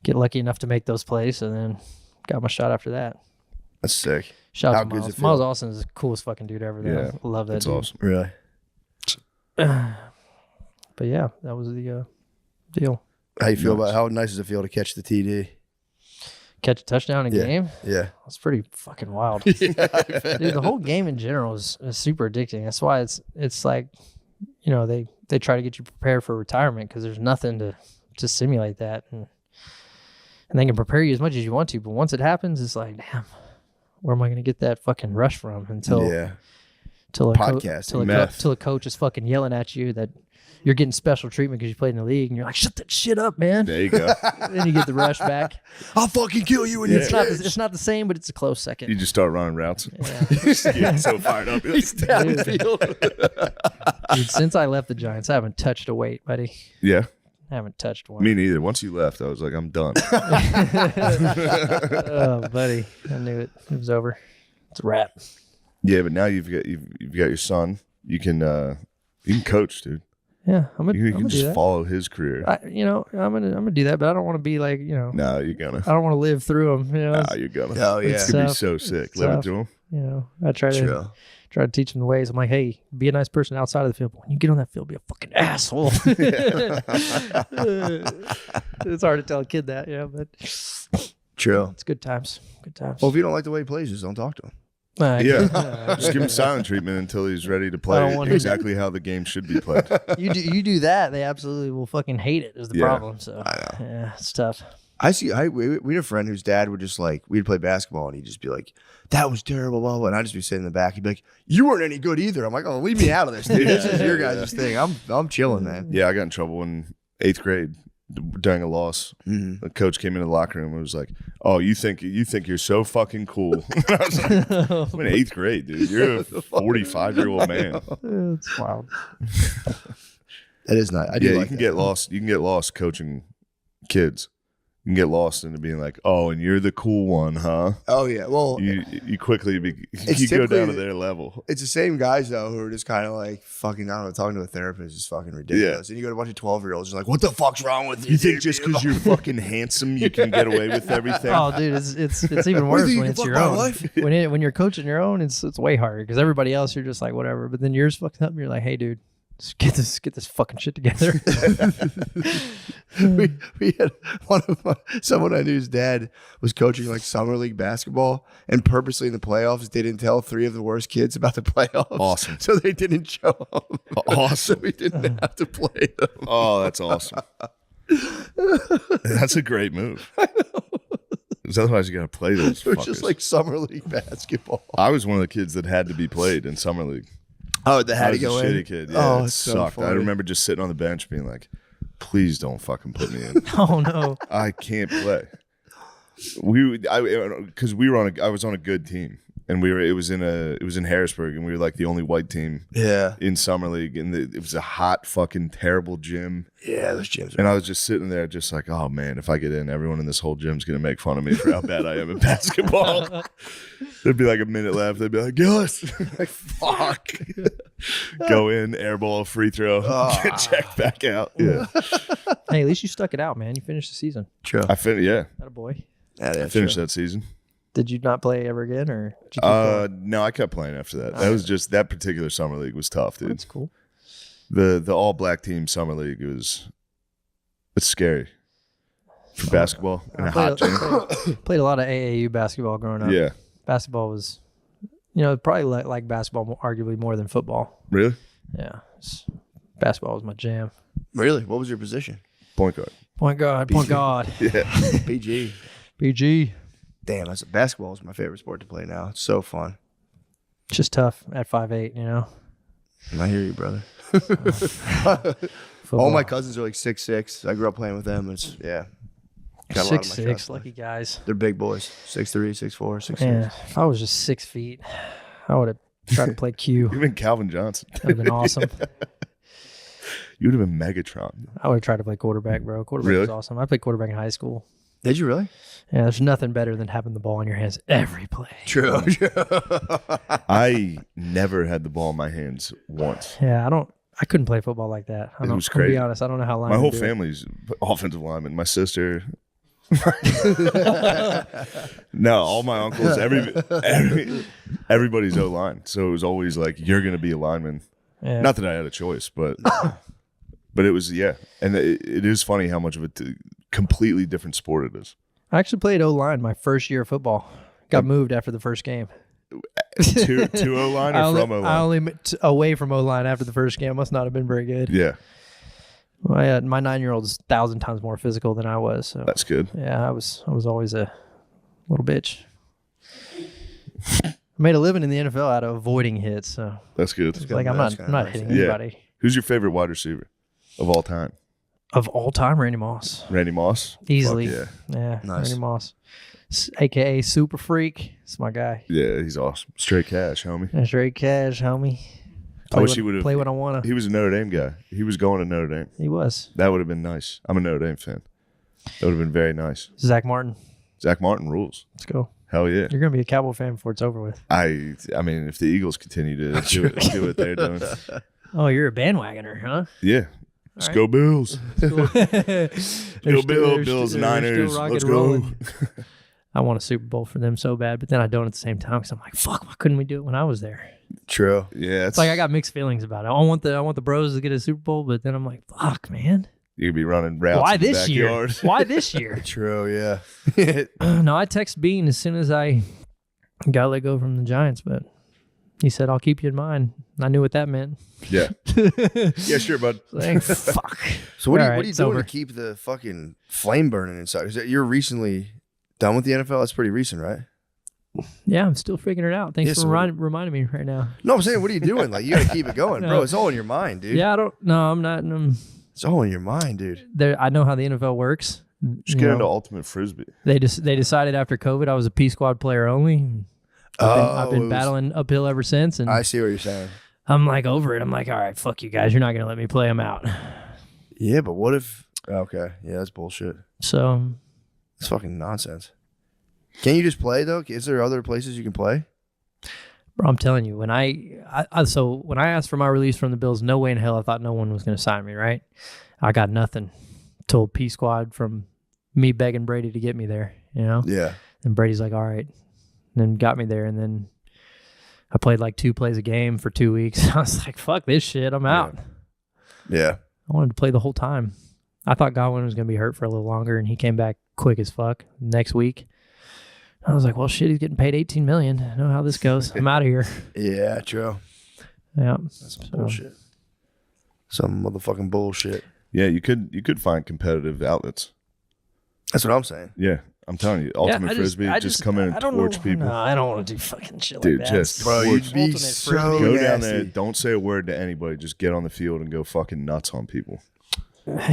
get lucky enough to make those plays, and then got my shot after that. That's sick. Shout How out to good's Miles. it feel? Miles Austin is the coolest fucking dude ever. Though. Yeah, I love that That's dude. awesome. Really? But yeah, that was the deal. How you feel Nice. about how nice does it feel to catch the TD? Catch a touchdown in a Yeah. game? Yeah. That's pretty fucking wild. Dude, the whole game in general is super addicting. That's why it's like, you know, they try to get you prepared for retirement because there's nothing to simulate that. And they can prepare you as much as you want to. But once it happens, it's like, damn, where am I going to get that fucking rush from until Yeah. till Podcasting, meth. till a coach is fucking yelling at you that you're getting special treatment because you played in the league, and you're like, shut that shit up, man. There you go. Then you get the rush back. I'll fucking kill you in It's not the same, but it's a close second. You just start running routes. Yeah. You get so fired up. You're like, Dude, since I left the Giants, I haven't touched a weight, buddy. yeah, I haven't touched one. me neither. Once you left, I was like, I'm done. Oh, buddy, I knew it. It was over. It's a wrap. Yeah, but now you've got your son. You can coach, dude. Yeah, I'm You gonna can do just that. follow his career. I'm gonna do that, but I don't want to be like, No, you're gonna. I don't want to live through them. Nah, you're gonna. Oh, yeah. It's gonna be tough. so sick. It's Live it tough. to him. I try to teach them the ways. I'm like, hey, be a nice person outside of the field, but when you get on that field, be a fucking asshole. It's hard to tell a kid that, but True. it's good times. Good times. Well, if you don't like the way he plays, just don't talk to him. Yeah. Just give him silent treatment until he's ready to I play don't want exactly how the game should be played. you do that, they absolutely will fucking hate it. Is the Yeah. problem? So yeah, it's tough. We had a friend whose dad would just like, we'd play basketball and he'd just be like, that was terrible, blah, blah. And I'd just be sitting in the back. He'd be like, you weren't any good either. I'm like, oh, leave me out of this, dude. This is your guys' thing. I'm chilling, man. Yeah, I got in trouble in 8th grade during a loss. Mhm. The coach came into the locker room and was like, "Oh, you think you're so fucking cool?" I was like, "I'm in 8th grade, dude. You're a 45-year-old man." It's wild. That is nice. I do Yeah, like you can that. get lost. You can get lost coaching kids. You can get lost into being like, "Oh, and you're the cool one, huh?" Oh, yeah. Well, You quickly you It's go down to typically- their level. it's the same guys, though, who are just kind of like fucking, I don't know, talking to a therapist is fucking ridiculous. And you go to a bunch of 12-year-olds, just like, what the fuck's wrong with you? You think just because you're fucking handsome, you can get away with everything? Oh, dude, it's even What do worse you think, when you it's fuck your my own. wife? When you're coaching your own, it's way harder because everybody else you're just like whatever. But then yours fucking up, and you're like, hey, dude, just get this fucking shit together. we had someone I knew's dad was coaching like summer league basketball and purposely in the playoffs didn't tell 3 of the worst kids about the playoffs. Awesome. So they didn't show up. Awesome. So we didn't have to play them. Oh, that's awesome. That's a great move. Because otherwise, you got to play those It was fuckers. just like summer league basketball. I was one of the kids that had to be played in summer league. Oh, they I had to was go a in. shitty kid. Yeah, Oh, it it's so sucked. I funny. remember just sitting on the bench being like, please don't fucking put me in. Oh no. I can't play. Because I was on a good team, and it was in Harrisburg, and we were like the only white team Yeah. in summer league, and it was a hot fucking terrible gym, Yeah, those gyms are. and I was just sitting there, just like, oh man, if I get in, everyone in this whole gym's gonna make fun of me for how bad I am at basketball. There'd be like a minute left. They'd be like, Gillis, like fuck, go in, airball, free throw, get checked back out. Yeah, Hey, at least you stuck it out, man. You finished the season. True. I finished. Yeah, That a boy. Yeah, that's finished true. that season. Did you not play ever again, or did you keep going? No, I kept playing after that. That was just that particular summer league was tough, dude. That's cool. The all black team summer league it's scary for basketball in a hot gym. Played a lot of AAU basketball growing up. Yeah, Basketball was, probably like basketball arguably more than football. really. Yeah. Basketball was my jam. Really? What was your position? Point guard. Point guard. Yeah, PG. PG. Damn, basketball is my favorite sport to play now. It's so fun. It's just tough at 5'8", you know. I hear you, brother. Football. All my cousins are like 6'6". I grew up playing with them. It's got a lot of my 6'6", shots. lucky guys. They're big boys. 6'3", 6'4", 6'6". Man, if I was just 6 feet, I would have tried to play Q. You've been Calvin Johnson. That would have been awesome. You would have been Megatron. I would have tried to play quarterback, bro. Quarterback Really? was awesome. I played quarterback in high school. Did you really? Yeah, there's nothing better than having the ball in your hands every play. True. I never had the ball in my hands once. Yeah, I couldn't play football like that. It was I'm gonna crazy. be honest. I don't know how My linemen whole do it. family's offensive linemen. My sister. No, all my uncles, everybody's O-line. So it was always like, you're going to be a lineman. Yeah. Not that I had a choice, but it was, yeah. And it is funny how much of a completely different sport it is. I actually played O-line my first year of football. Got moved after the first game. To O-line or from O-line? I only away from O-line after the first game. Must not have been very good. Yeah, My 9-year-old is 1,000 times more physical than I was. So that's good. yeah, I was always a little bitch. I made a living in the NFL out of avoiding hits. So That's good. it's like I'm That's not kinda nice. hitting Yeah. anybody Who's your favorite wide receiver of all time? of all time. Randy Moss, Randy Moss? easily. Fuck Yeah, Nice. Randy Moss, AKA Super Freak. It's my guy. yeah, he's awesome. Straight cash, homie. That's Drake Cash, homie. I wish when- he would have. play when I wanna. He was a Notre Dame guy. He was going to Notre Dame. He was That would have been nice. I'm a Notre Dame fan. That would have been very nice. Zach Martin. Zach Martin rules. Let's go. Hell yeah. You're gonna be a Cowboy fan before it's over with. I mean, if the Eagles continue to do what they're doing, Oh, you're a bandwagoner, huh? yeah. Let's All go Bills. Go Bills, Niners. Let's go. I want a Super Bowl for them so bad, but then I don't at the same time because I'm like, fuck, why couldn't we do it when I was there? True. Yeah, It's like I got mixed feelings about it. I want the Bros to get a Super Bowl, but then I'm like, fuck, man, you could be running routes. why in the this year? backyard. Why this year? True. Yeah. No, I text Bean as soon as I got let go from the Giants, but he said, I'll keep you in mind. I knew what that meant. Yeah. Yeah, sure, bud. Like, fuck. So what All are right, you it's doing over. to keep the fucking flame burning inside? Is that you're recently done with the NFL? That's pretty recent, right? Yeah, I'm still figuring it out. Thanks Yeah, for so reminding me right now. No, I'm saying, what are you doing? Like, you got to keep it going, bro. No. It's all in your mind, dude. Yeah, I don't. No, I'm not. It's all in your mind, dude. There, I know how the NFL works. Just You get know, into ultimate frisbee. they decided after COVID I was a P squad player only. I've it been was- battling uphill ever since, and I see what you're saying. I'm like over it. I'm like, all right, fuck you guys. You're not gonna let me play them out. Yeah, but what if? Okay, yeah, that's bullshit. So It's fucking nonsense. Can't you just play though? Is there other places you can play? bro, I'm telling you, when so when I asked for my release from the Bills, no way in hell I thought no one was gonna sign me. Right? I got nothing. Told P squad from me begging Brady to get me there. You know. Yeah. And Brady's like, all right. And then got me there. And then I played like 2 plays a game for 2 weeks. I was like, fuck this shit. I'm out. Yeah. I wanted to play the whole time. I thought Godwin was going to be hurt for a little longer, and he came back quick as fuck next week. I was like, well, shit, he's getting paid $18 million. I know how this goes. I'm out of here. Yeah, true. Yeah. That's some bullshit. Some motherfucking bullshit. Yeah, you could find competitive outlets. That's what I'm saying. Yeah, I'm telling you, ultimate frisbee. Just come in and torch people. No, I don't want to do fucking shit Dude, like that. just Bro, torch. you'd be Ultimate so Frisbee. Go down there. nasty. Don't say a word to anybody. Just get on the field and go fucking nuts on people.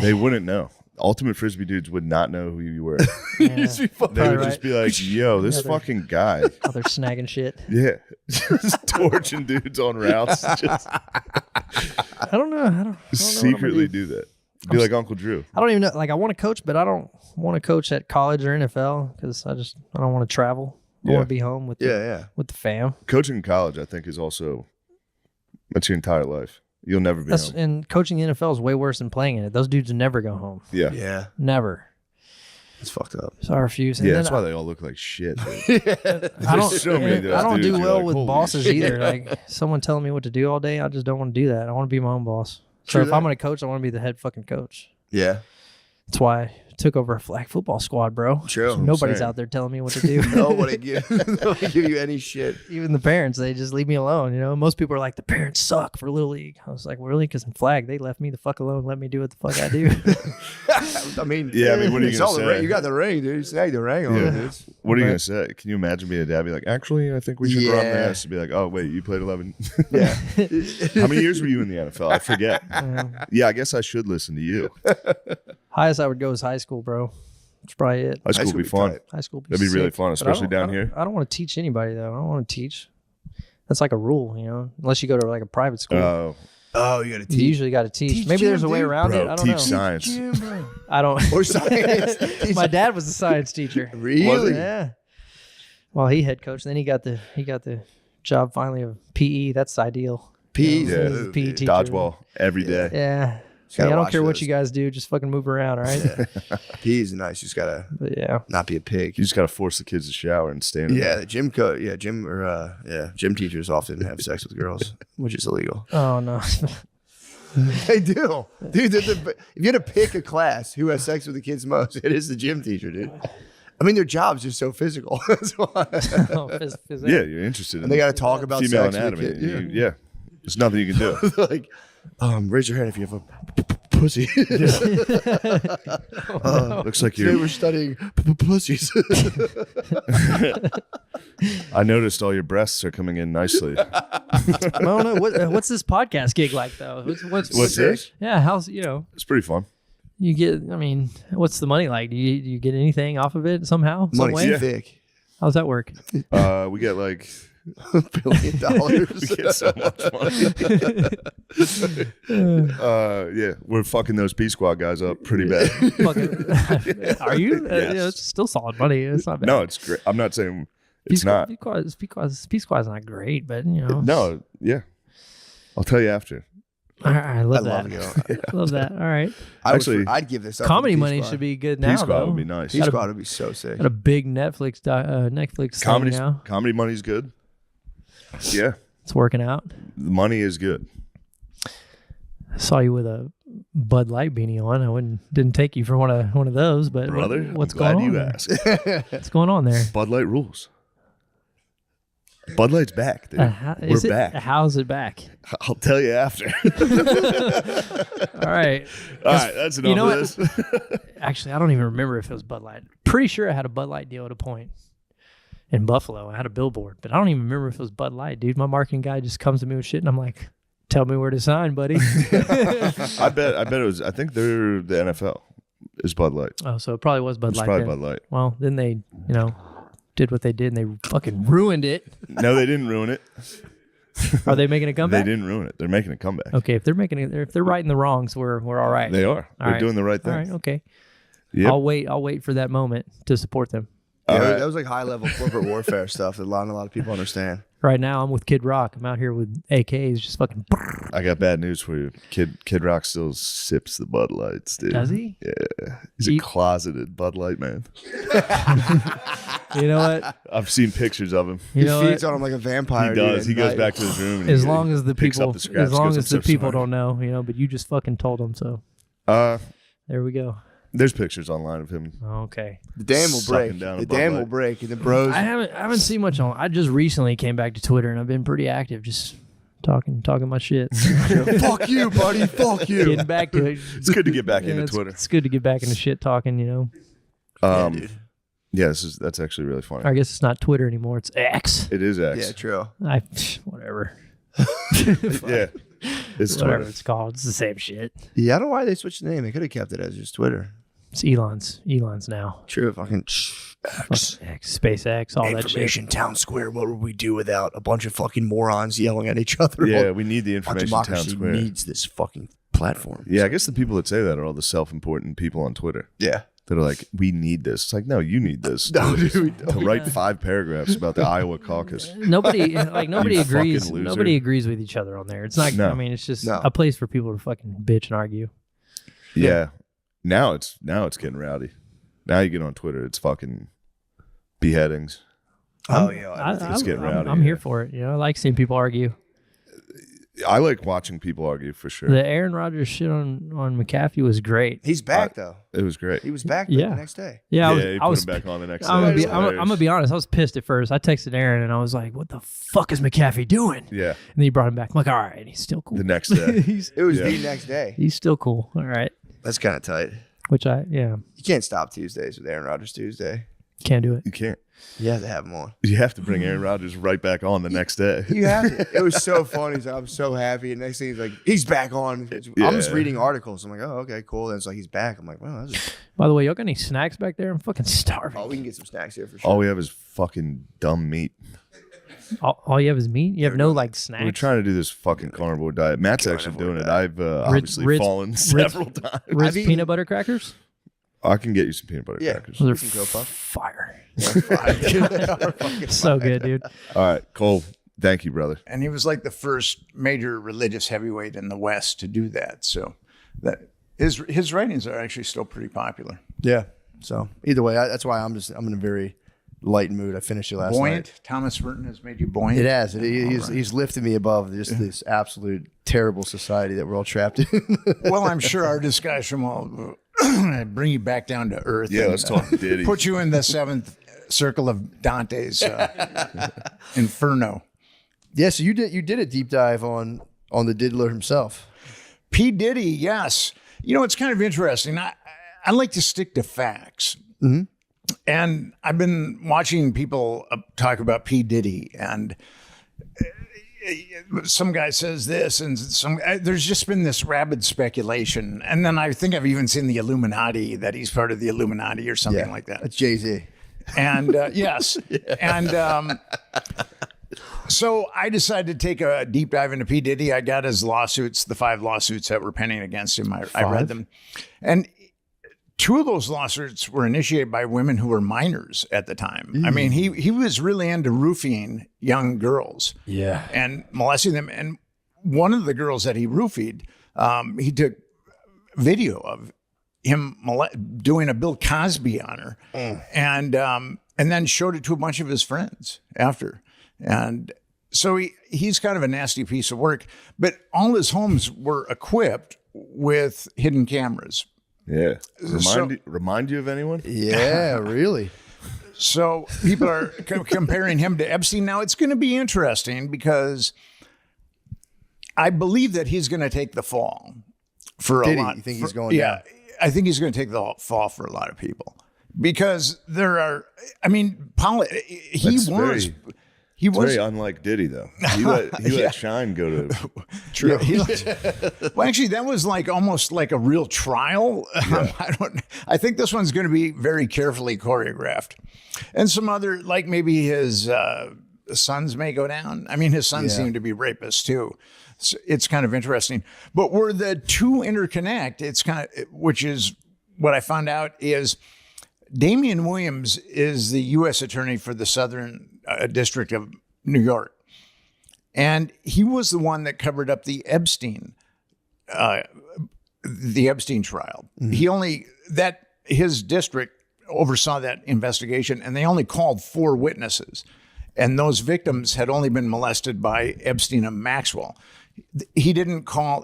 They wouldn't know. Ultimate frisbee dudes would not know who you were. Yeah. They Probably would right. just be like, "Yo, this Yeah, they're- fucking guy." Oh, they're snagging shit. Yeah, just torching dudes on routes. Just I don't know. I don't know what I'm gonna secretly do. do that. Be like Uncle Drew. I don't even know. Like, I want to coach, but I don't want to coach at college or NFL because I don't want to travel. I Yeah. want to be home with the fam. Coaching in college, I think, is also that's your entire life. You'll never be home. And coaching the NFL is way worse than playing in it. Those dudes never go home. Yeah, Yeah. Never. It's fucked up. So I refuse. And yeah. then That's why they all look like shit. dude. I don't. There's so many of those I don't dudes, do you're well like, with holy bosses shit. either. Like someone telling me what to do all day, I just don't want to do that. I want to be my own boss. So True if I'm that. going to coach, I want to be the head fucking coach. Yeah. That's why I took over a flag football squad, bro. True. So nobody's saying. out there telling me what to do. Nobody give you any shit. Even the parents, they just leave me alone. You know, most people are like, the parents suck for Little League. I was like, well, really? Because in flag, they left me the fuck alone, let me do what the fuck I do. I mean, Yeah, I mean, what are you it's gonna all the say? ring. You got the ring, dude. You snagged the ring on Yeah. it, dude. What are you Right. gonna say? Can you imagine being a dad? Be like, actually, I think we should run Yeah. this. And be like, oh wait, you played 11. Yeah. How many years were you in the NFL? I forget. Yeah, I guess I should listen to you. Highest I would go is high school, bro. That's probably it. High school would be fun. tight. High school would be That'd be really sick. fun, But I especially don't- down I don't- here. I don't want to teach anybody, though. I don't want to teach. That's like a rule, you know, unless you go to like a private school. Oh, you got to You teach. usually got to teach. Teach Maybe there's a gym, way dude. around it. Bro, I don't teach know. science. Gym, bro. I don't. Or science. My dad was a science teacher. Really? Yeah. Well, he head coach. Then he got the job finally of PE. That's ideal. Peas. Yeah. Move, PE dude. teacher. Dodgeball every day. Yeah. Just gotta I don't watch care what those. you guys do. Just fucking move around, all right? Peas are nice. You just gotta But yeah. not be a pig. You just gotta force the kids to shower and stay in. Yeah, the gym gym teachers often have sex with girls, which is illegal. Oh no. They do, dude. If you had to pick a class who has sex with the kids most, it is the gym teacher, dude. I mean, their job's just so physical. That's why. Oh, Yeah, you're interested in And they got to talk about female sex anatomy. with the kid. Yeah. There's nothing you can do. Like, raise your hand if you have a pussy. Looks like Today you're. we're studying pussies. I noticed all your breasts are coming in nicely. I don't know. What's this podcast gig like though? What's this? Yeah, how's you It's pretty fun. you get? I mean, what's the money like? Do you get anything off of it somehow? Some Money's way? thick. How's that work? We get like $1 billion. we get so much money. Yeah, we're fucking those P Squad guys up pretty bad. Fucking, are you? Yes. Yeah, it's still solid money. It's not bad. No, it's great. I'm not saying it's not. P Squad's not great, but you know. No, yeah. I'll tell you after. I love I that. love it. Love that. All right. Actually, I'd give this up. Comedy for the money P-Squad. should be good P now. Squad though. would be nice. P Squad would be so sick. Got a big Netflix Netflix Comedy, thing now. comedy money's good. Yeah, It's working out. the money is good. I saw you with a Bud Light beanie on. I didn't take you for one of those, but Brother, what's I'm glad going on? you there? asked. What's going on there? Bud Light rules. Bud Light's back, dude. We're back. How's it back? I'll tell you after. All right. All right, that's enough you know of what? this. Actually, I don't even remember if it was Bud Light. Pretty sure I had a Bud Light deal at a point in Buffalo. I had a billboard, but I don't even remember if it was Bud Light, dude. My marketing guy just comes to me with shit, and I'm like, "Tell me where to sign, buddy." I bet it was. I think they're the NFL is Bud Light. Oh, so it probably was Bud It's Light. probably then. Bud Light. Well, then they, did what they did, and they fucking ruined it. No, they didn't ruin it. Are they making a They comeback? didn't ruin it. They're making a comeback. Okay, if they're righting the wrongs, we're all right. They are. They're right. doing the right All thing. right, okay. Yep. I'll wait for that moment to support them. Yeah, All right. that was like high level corporate warfare stuff that a lot of people understand. Right now, I'm with Kid Rock. I'm out here with AKs, just fucking. I got bad news for you. Kid Rock still sips the Bud Lights, dude. Does he? Yeah. He's He- a closeted Bud Light man. You know what? I've seen pictures of him. You He know feeds what? on him like a vampire. He does. dude, He at goes night. back to his room. And As he long as the picks people, up the scraps, as long goes, as the "I'm so people sorry." don't know, but you just fucking told them. So there we go. There's pictures online of him. Okay. The dam will Sucking break. down a The Bud dam Light. will break, and the bros. I haven't seen much on. I just recently came back to Twitter, and I've been pretty active, just talking my shit. Fuck you, buddy. Fuck you. Getting back to it. It's good to get back Yeah, into it's, Twitter. It's good to get back into shit talking. Yeah, that's actually really funny. I guess it's not Twitter anymore. It's X. It is X. Yeah, true. Whatever. Yeah. It's Whatever Twitter. it's called. It's the same shit. Yeah, I don't know why they switched the name. They could have kept it as just Twitter. It's Elon's now. True. Fucking Fucking X, SpaceX, all that shit. information town square. What would we do without a bunch of fucking morons yelling at each other? Yeah, we need the Our information town democracy square. needs this fucking platform. Yeah, I guess the people that say that are all the self-important people on Twitter Yeah. that are like, we need this. It's like, no, you need this. No, dude, we to write 5 paragraphs about the Iowa caucus. Nobody You agrees. fucking loser. Nobody agrees with each other on there. It's not. No. I mean, it's just No. a place for people to fucking bitch and argue. Yeah. Now it's getting rowdy. Now you get on Twitter, it's fucking beheadings. Oh, yeah. It's getting rowdy, I'm yeah. here for it. I like seeing people argue. I like watching people argue for sure. The Aaron Rodgers shit on McAfee was great. He's back though. It was great. He was back Yeah. the next day. Yeah, He put him back on the next day. I'm It was gonna hilarious. be honest. I was pissed at first. I texted Aaron and I was like, "What the fuck is McAfee doing?" Yeah, And then he brought him back. I'm like, "All right, he's still cool." the next day. It was Yeah. the next day. He's still cool. All right. That's kind of tight. Which You can't stop Tuesdays with Aaron Rodgers Tuesday. can't do it. You can't. You have to have him on. You have to bring Aaron Rodgers right back on the next day. You have to. It was so funny. He's like, I'm so happy. And next thing he's like, he's back on. Yeah. I'm just reading articles. I'm like, oh, okay, cool. And it's like, he's back. I'm like, wow, that's By the way, y'all got any snacks back there? I'm fucking starving. oh, we can get some snacks here for sure. All we have is fucking dumb meat. All you have is meat. You have no like We're snacks. trying to do this fucking carnivore diet. Matt's actually doing it. I've obviously Ritz- fallen several times. Ritz I've eaten- peanut butter crackers. I can get you some peanut butter Yeah. crackers. Those are Some Go Puff. fire. Fucking So good, dude. All right, Cole. Thank you, brother. And he was like the first major religious heavyweight in the West to do that. So that his writings are actually still pretty popular. Yeah. So either way, that's why I'm in a very light mood. I finished it last Buoyant. night. Thomas Merton has made you buoyant. It has. He's lifted me above just this absolute terrible society that we're all trapped in. Well, I'm sure our discussion will bring you back down to earth. Yeah, and, let's talk Diddy. Put you in the seventh circle of Dante's Inferno. Yeah. So you did a deep dive on the diddler himself. P. Diddy, yes. You know, it's kind of interesting. I like to stick to facts. Mm-hmm. And I've been watching people talk about P. Diddy, and some guy says this, and there's just been this rabid speculation. And then I think I've even seen the Illuminati, that he's part of the Illuminati or something like that. That's Jay-Z. And yes. And so I decided to take a deep dive into P. Diddy. I got his lawsuits, the 5 lawsuits that were pending against him. I read them. And 2 of those lawsuits were initiated by women who were minors at the time. I mean, he was really into roofing young girls. Yeah. And molesting them. And one of the girls that he roofied, he took video of him doing a Bill Cosby on her, and then showed it to a bunch of his friends after. And so he's kind of a nasty piece of work. But all his homes were equipped with hidden cameras. Yeah. Remind you of anyone? Yeah, really. So people are comparing him to Epstein. Now it's going to be interesting because I believe that he's going to take the fall for a Diddy, lot. you think he's going down? I think he's going to take the fall for a lot of people because there are. I mean, It's very unlike Diddy, though. He let Shine go to. True. Well, actually, that was like almost like a real trial. I think this one's going to be very carefully choreographed, and some other, like maybe his sons may go down. I mean, his sons seem to be rapists too. So it's kind of interesting. But where the 2 interconnect, it's kind of, which is what I found out is Damian Williams is the U.S. attorney for the Southern District of New York. And he was the one that covered up the Epstein trial. Mm-hmm. His district oversaw that investigation, and they only called 4 witnesses. And those victims had only been molested by Epstein and Maxwell. They didn't call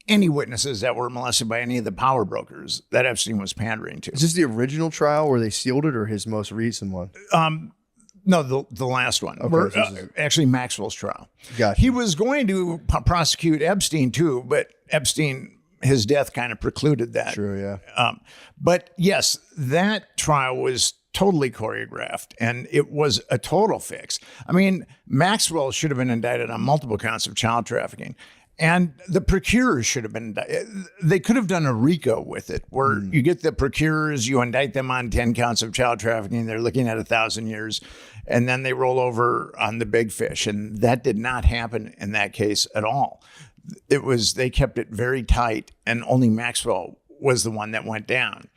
any witnesses that were molested by any of the power brokers that Epstein was pandering to. Is this the original trial where they sealed it, or his most recent one? No, the last one. Okay, Actually, Maxwell's trial. Gotcha. He was going to prosecute Epstein too, but Epstein, his death kind of precluded that. True, yeah. But yes, that trial was totally choreographed, and it was a total fix. I mean, Maxwell should have been indicted on multiple counts of child trafficking. And the procurers should have been, they could have done a RICO with it, where you get the procurers, you indict them on 10 counts of child trafficking, they're looking at 1,000 years, and then they roll over on the big fish. And that did not happen in that case at all. They kept it very tight, and only Maxwell was the one that went down.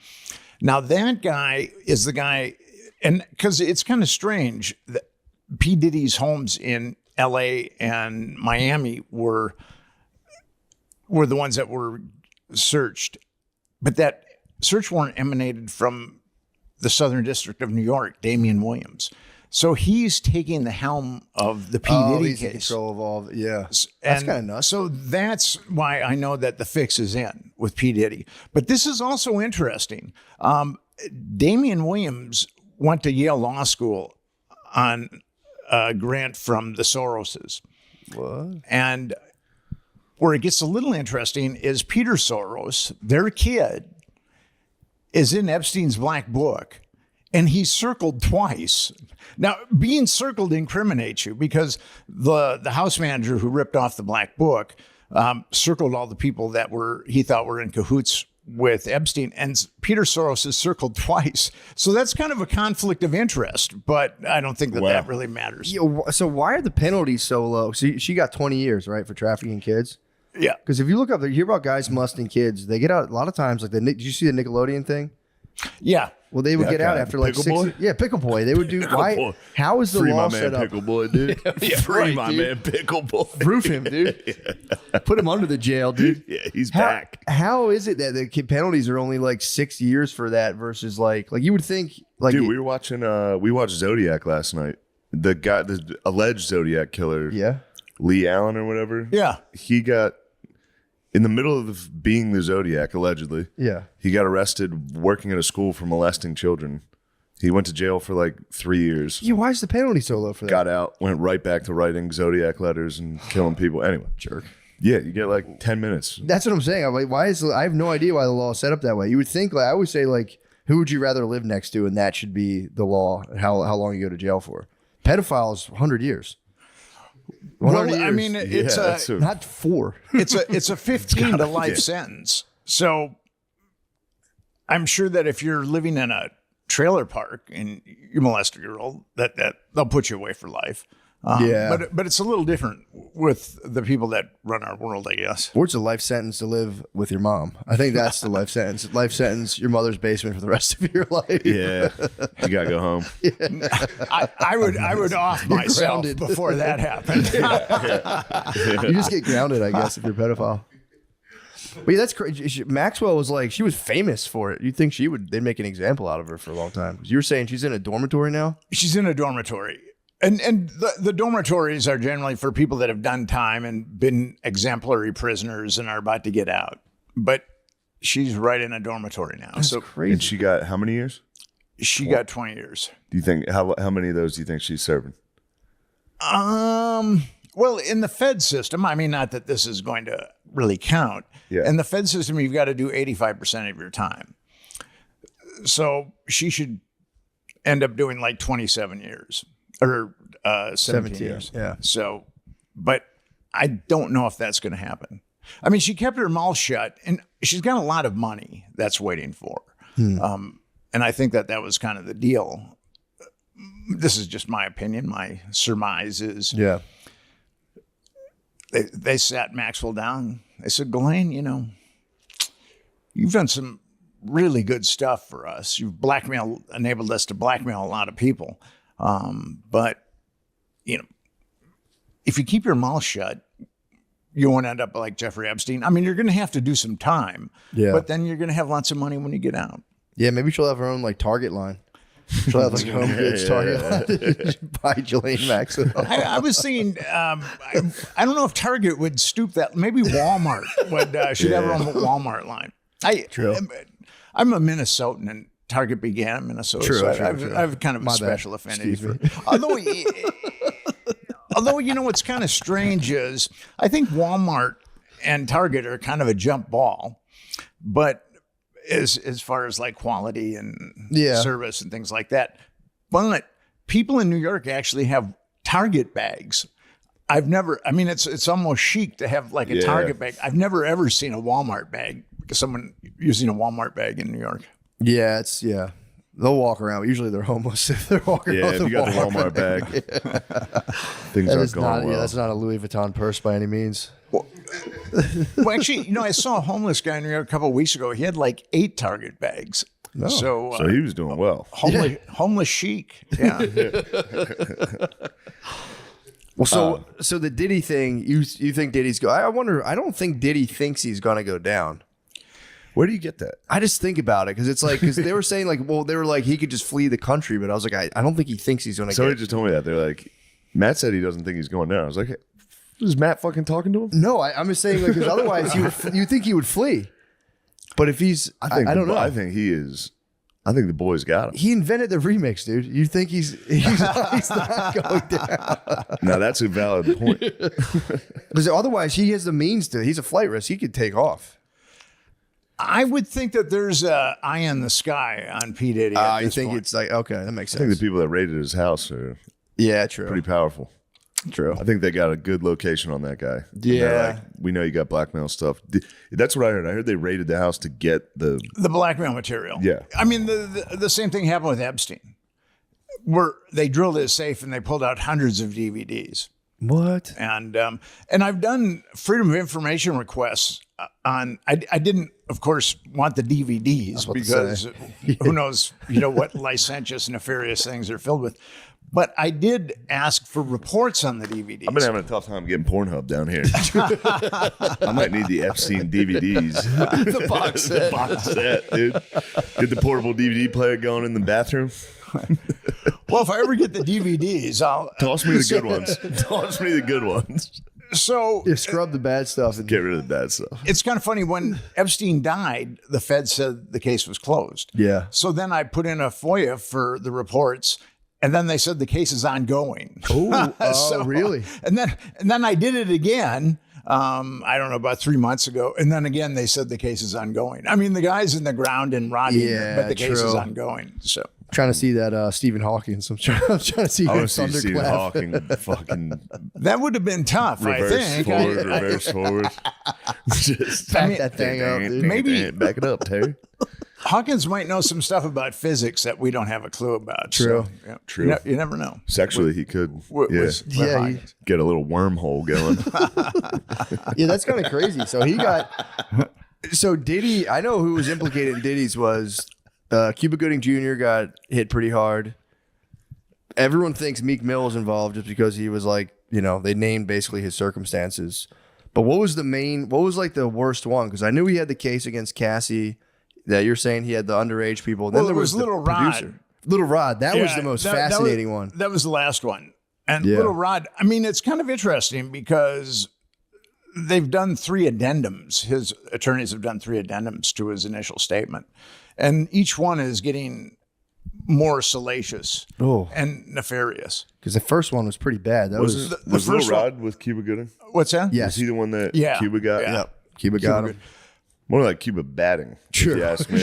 Now, that guy is the guy, and because it's kind of strange that P. Diddy's homes in LA and Miami were the ones that were searched, but that search warrant emanated from the Southern District of New York, Damian Williams. So he's taking the helm of the P. Diddy he's in case. control of all. Yeah, that's And kind of nuts. So that's why I know that the fix is in with P. Diddy. But this is also interesting. Damian Williams went to Yale Law School on a grant from the Soroses. What? And where it gets a little interesting is Peter Soros, their kid, is in Epstein's black book, and he's circled twice. Now, being circled incriminates you because the house manager who ripped off the black book circled all the people that he thought were in cahoots with Epstein, and Peter Soros is circled twice. So that's kind of a conflict of interest, but I don't think that really matters. So why are the penalties so low? So she got 20 years, right, for trafficking kids? Yeah. Because if you look up, you hear about guys musting kids. They get out a lot of times. Like did you see the Nickelodeon thing? Yeah. Well, they would get out guy, after like Pickle 6 Boy? Yeah, Pickle Boy. They would do. Why? Boy. How is the Free law my man set up? Pickle Boy, dude. Free right, my dude. man Pickle Boy. Proof him, dude. Put him under the jail, dude. Yeah, he's back. How is it that the penalties are only like 6 years for that versus like you would think like Dude, we watched Zodiac last night. The alleged Zodiac killer, yeah. Lee Allen or whatever. Yeah. He got in the middle of being the Zodiac, allegedly. Yeah. He got arrested working at a school for molesting children. He went to jail for like 3 years. Yeah, why is the penalty so low for that? Got out, went right back to writing Zodiac letters and killing people. Anyway, jerk. Yeah, you get like 10 minutes. That's what I'm saying. I'm like, I have no idea why the law is set up that way. You would think, like, I always say, like, who would you rather live next to, and that should be the law. How long you go to jail for? Pedophiles, 100 years. 100 Well, I years. mean, it's Not 4. it's a 15 to life sentence. So I'm sure that if you're living in a trailer park and you molest a girl, that they'll put you away for life. Yeah. But it's a little different with the people that run our world, I guess. Or it's a life sentence to live with your mom. I think that's the life sentence. Life sentence, your mother's basement for the rest of your life. Yeah, you gotta go home. I would off myself grounded. before that happened. You just get grounded, I guess, if you're a pedophile. But yeah, that's crazy. Maxwell was like, she was famous for it. You'd think they'd make an example out of her for a long time. You were saying she's in a dormitory now? She's in a dormitory. And the dormitories are generally for people that have done time and been exemplary prisoners and are about to get out. But she's right in a dormatory now. That's so crazy. And she got how many years? she got 20 years. Do you think how many of those do you think she's serving? Well, in the Fed system, I mean, not that this is going to really count. Yeah. In the Fed system, you've got to do 85% of your time. So she should end up doing like 27 years or 17 years. Yeah. So, but I don't know if that's going to happen. I mean, she kept her mouth shut and she's got a lot of money that's waiting for her. And I think that was kind of the deal. This is just my opinion. My surmise is Yeah. they sat Maxwell down. They said, Ghislaine, you've done some really good stuff for us. You've enabled us to blackmail a lot of people. But, if you keep your mouth shut, you won't end up like Jeffrey Epstein. I mean, you're going to have to do some time, but then you're going to have lots of money when you get out. Yeah, maybe she'll have her own like Target line. She'll have like home goods Target line. Buy Ghislaine Maxwell. I was thinking, I don't know if Target would stoop that. Maybe Walmart should have her own Walmart line. I'm a Minnesotan, and Target began in Minnesota, so I have kind of a special affinity for. Although what's kind of strange is I think Walmart and Target are kind of a jump ball, but as far as like quality and service and things like that. But people in New York actually have Target bags. It's almost chic to have like a Target bag. I've never ever seen a Walmart bag, someone using a Walmart bag in New York. Yeah, they'll walk around. Usually they're homeless if they're walking around. Yeah, if you got the Walmart bag, things That aren't is going not. well. Yeah, that's not a Louis Vuitton purse by any means. Well, actually, I saw a homeless guy in New York a couple of weeks ago. He had like 8 Target bags. No. So he was doing well. homeless chic. Yeah. Well, so the Diddy thing, you think Diddy's go? I wonder. I don't think Diddy thinks he's gonna go down. Where do you get that? I just think about it because it's like, because they were saying like, well, they were like, he could just flee the country, but I was like, I don't think he thinks he's going to Somebody get. just told me that. They're like, Matt said he doesn't think he's going down. I was like, hey, is Matt fucking talking to him? No, I'm just saying like, because otherwise you think he would flee, but if he's, I don't know. I think he is. I think the boys got him. He invented the remix, dude. You think he's not going down? Now that's a valid point. Because otherwise, he has the means to. He's a flight risk. He could take off. I would think that there's a eye in the sky on P. Diddy. I think it's like, okay, that makes I think sense. the people that raided his house are Yeah, true. pretty powerful. True. I think they got a good location on that guy. And Yeah. they're like, we know you got blackmail stuff. That's what I heard. I heard they raided the house to get the. blackmail material. Yeah. I mean, the same thing happened with Epstein, where they drilled his safe and they pulled out hundreds of DVDs. What? And I've done freedom of information requests on. I didn't, of course, want the DVDs because who knows, what licentious, nefarious things they're filled with. But I did ask for reports on the DVDs. I've been having a tough time getting Pornhub down here. I might need the Epstein DVDs. The box set. The box set, dude. Get the portable DVD player going in the bathroom. Well, if I ever get the DVDs, I'll Toss me the good ones. Toss me the good ones. So You scrub the bad stuff. And Get rid of the bad stuff. it's kind of funny. When Epstein died, the Fed said the case was closed. Yeah. So then I put in a FOIA for the reports, and then they said the case is ongoing. Oh, really? And then I did it again. I don't know, about 3 months ago, and then again they said the case is ongoing. I mean, the guy's in the ground and rotting, Yeah, but the case is true. ongoing. So Trying to see that Stephen Hawking. So I'm trying to see I him want to see Stephen thunderclap. Hawking fucking that would have been tough. reverse I think. forward, reverse forward. Just Back that thing up, dude. Maybe- back it up, Terry. Hawkins might know some stuff about physics that we don't have a clue about. True. So, yeah. True. You never know. Sexually, he could Yeah, Hawkins. get a little wormhole going. Yeah, that's kind of crazy. So he got. So Diddy, I know who was implicated in Diddy's was Cuba Gooding Jr. got hit pretty hard. Everyone thinks Meek Mill was involved just because he was like, they named basically his circumstances. But what was like the worst one? Because I knew he had the case against Cassie that you're saying he had the underage people. Then Well, there it was the Little Rod. producer. Little Rod. That was Yeah, the most that fascinating was, one. That was the last one. And Yeah. Little Rod, I mean, it's kind of interesting because they've done 3 addendums. His attorneys have done 3 addendums to his initial statement. And each one is getting more salacious Oh, and nefarious. because the first one was pretty bad. That was, The Was Little first one- Rod with Cuba Gooding? What's that? yes. Was he the one that Yeah. Cuba got? Yeah. Cuba got him. More like Cuba batting, if you ask me.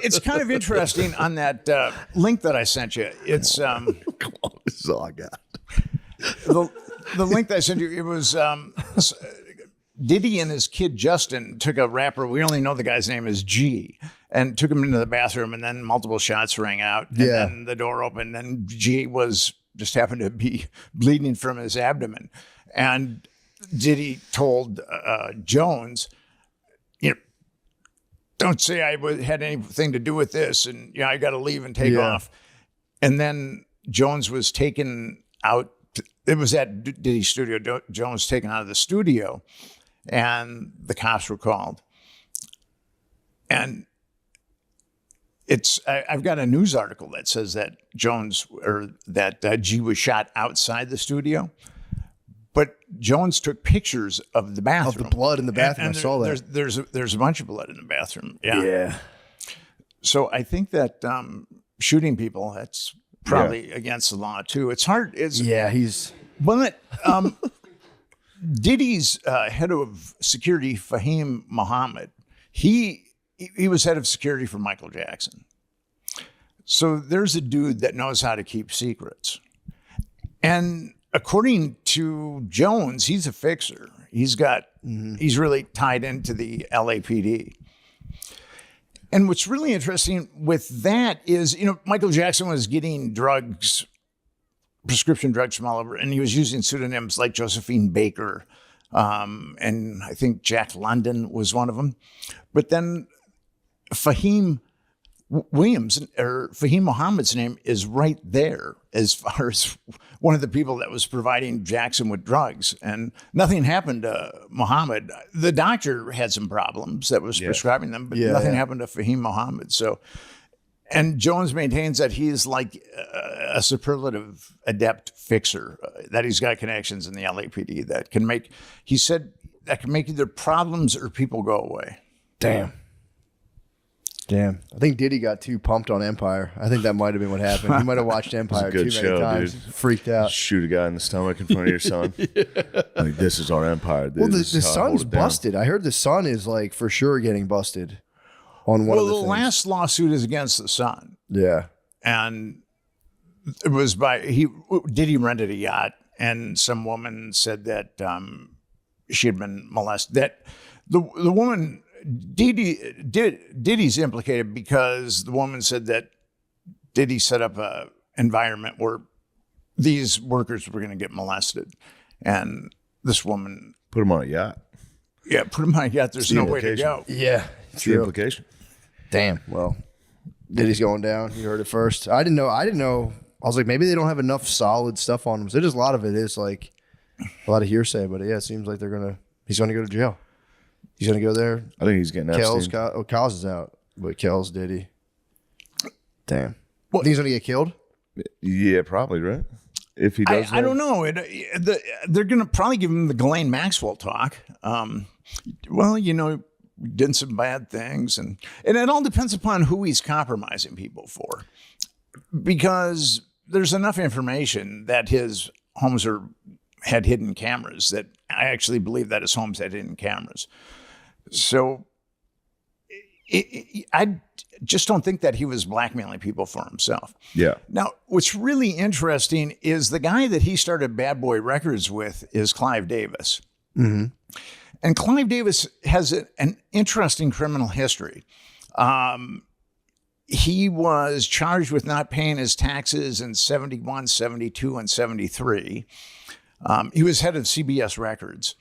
It's kind of interesting on that link that I sent you. It's Come on, this is all I got. the link that I sent you. It was Diddy and his kid Justin took a rapper. We only know the guy's name is G, and took him into the bathroom, and then multiple shots rang out, and Yeah. then the door opened, and G just happened to be bleeding from his abdomen, and Diddy told Jones, don't say I had anything to do with this, and I got to leave and take Yeah. off. And then Jones was taken out. It was at Diddy's studio. Jones taken out of the studio, and the cops were called. And I've got a news article that says that G was shot outside the studio. But Jones took pictures of the bathroom. Of the blood in the bathroom. And I saw that. There's a bunch of blood in the bathroom. Yeah. Yeah. So I think that shooting people, that's probably against the law too. It's hard. Yeah, he's. But Diddy's head of security, Fahim Muhammad, he was head of security for Michael Jackson. So there's a dude that knows how to keep secrets. And according to Jones, he's a fixer. He's really tied into the LAPD. And what's really interesting with that is, Michael Jackson was getting prescription drugs from all over, and he was using pseudonyms like Josephine Baker, and I think Jack London was one of them. But then Fahim Williams or Fahim Muhammad's name is right there as far as one of the people that was providing Jackson with drugs. And nothing happened to Muhammad. The doctor had some problems that was prescribing them, but nothing happened to Fahim Muhammad. So, and Jones maintains that he's like a superlative adept fixer, that he's got connections in the LAPD that can make, he said, that can make either problems or people go away. Damn. I think Diddy got too pumped on Empire. I think that might have been what happened. He might have watched Empire too many times. Dude. Freaked out. Shoot a guy in the stomach in front of your son. Like, this is our empire. Well, the son's busted. I heard the son is like for sure getting busted on one of the things. Well, the last lawsuit is against the son. Yeah. And it was Diddy rented a yacht, and some woman said that she had been molested. That the woman, Diddy's implicated because the woman said that Diddy set up a environment where these workers were going to get molested, and this woman put him on a yacht. Yeah, put him on a yacht. There's no way to go. Yeah, it's the implication. Damn. Well, Diddy's going down. You heard it first. I didn't know. I was like, maybe they don't have enough solid stuff on him. So just a lot of it is like a lot of hearsay. But yeah, it seems like he's gonna go to jail. He's gonna go there. I think he's getting Kells is out, but Kells Diddy. Damn. Well, think he's gonna get killed? Yeah, probably, right? If he does, I don't know. They're gonna probably give him the Ghislaine Maxwell talk. Well, did some bad things, and it all depends upon who he's compromising people for, because there's enough information that his homes had hidden cameras that I actually believe that his homes had hidden cameras. So I just don't think that he was blackmailing people for himself. Yeah. Now, what's really interesting is the guy that he started Bad Boy Records with is Clive Davis. Mm-hmm. And Clive Davis has an interesting criminal history. He was charged with not paying his taxes in 71, 72, and 73. He was head of CBS Records.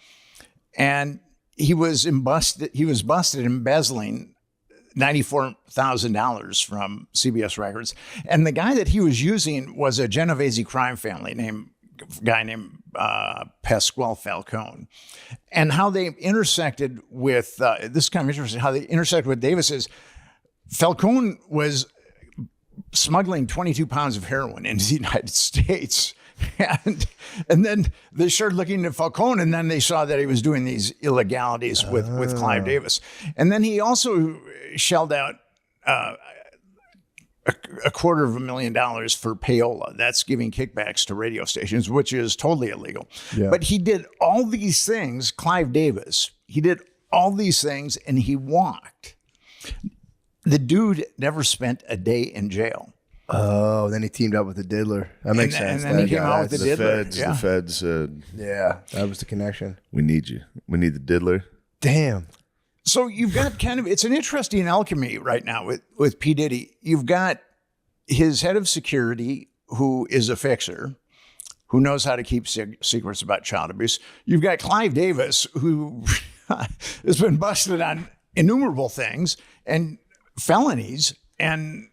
And he was busted embezzling $94,000 from CBS Records. And the guy that he was using was a Genovese crime family named Pasquale Falcone. And how they intersected with, this is kind of interesting, how they intersected with Davis is Falcone was smuggling 22 pounds of heroin into the United States. And then they started looking at Falcone, and then they saw that he was doing these illegalities with Clive Davis. And then he also shelled out $250,000 for payola. That's giving kickbacks to radio stations, which is totally illegal. Yeah. But he did all these things, Clive Davis, he did all these things, and he walked. The dude never spent a day in jail. Oh, then he teamed up with the Diddler. That makes sense. And then he came out with the Diddler. The feds said, yeah, that was the connection. We need you. We need the Diddler. Damn. So you've got it's an interesting alchemy right now with P. Diddy. You've got his head of security, who is a fixer, who knows how to keep secrets about child abuse. You've got Clive Davis, who has been busted on innumerable things and felonies and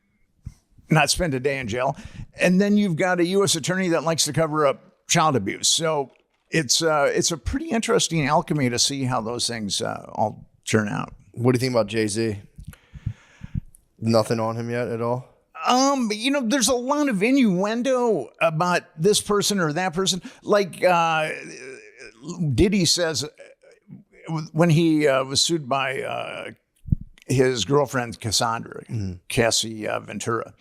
not spend a day in jail. And then you've got a U.S. attorney that likes to cover up child abuse. So it's a pretty interesting alchemy to see how those things all turn out. What do you think about Jay-Z? Nothing on him yet at all? There's a lot of innuendo about this person or that person. Like Diddy says when he was sued by his girlfriend, Cassandra, Cassie Ventura.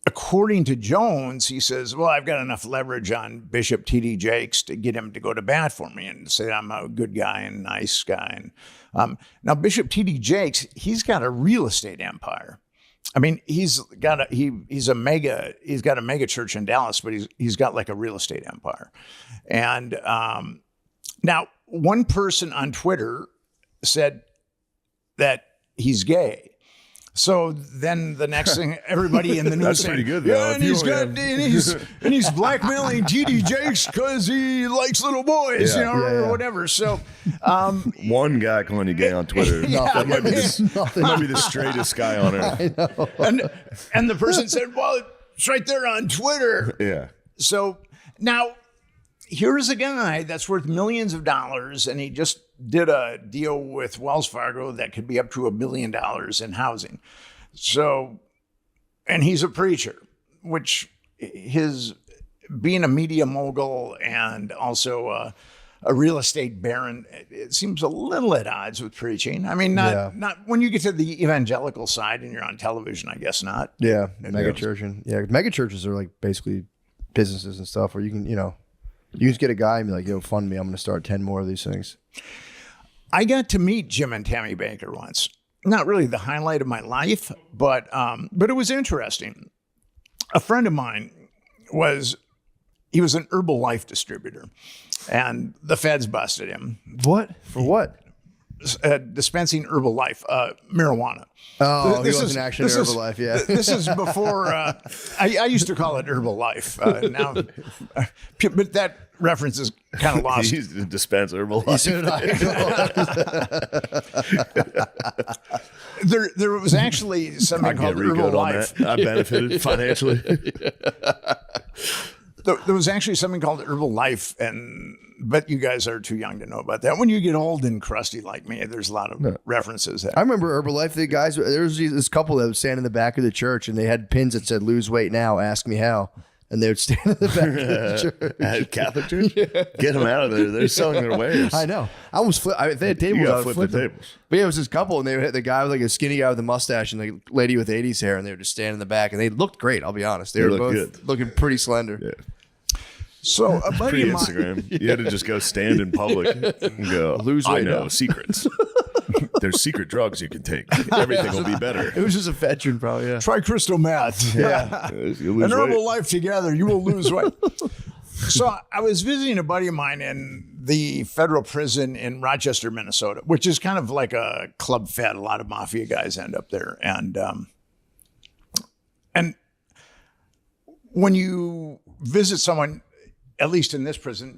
According to Jones, he says, well, I've got enough leverage on Bishop T.D. Jakes to get him to go to bat for me and say I'm a good guy and nice guy. And now Bishop T.D. Jakes, he's got a real estate empire. I mean, he's got a mega church in Dallas, but he's got like a real estate empire. And now one person on Twitter said that he's gay. So then the next thing, everybody in the news That's saying, pretty good, though. yeah, If and you he's only got, and he's blackmailing TD Jakes because he likes little boys, Yeah. or whatever. So, One guy calling you gay on Twitter. That might be the straightest guy on earth. and the person said, well, it's right there on Twitter. Yeah. So now here's a guy that's worth millions of dollars, and he just did a deal with Wells Fargo that could be up to $1 billion in housing. So, and he's a preacher, which his being a media mogul and also a real estate baron, it seems a little at odds with preaching. I mean, not when you get to the evangelical side and you're on television, I guess not. Yeah, mega church and mega churches are like basically businesses and stuff where you can, you just get a guy and be like, yo, fund me. I'm going to start 10 more of these things. I got to meet Jim and Tammy Baker once. Not really the highlight of my life, but it was interesting. A friend of mine was an Herbalife distributor, and the feds busted him. What? For what? Dispensing Herbalife, marijuana. Oh, he wasn't actually Herbalife, yeah. This is before, I used to call it Herbalife now, but that reference is kind of lost. He used to dispense Herbalife. There was actually something called Herbalife. I benefited financially. There was actually something called Herbalife, but you guys are too young to know about that. When you get old and crusty like me, there's a lot of references. I remember Herbalife. The guys, there was this couple that would stand in the back of the church, and they had pins that said "Lose weight now, ask me how," and they would stand in the back of the church. At Catholic church? Yeah. Get them out of there. They're selling their wares. I know. I almost if they had tables, You I gotta would flip flip the them. tables. But yeah, it was this couple, and they had the guy with like a skinny guy with a mustache and the lady with 80s hair, and they were just standing in the back, and they looked great. I'll be honest, they were both good. looking pretty slender. Yeah. So a buddy of mine, Pre-Instagram. You had to just go stand in public and go, Lose I weight know now." secrets. There's secret drugs you can take. Everything will be better. It was just a veteran, probably. Yeah. try crystal meth. Yeah. You lose And weight. Herbalife together, you will lose weight. So I was visiting a buddy of mine in the federal prison in Rochester, Minnesota, which is kind of like a club fed. A lot of mafia guys end up there. And when you visit someone, at least in this prison,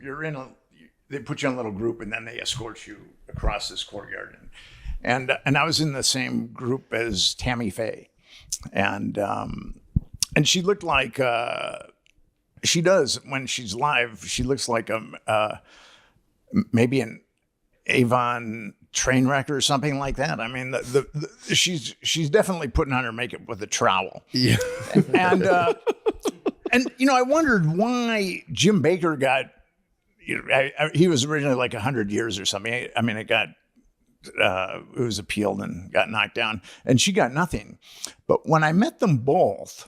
they put you in a little group and then they escort you across this courtyard. And I was in the same group as Tammy Faye. And she looked like, she does when she's live, she looks like maybe an Avon train wreck or something like that. I mean, she's definitely putting on her makeup with a trowel. Yeah. And I wondered why Jim Baker got, he was originally like 100 years or something. I mean, it was appealed and got knocked down, and she got nothing. But when I met them both,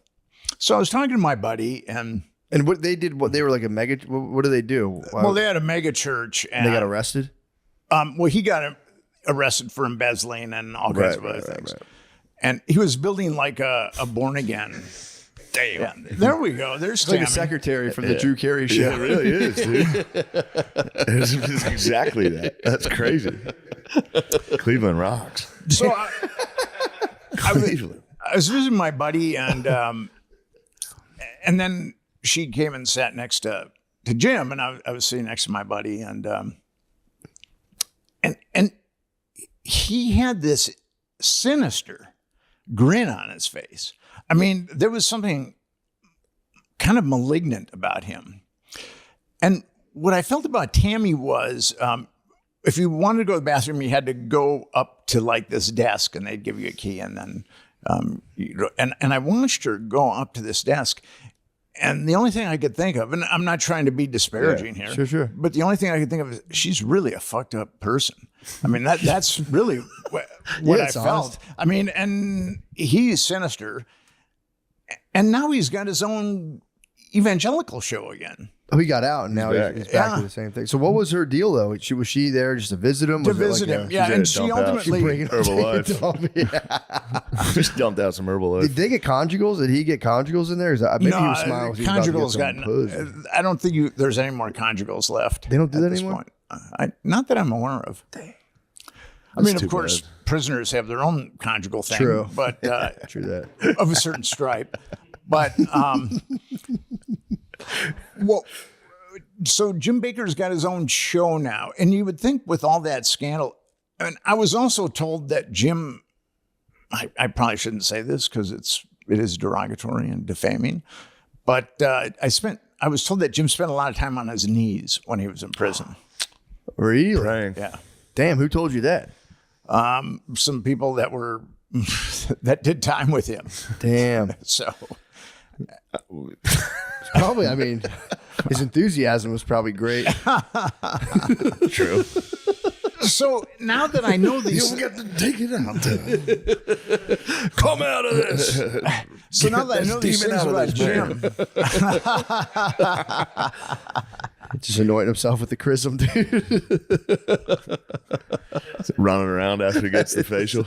so I was talking to my buddy, and what they did, they were like a mega. What do they do? well, they had a mega church, and they got arrested. Well, he got arrested for embezzling and all kinds of other things. Right. And he was building like a born again. Damn. Yeah, there we go. There's It's like a secretary from the Drew Carey show. Yeah, it really is, dude. It's exactly that. That's crazy. Cleveland rocks. So I was visiting my buddy, and then she came and sat next to Jim, and I was sitting next to my buddy, and he had this sinister grin on his face. I mean, there was something kind of malignant about him. And what I felt about Tammy was, if you wanted to go to the bathroom, you had to go up to like this desk, and they'd give you a key, and then, and I watched her go up to this desk, and the only thing I could think of, and I'm not trying to be disparaging here, sure. but the only thing I could think of is she's really a fucked up person. I mean, that's really what I felt. Honest. I mean, and he's sinister, and now he's got his own evangelical show again. Oh, he got out, and now he's back to the same thing. So what was her deal, though? Was she there just to visit him? To visit him, yeah. And she ultimately... Herbalife. Just dumped out some Herbalife. Did they get conjugals? Did he get conjugals in there? Maybe he was smiling. Conjugals got... I don't think there's any more conjugals left. They don't do that anymore? Not that I'm aware of. I mean, That's of too course, bad. prisoners have their own conjugal thing, True. but True that. of a certain stripe. But well, so Jim Baker's got his own show now, and you would think with all that scandal, and I was also told that Jim. I probably shouldn't say this because it is derogatory and defaming, but I was told that Jim spent a lot of time on his knees when he was in prison. Really? Praying. Yeah. Damn, who told you that? Some people that were that did time with him. Damn. So Probably, I mean, his enthusiasm was probably great. True. so now that I know these, You got to take it out. Come out of this. so now that I know these demon things out of about this Jim, Just anointing himself with the chrism, dude. Running around after he gets the facial.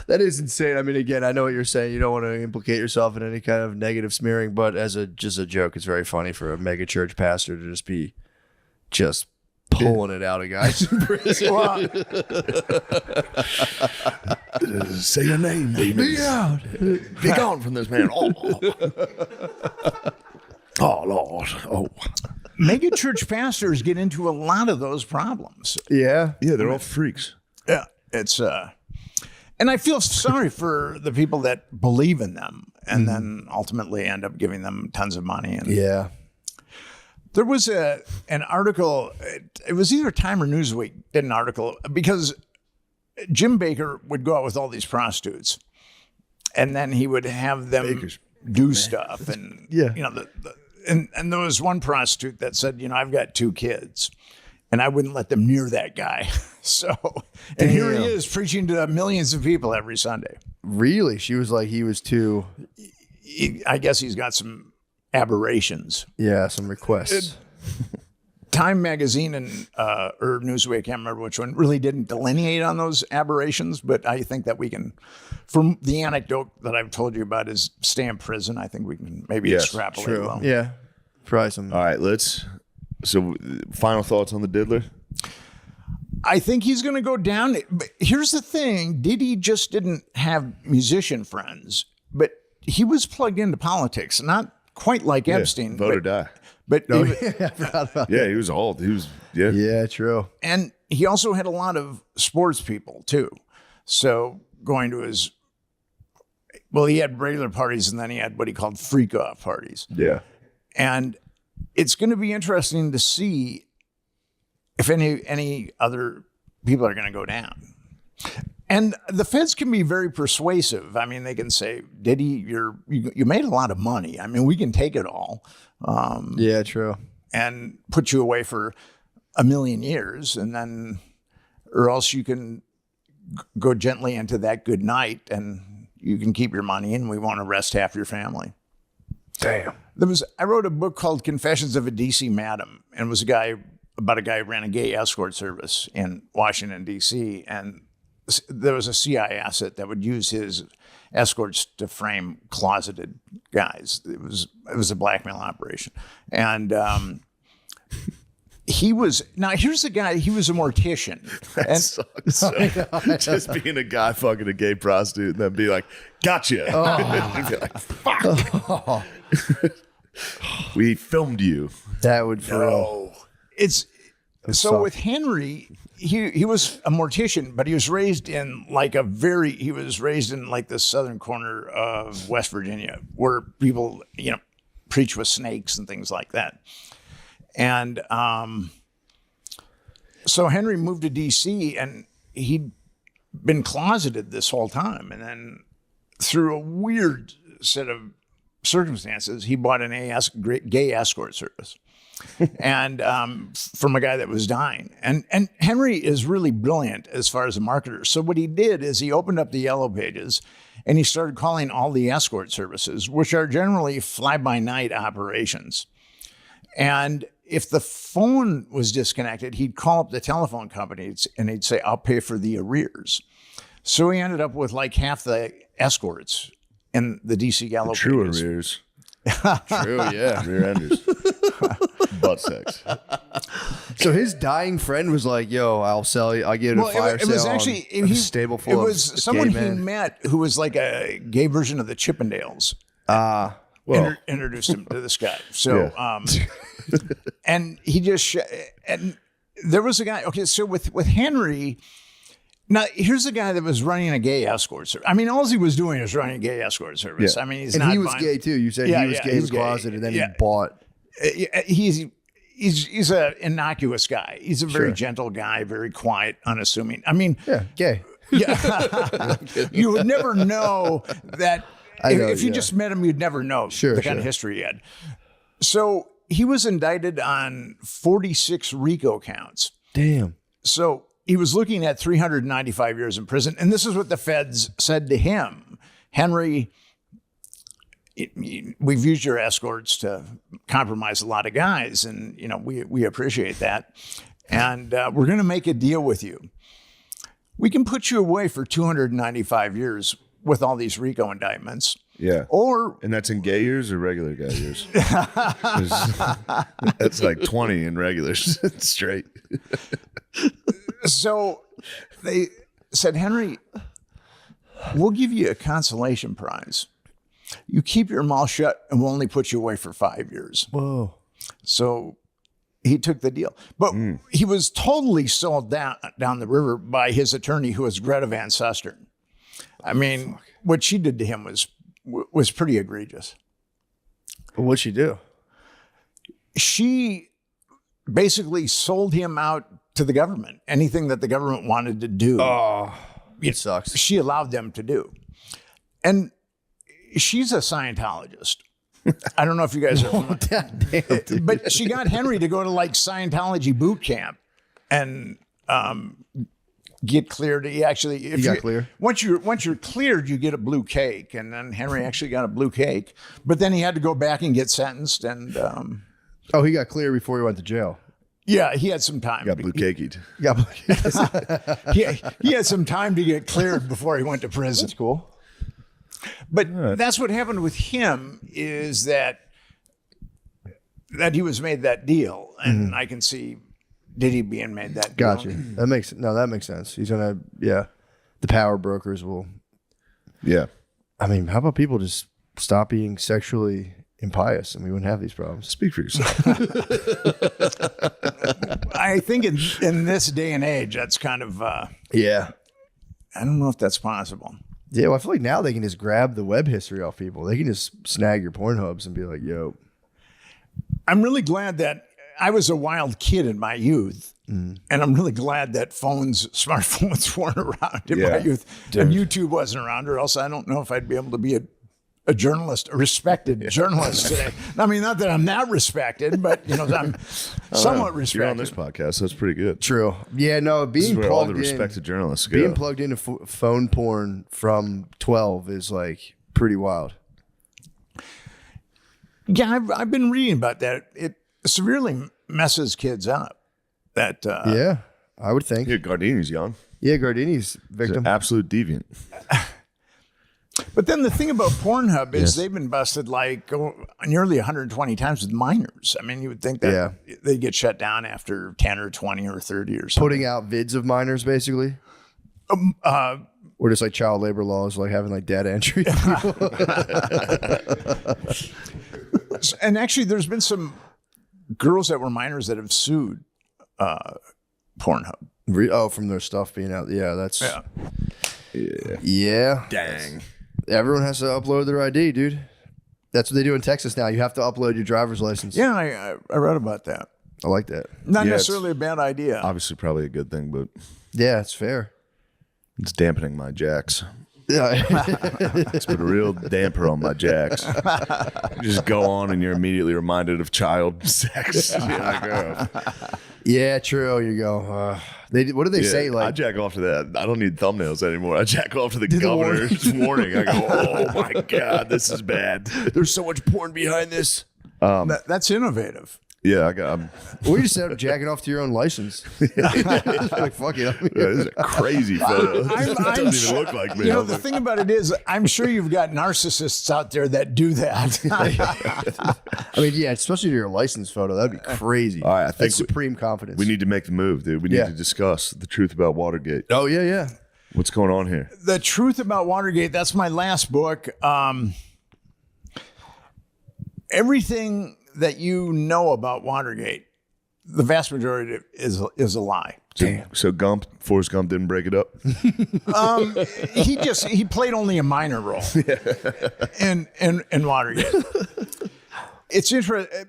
That is insane. I mean, again, I know what you're saying. You don't want to implicate yourself in any kind of negative smearing, but as just a joke, it's very funny for a mega church pastor to just be pulling it out of guys in prison. well, Say your name, demons. Be out. Be gone from this man. Oh, oh Lord. Oh. mega church pastors get into a lot of those problems. Yeah. Yeah, they're all freaks. Yeah, it's and I feel sorry for the people that believe in them and then ultimately end up giving them tons of money. And Yeah. there was an article. It was either Time or Newsweek did an article because Jim Baker would go out with all these prostitutes, and then he would have them do stuff. And Yeah. you know, and there was one prostitute that said, you know, I've got 2 kids, and I wouldn't let them near that guy. So, and here he Damn. is preaching to millions of people every Sunday. Really? She was like, he was too, I guess he's got some aberrations. some requests. Time magazine and or Newsweek, I can't remember which one, really didn't delineate on those aberrations, but I think that we can, from the anecdote that I've told you about is stay in prison, I think we can maybe Yes, extrapolate True. well. Yeah. Probably some. All right, so final thoughts on the diddler? I think he's going to go down. But here's the thing. Diddy just didn't have musician friends, but he was plugged into politics, not quite like Epstein. Vote or but, die. but Oh, even- yeah, I forgot about Yeah, he was old. He was, that. Yeah, true. and he also had a lot of sports people too. So going to his, well, he had regular parties and then he had what he called freak off parties. Yeah. And it's going to be interesting to see if any other people are going to go down. And the feds can be very persuasive. I mean, they can say, Diddy, you made a lot of money. I mean, we can take it all Yeah, true. and put you away for 1 million years, and then, or else you can go gently into that good night and you can keep your money and we won't arrest half your family. Damn. I wrote a book called Confessions of a DC Madam, and it was about a guy who ran a gay escort service in Washington, D.C., and there was a CIA asset that would use his escorts to frame closeted guys. It was a blackmail operation. And here's the guy, he was a mortician. And Sucks. Just being a guy fucking a gay prostitute and then be like, gotcha. Be like, fuck. We filmed you. That would for real. it's so sucked. with Henry, he was a mortician, but he was raised in like the southern corner of West Virginia, where people, you know, preach with snakes and things like that. And so Henry moved to DC, and he'd been closeted this whole time, and then through a weird set of circumstances, he bought an gay escort service. And from a guy that was dying. And Henry is really brilliant as far as a marketer. So what he did is he opened up the yellow pages and he started calling all the escort services, which are generally fly-by-night operations. And if the phone was disconnected, he'd call up the telephone company and he'd say, I'll pay for the arrears. So he ended up with like half the escorts in the DC yellow True pages. arrears. True, yeah. Rear enders. Butt sex. So his dying friend was like, "Yo, I'll sell you. I'll get it a fire it was sale actually on a stable it full was of someone gay he men." met who was like a gay version of the Chippendales. Introduced him to this guy. So, and he just and there was a guy. Okay, so with Henry. Now, here's a guy that was running a gay escort service. I mean, all he was doing is running a gay escort service. Yeah. I mean, And he was gay too. You said he was gay in the closet, and then he bought. He's an innocuous guy. He's a very gentle guy, very quiet, unassuming. I mean, Gay. yeah, you would never know that. If you just met him, you'd never know the kind of history he had. So he was indicted on 46 RICO counts. Damn. So he was looking at 395 years in prison. And this is what the feds said to him. Henry, we've used your escorts to compromise a lot of guys. And, we appreciate that. And we're going to make a deal with you. We can put you away for 295 years with all these RICO indictments. Yeah. And that's in gay years or regular guy years? That's like 20 in regulars straight. So they said, Henry, we'll give you a consolation prize. You keep your mouth shut and we'll only put you away for 5 years. Whoa. So he took the deal. But he was totally sold down the river by his attorney, who was Greta Van Susteren. I mean, what she did to him was pretty egregious. What'd she do? She basically sold him out to the government. Anything that the government wanted to do, It sucks. she allowed them to do. And she's a Scientologist. I don't know if you guys are familiar. But she got Henry to go to like Scientology boot camp and get cleared. He actually, if He got clear? Once you're cleared, you get a blue cake. And then Henry actually got a blue cake. But then he had to go back and get sentenced. And He got clear before he went to jail. yeah, he had some time. Got blue cakied. He had some time to get cleared before he went to prison. That's cool. But that's what happened with him, is that he was made that deal, and I can see Diddy being made that deal. Gotcha. That makes sense. He's gonna, the power brokers will. Yeah. I mean, how about people just stop being sexually impious, and we wouldn't have these problems. Speak for yourself. I think in this day and age, that's kind of Yeah. I don't know if that's possible. Yeah, well, I feel like now they can just grab the web history off people. They can just snag your Pornhubs and be like, yo. I'm really glad that I was a wild kid in my youth. And I'm really glad that smartphones weren't around in my youth. And YouTube wasn't around, or else I don't know if I'd be able to be a journalist, a respected journalist today. I mean, not that I'm that respected, but I'm somewhat respected. You're on this podcast, so it's pretty good. True. Yeah, no, This is being where all the plugged in, respected journalists go. being plugged into phone porn from 12 is like pretty wild. Yeah, I've been reading about that. It severely messes kids up. That Yeah, I would think. Yeah, Gardini's young. Yeah, Gardini's He's victim. an absolute deviant. But then the thing about Pornhub is they've been busted like nearly 120 times with minors. I mean, you would think that they'd get shut down after 10 or 20 or 30 or something. Putting out vids of minors, basically. Or just like child labor laws, like having like data entry. And actually, there's been some girls that were minors that have sued Pornhub. From their stuff being out. Yeah, that's. Yeah. Yeah. Dang. Everyone has to upload their ID, dude. That's what they do in Texas now. You have to upload your driver's license. Yeah, I read about that. I like that. Not Yeah, necessarily a bad idea. Obviously, probably a good thing, but Yeah, it's fair. it's dampening my jacks. Yeah. It's put a real damper on my jacks. You just go on and you're immediately reminded of child sex. You're like, oh. Yeah, true. You go. What do they say? I Like, jack off to that. I don't need thumbnails anymore. I jack off to the the governor's warning. I go, oh my God, this is bad. there's so much porn behind this. That's innovative. Yeah, Or you just end up jacking off to your own license. Like, fuck it. this is a crazy photo. I'm It doesn't sure- even look like me. You know, the thing about it is, I'm sure you've got narcissists out there that do that. I mean, yeah, especially to your license photo. That'd be crazy. All right, I think That's supreme confidence. we need to make the move, dude. We need Yeah. to discuss the truth about Watergate. Oh, yeah, yeah. What's going on here? The Truth About Watergate, that's my last book. Everything that you know about Watergate, the vast majority of it is a lie. So Forrest Gump didn't break it up? He played only a minor role in Watergate. It's interesting.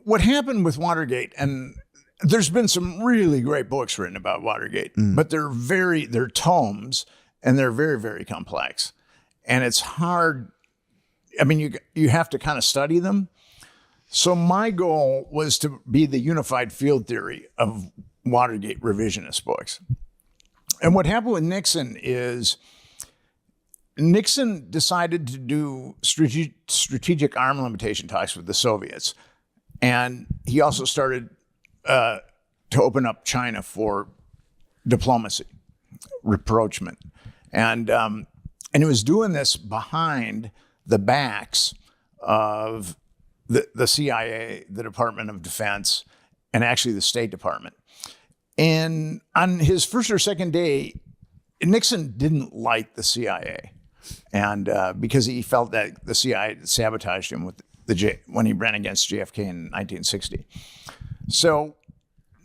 What happened with Watergate, and there's been some really great books written about Watergate, but they're tomes, and they're very, very complex, and it's hard. I mean, you have to kind of study them. So my goal was to be the unified field theory of Watergate revisionist books. And what happened with Nixon is Nixon decided to do strategic arm limitation talks with the Soviets. And he also started to open up China for diplomacy, rapprochement. And he was doing this behind the backs of the CIA, the Department of Defense, and actually the State Department. And on his first or second day, Nixon didn't like the CIA, and because he felt that the CIA sabotaged him with when he ran against JFK in 1960. So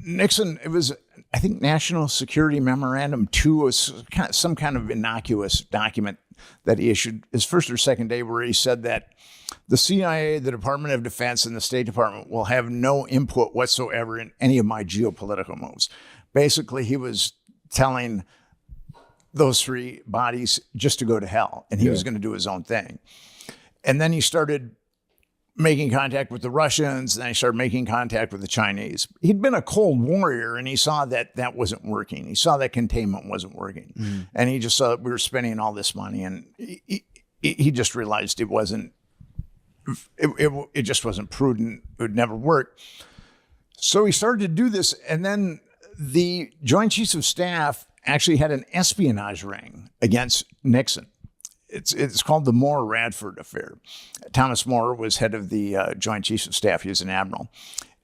Nixon, it was, I think, National Security Memorandum 2 was some kind of innocuous document that he issued his first or second day, where he said that the CIA, the Department of Defense, and the State Department will have no input whatsoever in any of my geopolitical moves. Basically, he was telling those three bodies just to go to hell, and he was going to do his own thing. And then he started making contact with the Russians, and then he started making contact with the Chinese. He'd been a Cold Warrior, and he saw that that wasn't working. He saw that containment wasn't working. And he just saw that we were spending all this money, and he just realized it wasn't, it just wasn't prudent. It would never work. So he started to do this, and then the Joint Chiefs of Staff actually had an espionage ring against Nixon. It's called the Moore-Radford affair. Thomas Moore was head of the Joint Chiefs of Staff. He was an admiral,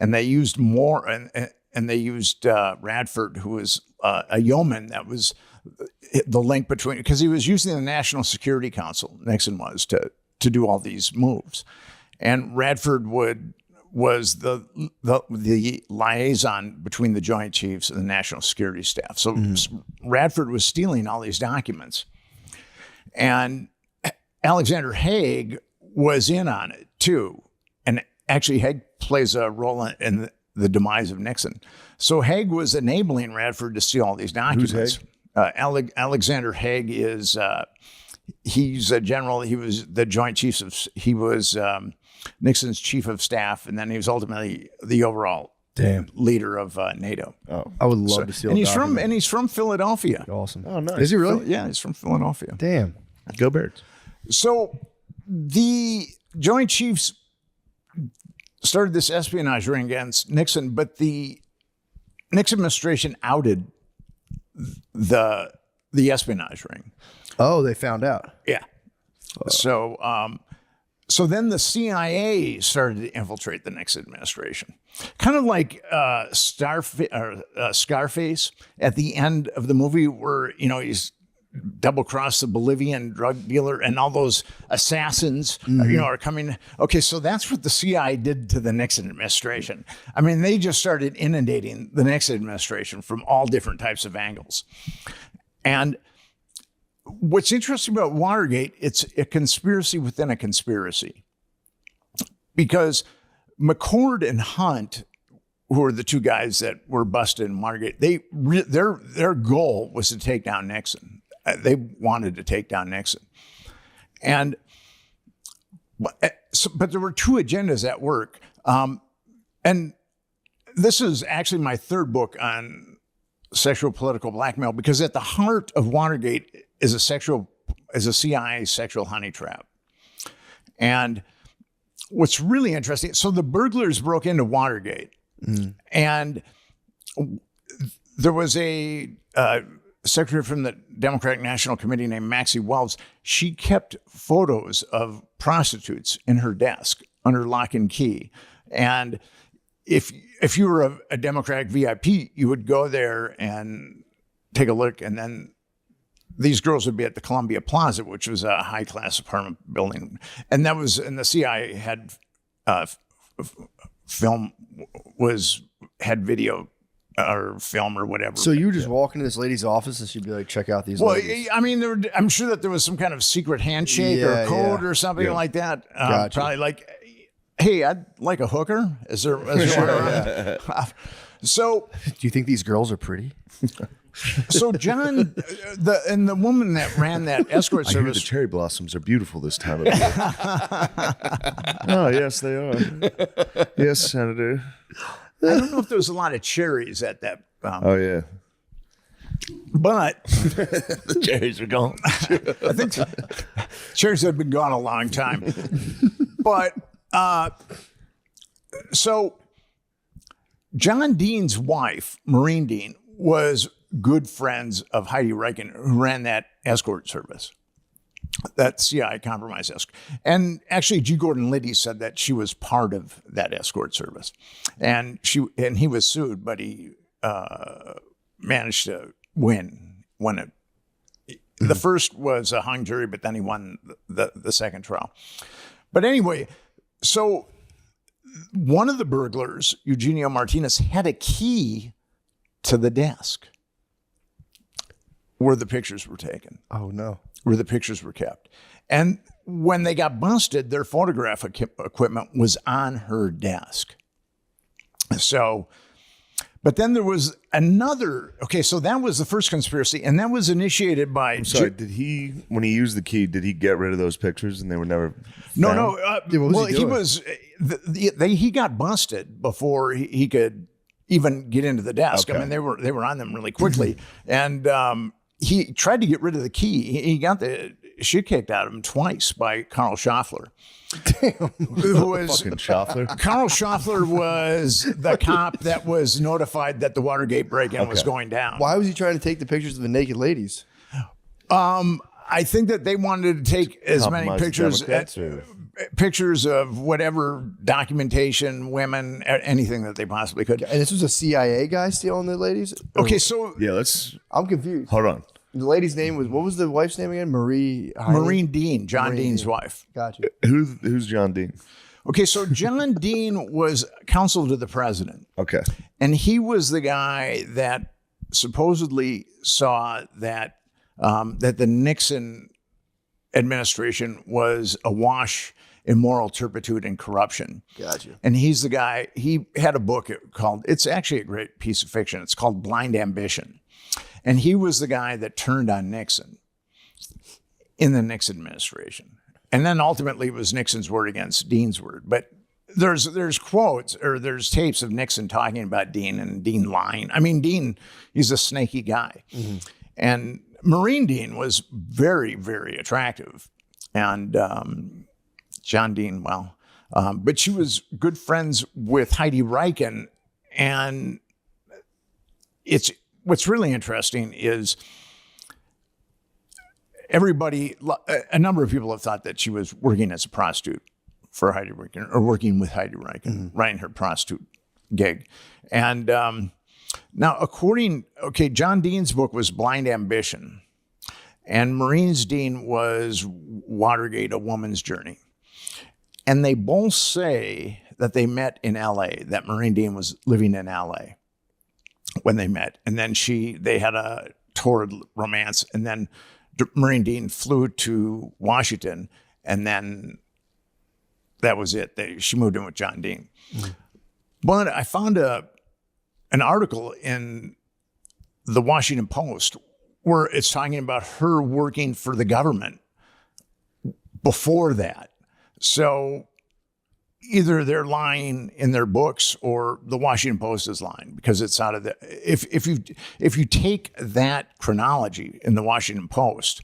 and they used Moore and they used Radford, who was a yeoman. That was the link between, because he was using the National Security Council. Nixon was to do all these moves, and Radford was the liaison between the Joint Chiefs and the National Security Staff. So Radford was stealing all these documents. And Alexander Haig was in on it too. And actually Haig plays a role in the demise of Nixon. So Haig was enabling Radford to steal all these documents. Alexander Haig is, he's a general. He was the Joint Chiefs of, he was Nixon's chief of staff. And then he was ultimately the overall leader of NATO. Oh, I would love to see. And he's from Philadelphia. Awesome. Oh, nice. Is he really? Yeah, he's from Philadelphia. Damn. Go Birds. So the Joint Chiefs started this espionage ring against Nixon, but the Nixon administration outed the espionage ring. Oh, they found out. Yeah. So then the CIA started to infiltrate the Nixon administration, kind of like Scarface at the end of the movie, where he's double-crossed the Bolivian drug dealer and all those assassins are coming. Okay, so that's what the CIA did to the Nixon administration. I mean, they just started inundating the Nixon administration from all different types of angles. And what's interesting about Watergate, it's a conspiracy within a conspiracy. Because McCord and Hunt, who are the two guys that were busted in Watergate, their goal was to take down Nixon. They wanted to take down Nixon. But there were two agendas at work. And this is actually my third book on sexual political blackmail, because at the heart of Watergate is a CIA sexual honey trap. And what's really interesting, so the burglars broke into Watergate, and there was a secretary from the Democratic National Committee named Maxie Wells. She kept photos of prostitutes in her desk under lock and key. And if you were a Democratic VIP, you would go there and take a look, and then these girls would be at the Columbia Plaza, which was a high-class apartment building. And the CIA had had video or film or whatever. So you would just walk into this lady's office and she'd be like, check out these ladies. I mean, I'm sure that there was some kind of secret handshake or code or something like that. Gotcha. Probably like, hey, I'd like a hooker. Is there one around? So Do you think these girls are pretty? So John, the woman that ran that escort I hear the service, cherry blossoms are beautiful this time of year. Oh, yes, they are. Yes, Senator. I don't know if there was a lot of cherries at that, Oh, yeah. but The cherries are gone. I think cherries had been gone a long time. But so John Dean's wife, Maureen Dean, was good friends of Heidi Reichen, who ran that escort service, that CIA compromise escort. And actually, G. Gordon Liddy said that she was part of that escort service, and he was sued, but he managed to win it. The first was a hung jury, but then he won the second trial. But anyway, so one of the burglars, Eugenio Martinez, had a key to the desk where the pictures were taken, Oh, no. where the pictures were kept. And when they got busted, their photograph equipment was on her desk. So, but then there was another, so that was the first conspiracy, and that was initiated by... Sorry, when he used the key, did he get rid of those pictures and they were never No, found? no. what was he He doing? was, he got busted before he could even get into the desk. Okay. I mean, they were on them really quickly. And he tried to get rid of the key. He got the shit kicked out of him twice by Carl Schaffler. Who was Fucking Schaffler. Carl Schaffler was the cop that was notified that the Watergate break-in was going down. Why was he trying to take the pictures of the naked ladies? I think that they wanted to take as many Compromise the pictures Democrats, or- pictures of whatever documentation, women, anything that they possibly could. And this was a CIA guy stealing the ladies? Okay, so Yeah, let's I'm confused. hold on. The lady's name was, what was the wife's name again? Marie Heine? Maureen Dean, John Maureen Dean's Dean. wife. Gotcha. Who's John Dean? Okay, so John Dean was counsel to the president, Okay. and he was the guy that supposedly saw that that the Nixon administration was awash in moral turpitude and corruption. Gotcha. And he's the guy, he had a book called, it's actually a great piece of fiction. It's called Blind Ambition. And he was the guy that turned on Nixon in the Nixon administration. And then ultimately it was Nixon's word against Dean's word. But there's quotes or there's tapes of Nixon talking about Dean and Dean lying. I mean, Dean, he's a snaky guy. Mm-hmm. And Maureen Dean was very, very attractive. And John Dean, well, but she was good friends with Heidi Reichen. And what's really interesting is a number of people have thought that she was working as a prostitute for Heidi Reichen, or working with Heidi Reichen, running her prostitute gig. And now, John Dean's book was Blind Ambition, and Maureen Dean was Watergate, A Woman's Journey. And they both say that they met in L.A., that Maureen Dean was living in L.A. when they met. And then they had a torrid romance, and then Maureen Dean flew to Washington, and then that was it. She moved in with John Dean. Mm-hmm. But I found an article in the Washington Post where it's talking about her working for the government before that. So either they're lying in their books or the Washington Post is lying, because it's out of the, if you take that chronology in the Washington Post,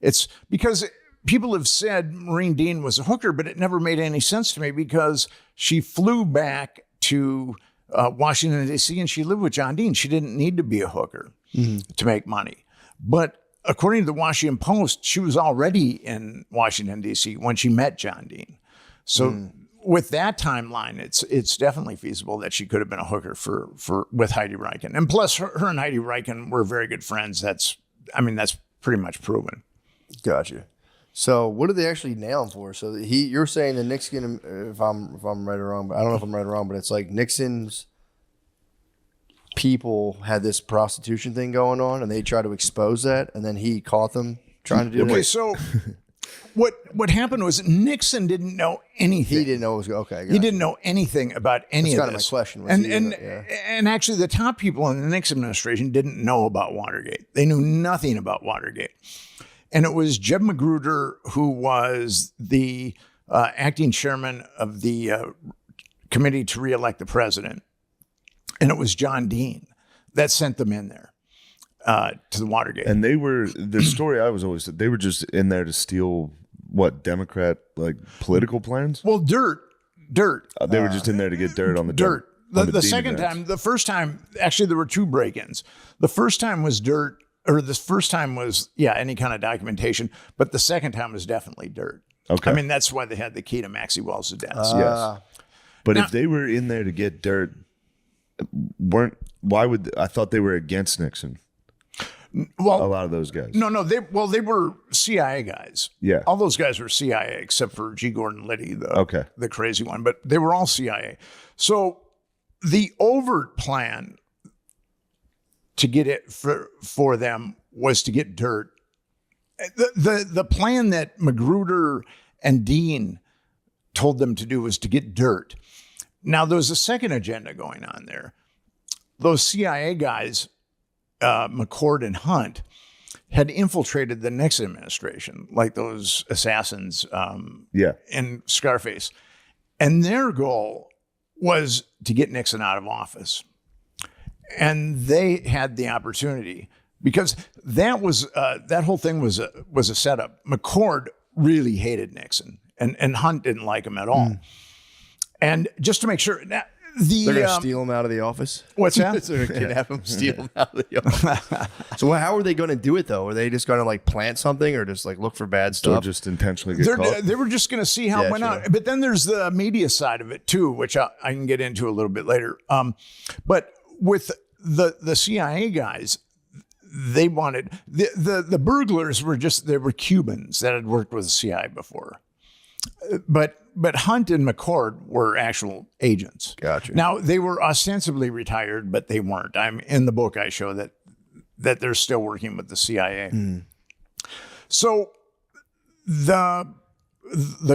it's because people have said Maureen Dean was a hooker, but it never made any sense to me because she flew back to Washington, D.C., and she lived with John Dean. She didn't need to be a hooker to make money. But according to the Washington Post, she was already in Washington, D.C. when she met John Dean. So with that timeline, it's definitely feasible that she could have been a hooker with Heidi Reichen. And plus, her and Heidi Reichen were very good friends. That's pretty much proven. Gotcha. So what did they actually nail him for? So you're saying that Nixon, if I'm right or wrong, but I don't know if I'm right or wrong, but it's like Nixon's people had this prostitution thing going on, and they tried to expose that, and then he caught them trying to do Okay, it. so what happened was Nixon didn't know anything. He didn't know it was okay. He didn't know anything about any That's of kind of this. my question. Was And actually, the top people in the Nixon administration didn't know about Watergate. They knew nothing about Watergate. And it was Jeb Magruder, who was the acting chairman of the committee to reelect the president. And it was John Dean that sent them in there to the Watergate. And they were, the story I was always, they were just in there to steal what, Democrat like political plans? Well, dirt. They were just in there to get dirt on the Dirt. on The Dean second events. time, the first time, actually, there were two break-ins. The first time was dirt, or the first time was, any kind of documentation, but the second time was definitely dirt. Okay. I mean, that's why they had the key to Maxie Wells' death. Yes. But Now- if they were in there to get dirt, I thought they were against Nixon. A Well, lot of those guys. no, they were CIA guys. Yeah. All those guys were CIA except for G. Gordon Liddy, the crazy one, but they were all CIA. So the overt plan to get it for them was to get dirt. The plan that Magruder and Dean told them to do was to get dirt. Now, there was a second agenda going on there. Those CIA guys, McCord and Hunt, had infiltrated the Nixon administration, like those assassins in Scarface. And their goal was to get Nixon out of office. And they had the opportunity because that whole thing was a setup. McCord really hated Nixon, and Hunt didn't like him at all. And just to make sure, they're going to steal him out of the office? What's that? They're going to kidnap him, steal him out of the office. So how are they going to do it, though? Are they just going to like plant something or just like look for bad Or stuff? just intentionally get caught. They were just going to see how it went out. But then there's the media side of it, too, which I can get into a little bit later. But with the CIA guys, they wanted the burglars were Cubans that had worked with the CIA before. But Hunt and McCord were actual agents. Gotcha. Now they were ostensibly retired, but they weren't. In the book I show that they're still working with the CIA. So the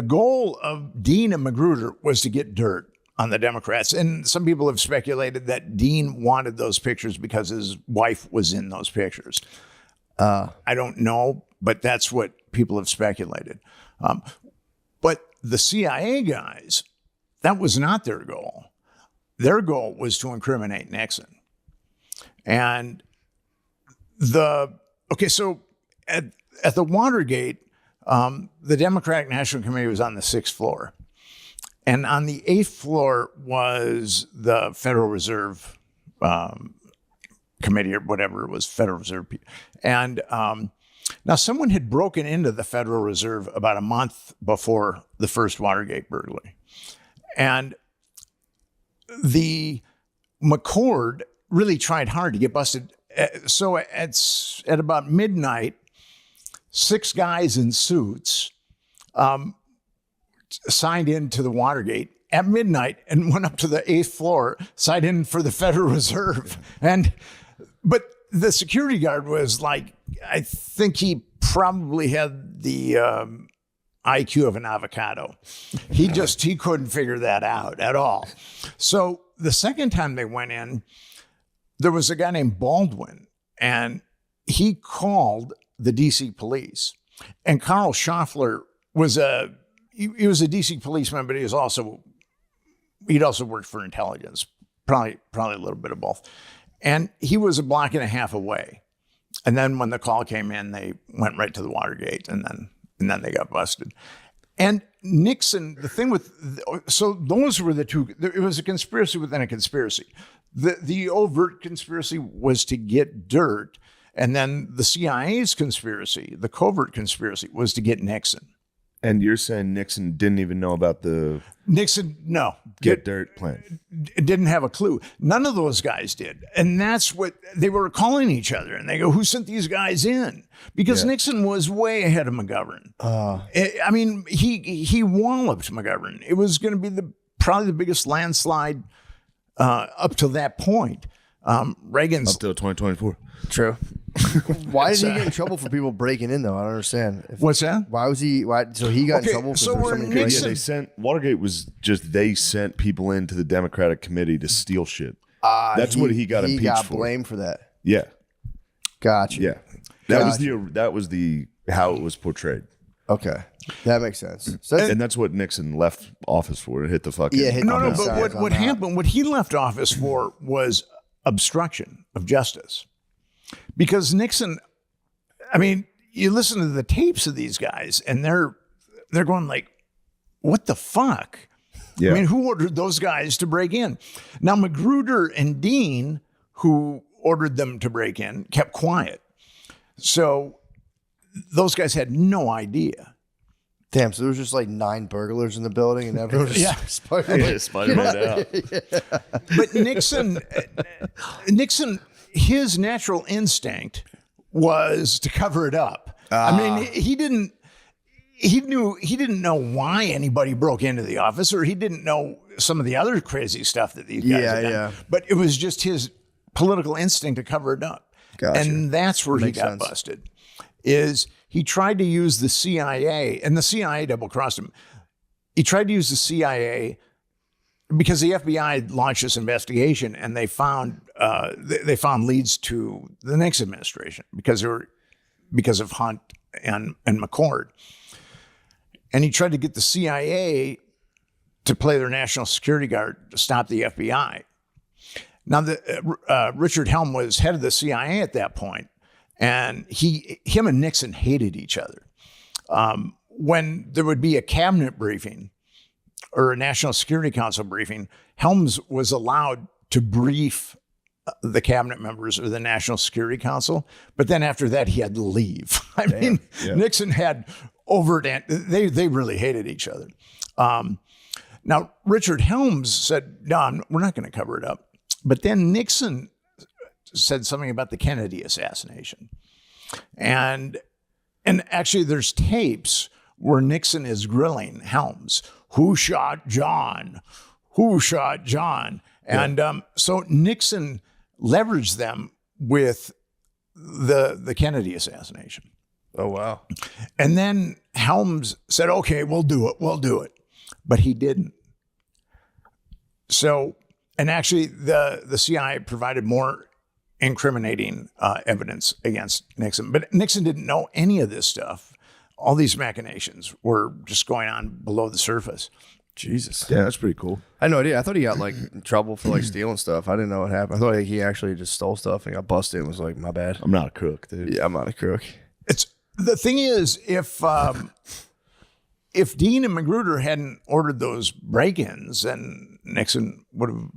goal of Dean and Magruder was to get dirt on the Democrats. And some people have speculated that Dean wanted those pictures because his wife was in those pictures. I don't know, but that's what people have speculated. But the CIA guys, that was not their goal. Their goal was to incriminate Nixon. And so at the Watergate, the Democratic National Committee was on the 6th floor. And on the 8th floor was the Federal Reserve Committee or whatever it was, Federal Reserve. And now someone had broken into the Federal Reserve about a month before the first Watergate burglary. And the McCord really tried hard to get busted. So at about midnight, 6 guys in suits signed into the Watergate at midnight and went up to the 8th floor, signed in for the Federal Reserve. But the security guard was like, I think he probably had the IQ of an avocado. He couldn't figure that out at all. So the second time they went in, there was a guy named Baldwin, and he called the DC police. And Carl Schaffler was he was a DC policeman, but he'd also worked for intelligence, probably a little bit of both. And he was a block and a half away. And then when the call came in, they went right to the Watergate, and and then they got busted. And Nixon, the thing with, so those were the two, it was a conspiracy within a conspiracy. The overt conspiracy was to get dirt, and then the CIA's conspiracy, the covert conspiracy, was to get Nixon. And you're saying Nixon didn't even know about the Nixon, no. get dirt plan? Didn't have a clue. None of those guys did. And that's what they were calling each other. And they go, who sent these guys in? Because Nixon was way ahead of McGovern. I mean, he walloped McGovern. It was going to be probably the biggest landslide up to that point. Reagan's Up till 2024. True. Why did he get in trouble for people breaking in though? I don't understand. What's that? Why was he? Why? So he got in trouble. so for we're somebody Nixon- Yeah, they sent Watergate was just they sent people into the Democratic committee to steal shit. That's what he got impeached got for. blamed for that. Yeah, Gotcha. yeah. That was the how it was portrayed, Okay, that makes sense. So that's, and that's what Nixon left office for. Hit the fucking hit No, on but that side, what happened, what he left office for was obstruction of justice. Because Nixon, I mean, you listen to the tapes of these guys and they're going like, what the fuck? Yeah. I mean, who ordered those guys to break in? Now, Magruder and Dean, who ordered them to break in, kept quiet. So those guys had no idea. damn. So there was just like 9 burglars in the building, and everyone was Yeah. Spider-Man out. But Nixon, his natural instinct was to cover it up. I mean, he didn't know why anybody broke into the office, or he didn't know some of the other crazy stuff that these guys had done. Yeah. But it was just his political instinct to cover it up. Gotcha. And that's where he Makes got sense. busted. Is he tried to use the CIA, and the CIA double-crossed him. He tried to use the CIA because the FBI launched this investigation, and they found leads to the Nixon administration because of Hunt and McCord. And he tried to get the CIA to play their national security guard to stop the FBI. Now, Richard Helm was head of the CIA at that point, and him and Nixon hated each other. When there would be a cabinet briefing or a National Security Council briefing, Helms was allowed to brief the cabinet members or the National Security Council, but then after that, he had to leave. I mean, Nixon had overt, they really hated each other. Now, Richard Helms said, no, we're not going to cover it up. But then Nixon said something about the Kennedy assassination. And actually, there's tapes where Nixon is grilling Helms. Who shot John? Who shot John? And so Nixon leveraged them with the Kennedy assassination. Oh wow. And then Helms said, okay, we'll do it. But he didn't. So, and actually the CIA provided more incriminating evidence against Nixon. But Nixon didn't know any of this stuff. All these machinations were just going on below the surface. Jesus. Yeah, that's pretty cool. I had no idea. I thought he got like in trouble for like stealing stuff. I didn't know what happened. I thought like, he actually just stole stuff and got busted and was like, my bad. I'm not a crook, dude. Yeah, I'm not a crook. It's the thing is, if Dean and Magruder hadn't ordered those break-ins, then Nixon would have.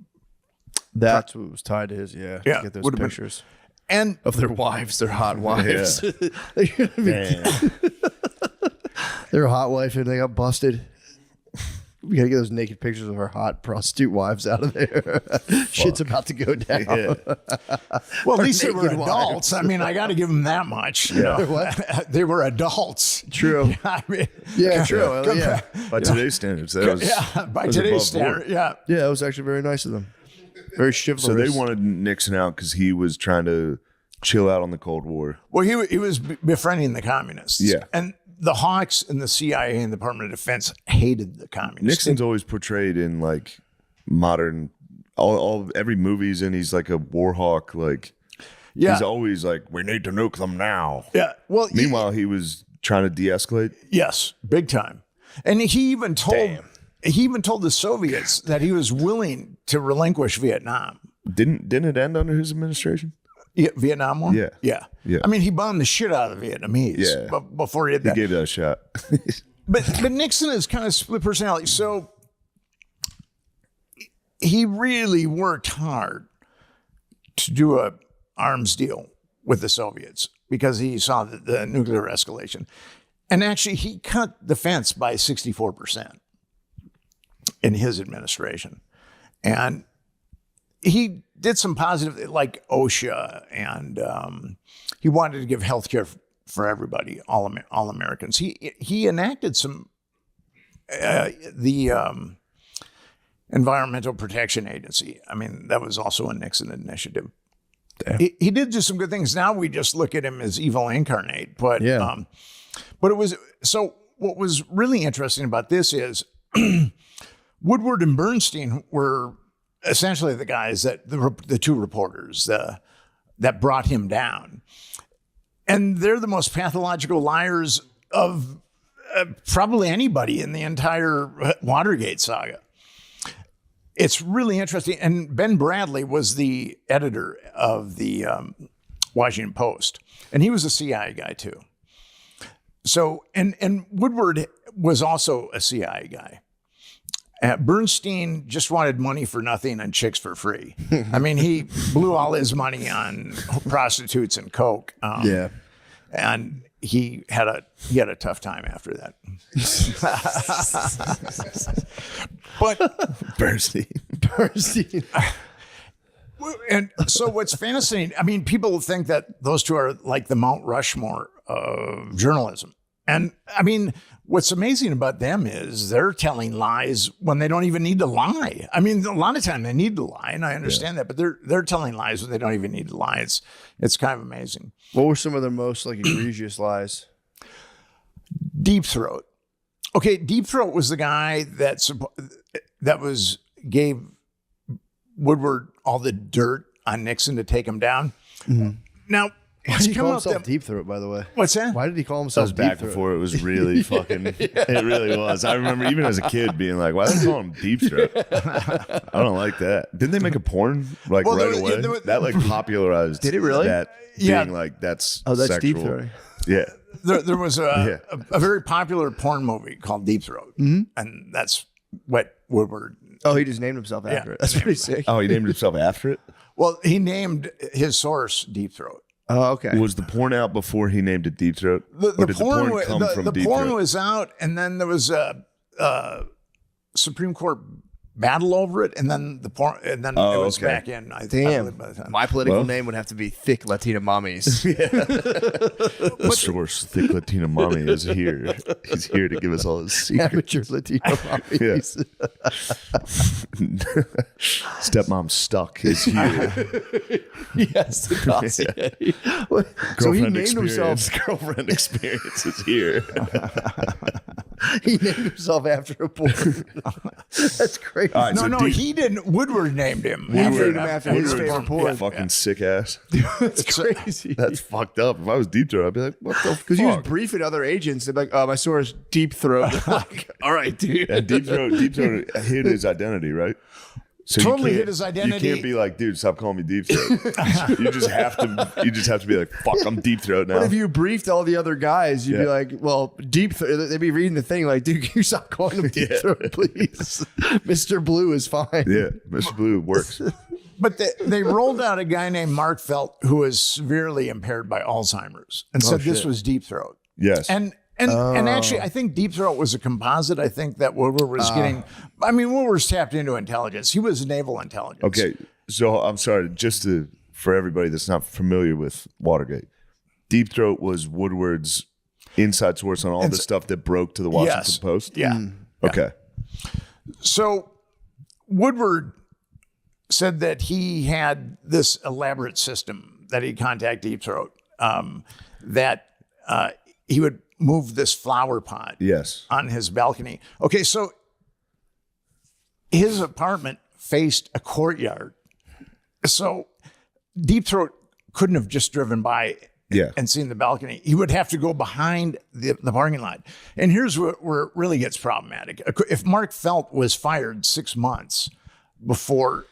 That's what was tied to his, Yeah, to get those would've been- pictures And of their wives, their hot wives. Damn. Their hot wife and they got busted. We gotta get those naked pictures of our hot prostitute wives out of there. Shit's about to go down. Yeah. well, at least they were naked adults. I mean, I got to give them that much. You know? They were adults. True. I mean, Yeah, true. Well, yeah. By today's standards, that was by was today's above standard, board. yeah. Yeah, it was actually very nice of them. Very chivalrous. So they wanted Nixon out because he was trying to chill out on the Cold War. Well, he was befriending the communists. Yeah. And the Hawks and the CIA and the Department of Defense hated the communists. Nixon's always portrayed in like modern, every movie's in. He's like a war hawk. Like he's always like, we need to nuke them now. Yeah. Well, Meanwhile, he was trying to de-escalate. yes, big time. And he even told the Soviets that he was willing to relinquish Vietnam. Didn't it end under his administration? Vietnam War? Yeah. Yeah. I mean, he bombed the shit out of the Vietnamese before he did He that. gave that a shot. But Nixon is kind of split personality. So he really worked hard to do a arms deal with the Soviets because he saw the nuclear escalation. And actually, he cut defense by 64% in his administration. And he did some positive, like OSHA, and he wanted to give health care for everybody, all Americans. He enacted some, the Environmental Protection Agency. I mean, that was also a Nixon initiative. He did do some good things. Now we just look at him as evil incarnate. But but it was, so what was really interesting about this is Woodward and Bernstein were essentially the guys that the two reporters that brought him down. And they're the most pathological liars of probably anybody in the entire Watergate saga. It's really interesting. And Ben Bradley was the editor of the Washington Post, and he was a CIA guy too. So, and Woodward was also a CIA guy. Bernstein just wanted money for nothing and chicks for free. I mean, he blew all his money on prostitutes and coke. And he had a tough time after that. But Bernstein. And so what's fascinating, I mean, people think that those two are like the Mount Rushmore of journalism. And I mean, what's amazing about them is they're telling lies when they don't even need to lie. I mean, a lot of time they need to lie, and I understand that, but they're telling lies when they don't even need to lie. It's kind of amazing. What were some of their most like egregious lies? Deep Throat. Okay, Deep Throat was the guy that gave Woodward all the dirt on Nixon to take him down. Mm-hmm. Now, why did he call himself Deep Throat, by the way? What's that? Why did he call That himself was Deep back Throat? before it was really fucking. It really was. I remember even as a kid being like, "Why do they call him Deep Throat?" I don't like that. Didn't they make a porn like right away? That like popularized. Did it really? That being like that's that's sexual. Deep Throat. Yeah. There was a very popular porn movie called Deep Throat, and that's what Woodward. Oh, he just named himself after it. That's pretty sick. Oh, he named himself after it. Well, he named his source Deep Throat. Oh, okay. Was the porn out before he named it Deep Throat? The or did porn, the porn come from the Deep porn Throat? was out, and then there was a Supreme Court battle over it, and then the porn, and then it was back in. I Damn. believe by the time. My political name would have to be Thick Latina Mommies. The source, Thick Latina Mommy, is here. He's here to give us all his secrets. Amateur Latino Mommies. Stepmom Stuck is here. Yes, the dossier. So he named himself. Girlfriend Experience is here. He named himself after a porn. That's crazy. All right, No, so no, Deep- he didn't. Woodward named him. He named him after his Woodward's favorite porn. Fucking sick ass. That's crazy. That's fucked up. If I was Deep Throat, I'd be like, what the fuck? Because he was briefing other agents. They'd be like, my source, Deep Throat. Like, all right, dude. And Deep Throat hid his identity, right? So Totally you hid his identity. You can't be like, dude, stop calling me Deep Throat. you just have to be like, fuck, I'm Deep Throat now. But if you briefed all the other guys, you'd be Yeah. like, well, Deep Throat. They'd be reading the thing like, dude, can you stop calling him Deep Throat, please? Mr. Blue is fine. yeah, Mr. Blue works. But they rolled out a guy named Mark Felt who was severely impaired by Alzheimer's and said this was Deep Throat. Yes. And actually, I think Deep Throat was a composite. I think that Woodward was getting. I mean, Woodward's tapped into intelligence. He was naval intelligence. Okay, so I'm sorry, for everybody that's not familiar with Watergate, Deep Throat was Woodward's inside source on all the stuff that broke to the Washington Yes. Post. Yeah. Okay. So Woodward said that he had this elaborate system that he'd contact Deep Throat, that he would move this flower pot Yes. on his balcony. Okay, so his apartment faced a courtyard. So Deep Throat couldn't have just driven by Yeah. and seen the balcony. He would have to go behind the parking lot. And here's where it really gets problematic. If Mark Felt was fired 6 months before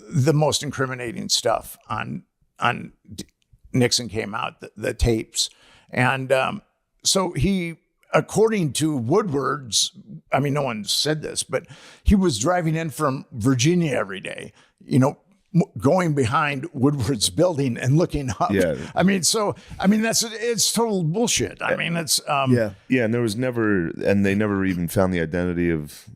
the most incriminating stuff on Nixon came out, the tapes. And so he, according to Woodward's, I mean, no one said this, but he was driving in from Virginia every day, going behind Woodward's building and looking up. Yeah. It's total bullshit. I mean, it's, Yeah, and there was never, and they never even found the identity of.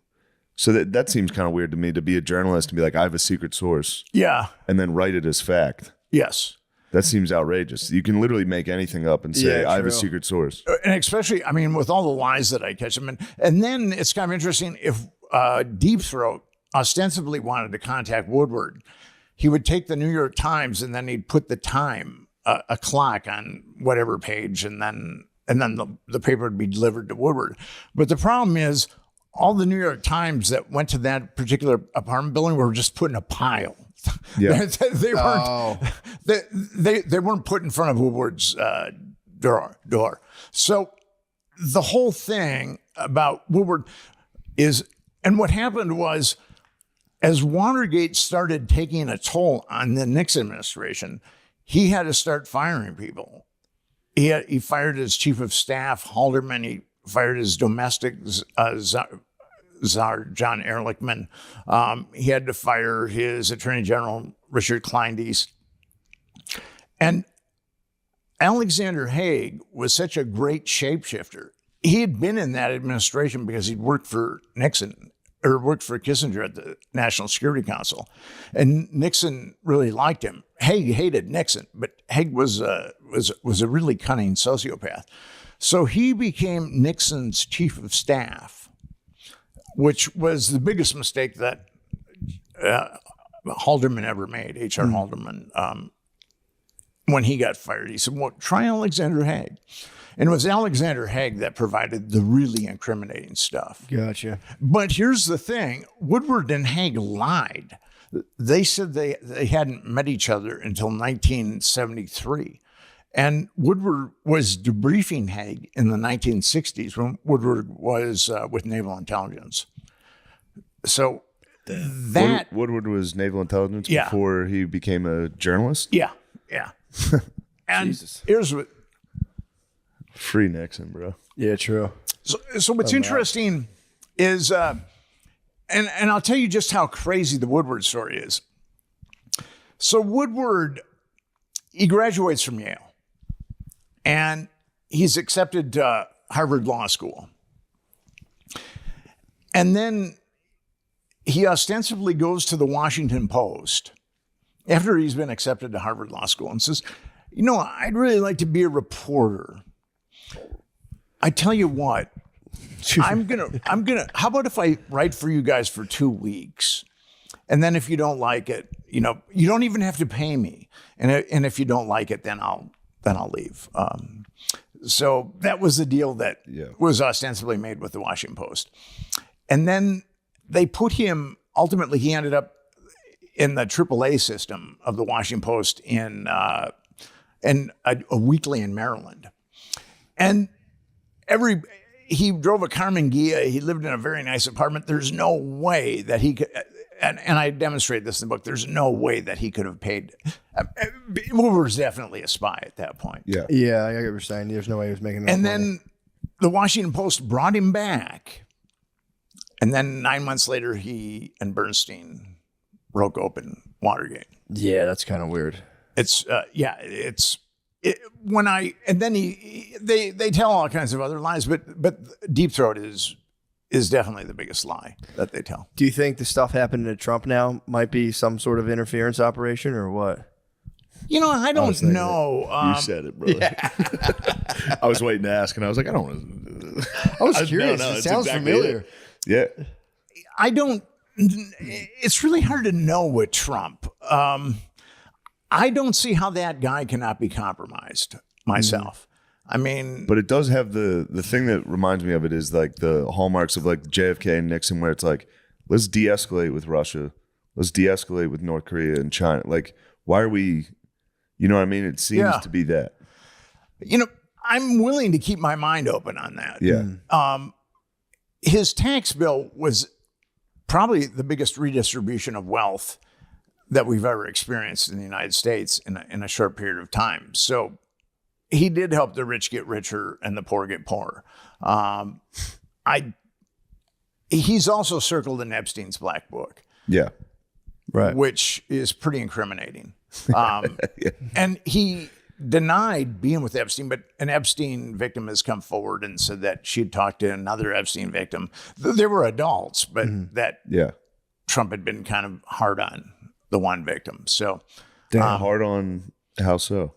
So that seems kind of weird to me, to be a journalist and be like, I have a secret source, yeah, and then write it as fact. yes. That seems outrageous. You can literally make anything up and say, Yeah, I have a true. secret source. And especially, I mean, with all the lies that I catch them in. And then it's kind of interesting if Deep Throat ostensibly wanted to contact Woodward, he would take the New York Times and then he'd put the time, a clock on whatever page, and then the paper would be delivered to Woodward. But the problem is, all the New York Times that went to that particular apartment building were just put in a pile. Yeah. they weren't. They weren't put in front of Woodward's door. So the whole thing about Woodward is, and what happened was, as Watergate started taking a toll on the Nixon administration, he had to start firing people. He fired his chief of staff, Haldeman. He fired his domestic czar, John Ehrlichman. He had to fire his attorney general, Richard Kleindienst. And Alexander Haig was such a great shapeshifter. He had been in that administration because he'd worked for Nixon, or worked for Kissinger at the National Security Council. And Nixon really liked him. Haig hated Nixon, but Haig was a really cunning sociopath. So he became Nixon's chief of staff, which was the biggest mistake that Haldeman ever made, H.R. Haldeman. When he got fired, he said, well, try Alexander Haig. And it was Alexander Haig that provided the really incriminating stuff. Gotcha. But here's the thing. Woodward and Haig lied. They said they hadn't met each other until 1973. And Woodward was debriefing Haig in the 1960s when Woodward was with Naval Intelligence. So that... Woodward was naval intelligence Yeah. before he became a journalist? Yeah. And here's what... Free Nixon, bro. Yeah, true. So what's interesting is, and I'll tell you just how crazy the Woodward story is. So Woodward, he graduates from Yale, and he's accepted to Harvard Law School. And then he ostensibly goes to the Washington Post after he's been accepted to Harvard Law School and says, I'd really like to be a reporter. I tell you what, I'm gonna, how about if I write for you guys for 2 weeks? And then if you don't like it, you don't even have to pay me. And if you don't like it, then I'll leave. So that was the deal that was ostensibly made with the Washington Post. And then they put him, ultimately he ended up in the AAA system of the Washington Post in a weekly in Maryland. And he drove a Carmen Ghia. He lived in a very nice apartment. There's no way that he could, and I demonstrate this in the book, there's no way that he could have paid. Woodward was definitely a spy at that point. Yeah. Yeah, I get what you're saying. There's no way he was making that And money. then the Washington Post brought him back. And then 9 months later, he and Bernstein broke open Watergate. Yeah, that's kind of weird. They tell all kinds of other lies, but Deep Throat is definitely the biggest lie that they tell. Do you think the stuff happening to Trump now might be some sort of interference operation or what? I don't know. You said it, brother. I was waiting to ask, and I was like, I don't want to. I was curious. It sounds familiar. Yeah. I don't. It's really hard to know with Trump. I don't see how that guy cannot be compromised myself. I mean, But it does have the thing that reminds me of it is like the hallmarks of like JFK and Nixon, where it's like, let's de-escalate with Russia. Let's de-escalate with North Korea and China. Like, why are we, you know what I mean? It seems to be that. I'm willing to keep my mind open on that. Yeah. His tax bill was probably the biggest redistribution of wealth that we've ever experienced in the United States in a short period of time. So he did help the rich get richer and the poor get poorer. He's also circled in Epstein's black book, Yeah. Right. which is pretty incriminating. And he denied being with Epstein, but an Epstein victim has come forward and said that she had talked to another Epstein victim. They were adults, but that Yeah. Trump had been kind of hard on the one victim. So Damn. Hard on how so?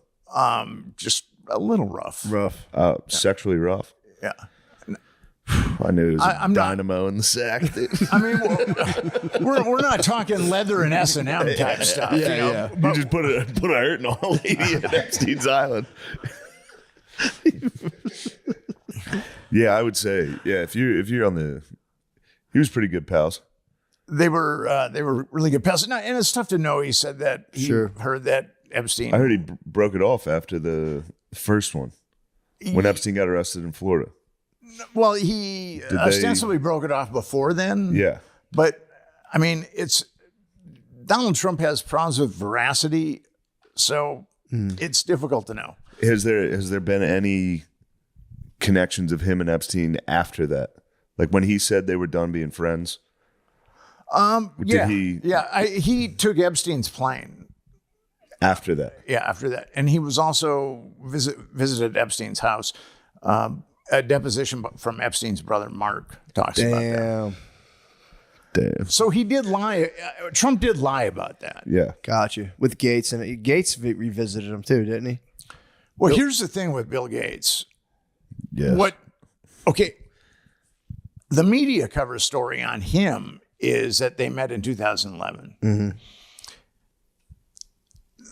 just a little rough. Rough. Sexually rough. Yeah. I knew it was I'm not- dynamo in the sack. I mean, we're not talking leather and S&M type stuff. you know? You just put a hurting on a lady at Epstein's Island. Yeah, I would say, yeah, if you're on the, he was pretty good pals. They were really good pals. And it's tough to know. He said that he heard that Epstein. I heard he broke it off after the first one when Epstein got arrested in Florida. Well, he ostensibly broke it off before then. Yeah. But I mean, Donald Trump has problems with veracity, so it's difficult to know. Has there been any connections of him and Epstein after that? Like when he said they were done being friends? He took Epstein's plane. After that? Yeah, after that. And he was also visited Epstein's house. A deposition from Epstein's brother, Mark, talks about that. Damn. So he did lie. Trump did lie about that. Yeah. Gotcha. With Gates, and Gates revisited him too, didn't he? Well, here's the thing with Bill Gates. Yes. The media cover story on him is that they met in 2011. Mm-hmm.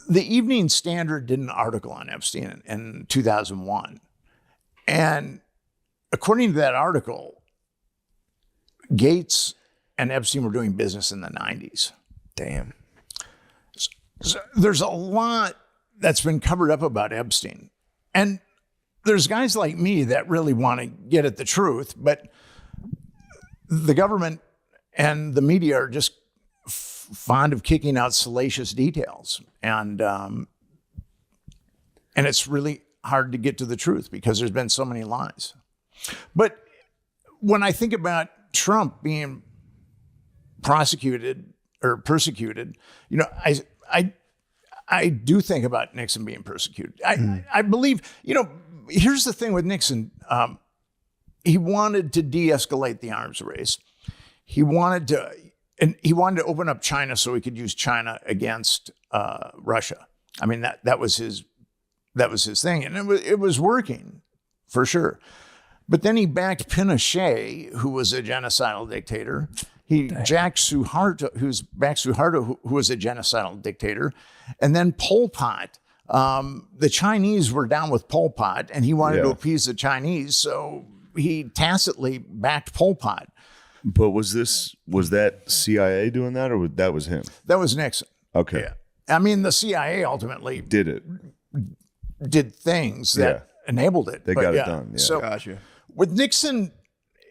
The Evening Standard did an article on Epstein in 2001. And according to that article, Gates and Epstein were doing business in the 90s. Damn. So there's a lot that's been covered up about Epstein. And there's guys like me that really want to get at the truth, but the government and the media are just fond of kicking out salacious details. And it's really hard to get to the truth because there's been so many lies. But when I think about Trump being prosecuted or persecuted, you know, I do think about Nixon being persecuted. I believe, you know, here's the thing with Nixon. He wanted to de-escalate the arms race. He wanted to open up China so he could use China against Russia. I mean, that was his thing, and it was working for sure. But then he backed Pinochet, who was a genocidal dictator. He jacked Suharto, who was a genocidal dictator, and then Pol Pot. The Chinese were down with Pol Pot, and he wanted to appease the Chinese, so he tacitly backed Pol Pot. But was that CIA doing that, or that was him? That was Nixon. Okay. Yeah. I mean, the CIA ultimately did things that enabled it. They got it done. Yeah. So Gotcha. with Nixon,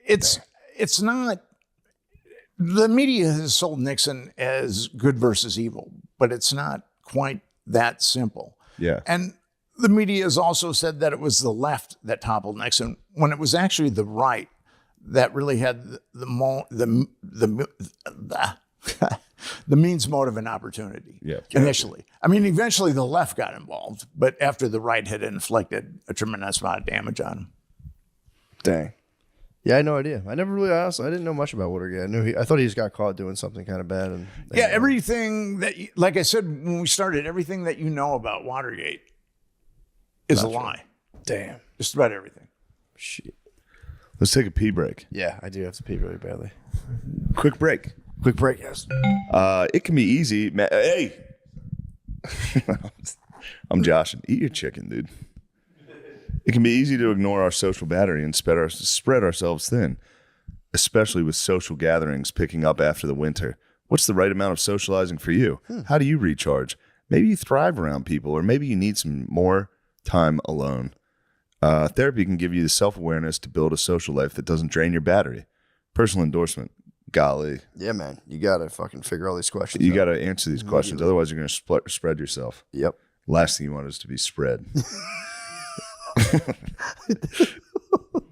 it's not. The media has sold Nixon as good versus evil, but it's not quite that simple. Yeah. And the media has also said that it was the left that toppled Nixon when it was actually the right that really had the means, motive, and opportunity initially. I mean, eventually the left got involved, but after the right had inflicted a tremendous amount of damage on him. Dang. Yeah, I had no idea. I never really asked. I didn't know much about Watergate. I thought he just got caught doing something kind of bad. And Everything that, like I said when we started, everything that you know about Watergate is a lie. Damn. Just about everything. Shit. Let's take a pee break. Yeah, I do have to pee really badly. Quick break. Quick break, yes. It can be easy. Hey, I'm joshing. Eat your chicken, dude. It can be easy to ignore our social battery and spread ourselves thin, especially with social gatherings picking up after the winter. What's the right amount of socializing for you? How do you recharge? Maybe you thrive around people, or maybe you need some more time alone. Therapy can give you the self-awareness to build a social life that doesn't drain your battery. Personal endorsement. golly, Yeah, man. You gotta fucking figure all these questions. you out. got to answer these questions. Otherwise, you're going to spread yourself. Yep. Last thing you want is to be spread.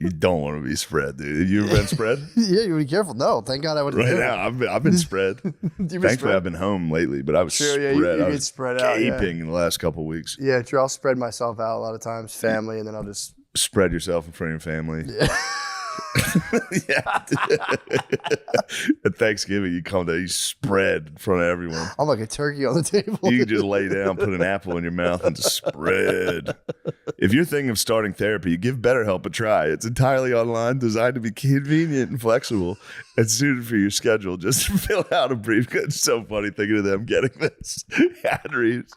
You don't want to be spread, dude. Have you ever been spread? Yeah, you be careful. No, thank God I wouldn't. Right do it. now, I've been spread. Thankfully, spread? I've been home lately, but I was Sure, yeah, spread. you I get was spread out, yeah. gaping in the last couple of weeks. Yeah, true. I'll spread myself out a lot of times, family, and then I'll just. Spread yourself in front of your family. Yeah. At Thanksgiving, you come there, you spread in front of everyone. I'm like a turkey on the table. You can just lay down, put an apple in your mouth, and just spread. If you're thinking of starting therapy, give BetterHelp a try. It's entirely online, designed to be convenient and flexible, and suited for your schedule. Just fill out a brief. It's so funny thinking of them getting this ad reads.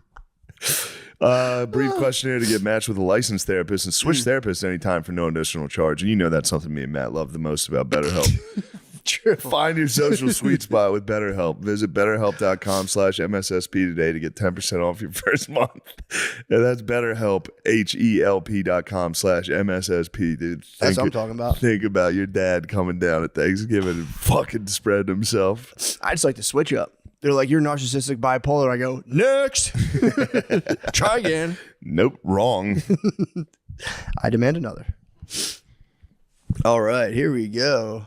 Brief questionnaire to get matched with a licensed therapist and switch therapists anytime for no additional charge. And you know that's something me and Matt love the most about BetterHelp. True. Find your social sweet spot with BetterHelp. Visit BetterHelp.com/MSSP today to get 10% off your first month. And that's BetterHelp, HELP.com/MSSP, dude. That's what I'm talking about. Think about your dad coming down at Thanksgiving and fucking spreading himself. I just like to switch up. They're like, you're narcissistic bipolar. I go, next. Try again. Nope, wrong. I demand another. All right, here we go.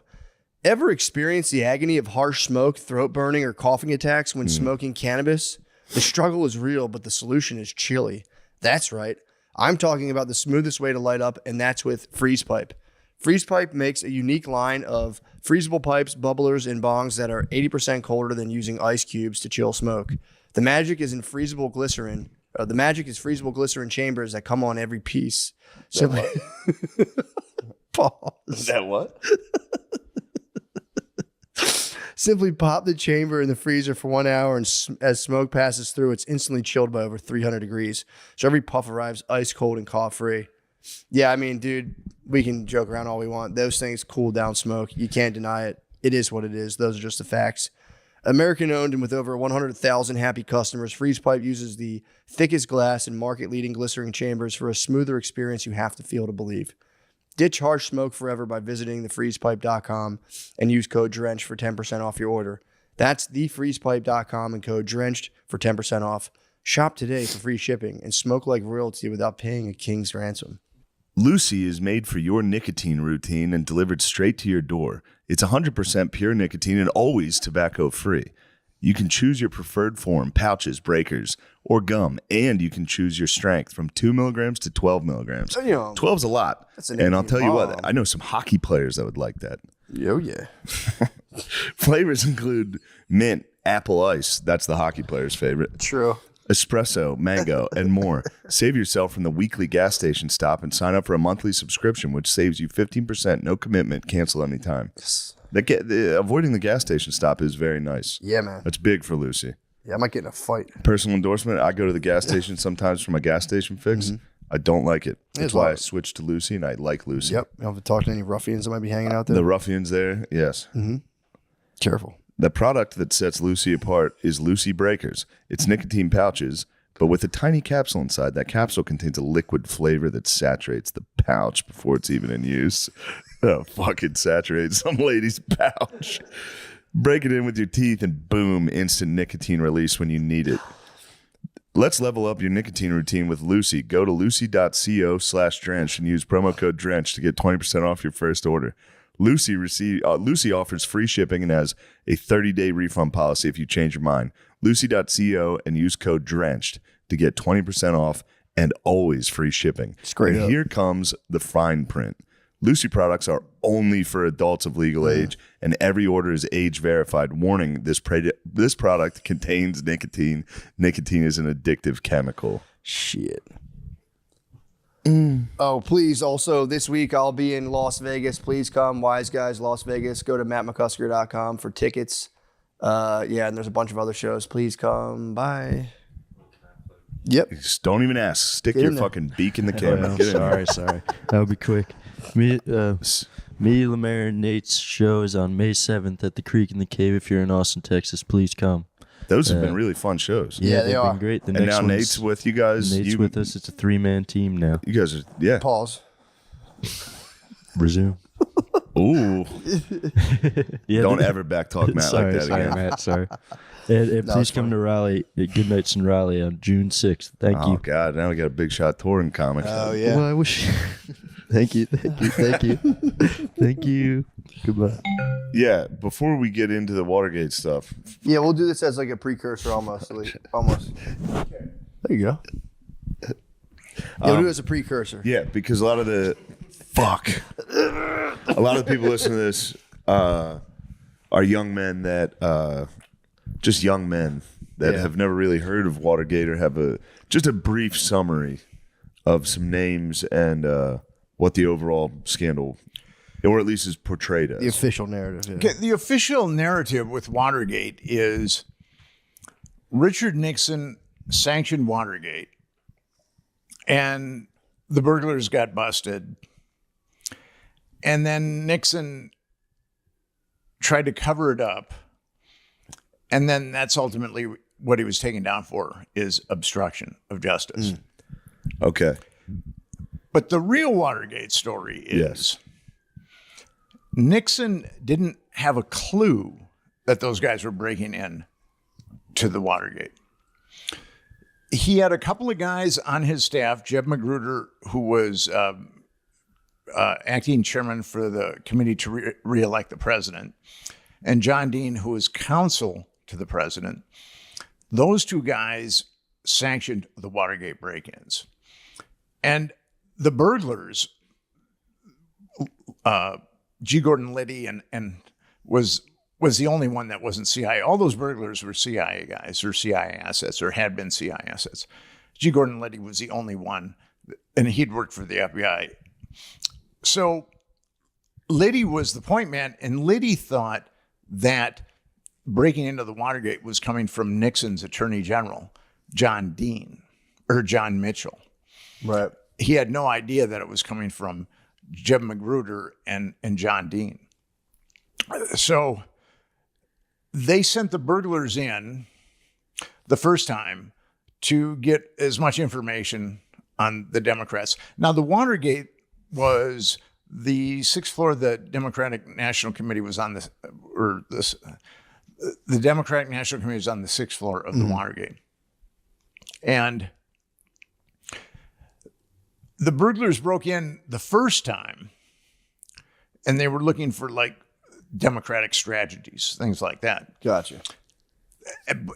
Ever experienced the agony of harsh smoke, throat burning, or coughing attacks when smoking cannabis? The struggle is real, but the solution is chili. That's right. I'm talking about the smoothest way to light up, and that's with Freeze Pipe. Freeze Pipe makes a unique line of freezable pipes, bubblers, and bongs that are 80% colder than using ice cubes to chill smoke. The magic is in freezable glycerin. The magic is freezable glycerin chambers that come on every piece. Simply, pause. Is that what? Simply pop the chamber in the freezer for 1 hour, and as smoke passes through, it's instantly chilled by over 300 degrees. So every puff arrives ice cold and cough free. Yeah, I mean, dude, we can joke around all we want. Those things cool down smoke. You can't deny it. It is what it is. Those are just the facts. American owned and with over 100,000 happy customers, Freeze Pipe uses the thickest glass and market-leading glycerin chambers for a smoother experience you have to feel to believe. Ditch harsh smoke forever by visiting thefreezepipe.com and use code DRENCHED for 10% off your order. That's thefreezepipe.com and code DRENCHED for 10% off. Shop today for free shipping and smoke like royalty without paying a king's ransom. Lucy is made for your nicotine routine and delivered straight to your door. It's 100% pure nicotine and always tobacco-free. You can choose your preferred form, pouches, breakers, or gum, and you can choose your strength from 2 milligrams to 12 milligrams. So, you know, 12's a lot. that's an And I'll 18 tell you what, bomb. I know some hockey players that would like that. Oh, yeah. Flavors include mint, apple ice. That's the hockey player's favorite. True. Espresso, mango, and more. Save yourself from the weekly gas station stop and sign up for a monthly subscription, which saves you 15%, no commitment, cancel anytime. Avoiding the gas station stop is very nice. Yeah, man. That's big for Lucy. Yeah, I might get in a fight. Personal endorsement, I go to the gas station sometimes for my gas station fix. I don't like it. That's why I switched to Lucy, and I like Lucy. Yep. You don't have to talk to any ruffians that might be hanging out there. The ruffians there, yes. Careful. The product that sets Lucy apart is Lucy Breakers. It's nicotine pouches, but with a tiny capsule inside. That capsule contains a liquid flavor that saturates the pouch before it's even in use. Oh, fucking saturates some lady's pouch. Break it in with your teeth and boom, instant nicotine release when you need it. Let's level up your nicotine routine with Lucy. Go to lucy.co/drenched and use promo code DRENCHED to get 20% off your first order. Lucy offers free shipping and has a 30-day refund policy if you change your mind. Lucy.co and use code DRENCHED to get 20% off and always free shipping. Straight and up. Here comes the fine print. Lucy products are only for adults of legal age, and every order is age verified. Warning, this product contains nicotine. Nicotine is an addictive chemical. Shit. Oh, please. Also, this week I'll be in Las Vegas. Please come. Wise Guys, Las Vegas. Go to mattmccusker.com for tickets. Yeah, and there's a bunch of other shows. Please come. Bye. Yep. Just don't even ask. Stick Get your in there. fucking beak in the camera. Well, Get in there. sorry. That'll be quick. Me, Lemaire, and Nate's show is on May 7th at the Creek in the Cave. If you're in Austin, Texas, please come. Those have been really fun shows. Yeah, they they've are. been great. The And next now one's- Nate's with you guys. Nate's with us. It's a 3-man team now. You guys are, yeah. Pause. Resume. Ooh. Yeah, Don't ever backtalk Matt sorry, like that sorry, again. Matt. Sorry. And please come to Raleigh at Good Nights in Raleigh on June 6th. Thank Oh you. God, now we got a big shot touring comic. Oh yeah. Well, I wish. Thank you. Thank you. Goodbye. Yeah, before we get into the Watergate stuff, Yeah, we'll do this as like a precursor almost. Almost. There you go. Yeah, we'll do it as a precursor. yeah, because a lot of the people listening to this are young men that just young men that have never really heard of Watergate or have just a brief summary of some names and what the overall scandal, or at least is portrayed as. The official narrative. Yeah. Okay, the official narrative with Watergate is Richard Nixon sanctioned Watergate, and the burglars got busted. And then Nixon tried to cover it up. And then that's ultimately what he was taken down for, is obstruction of justice. Okay. But the real Watergate story is Nixon didn't have a clue that those guys were breaking in to the Watergate. He had a couple of guys on his staff, Jeb Magruder, who was acting chairman for the committee to re-elect the president, and John Dean, who was counsel to the president. Those two guys sanctioned the Watergate break-ins. And the burglars, G. Gordon Liddy and was the only one that wasn't CIA. All those burglars were CIA guys or CIA assets or had been CIA assets. G. Gordon Liddy was the only one, and he'd worked for the FBI. So Liddy was the point man, and Liddy thought that breaking into the Watergate was coming from Nixon's attorney general, John Mitchell. Right. He had no idea that it was coming from Jeb Magruder and John Dean. So they sent the burglars in the first time to get as much information on the Democrats. Now, the Watergate was the sixth floor of the Democratic National Committee was on the Democratic National Committee was on the sixth floor of the Watergate. And the burglars broke in the first time, and they were looking for like Democratic strategies, things like that. Gotcha.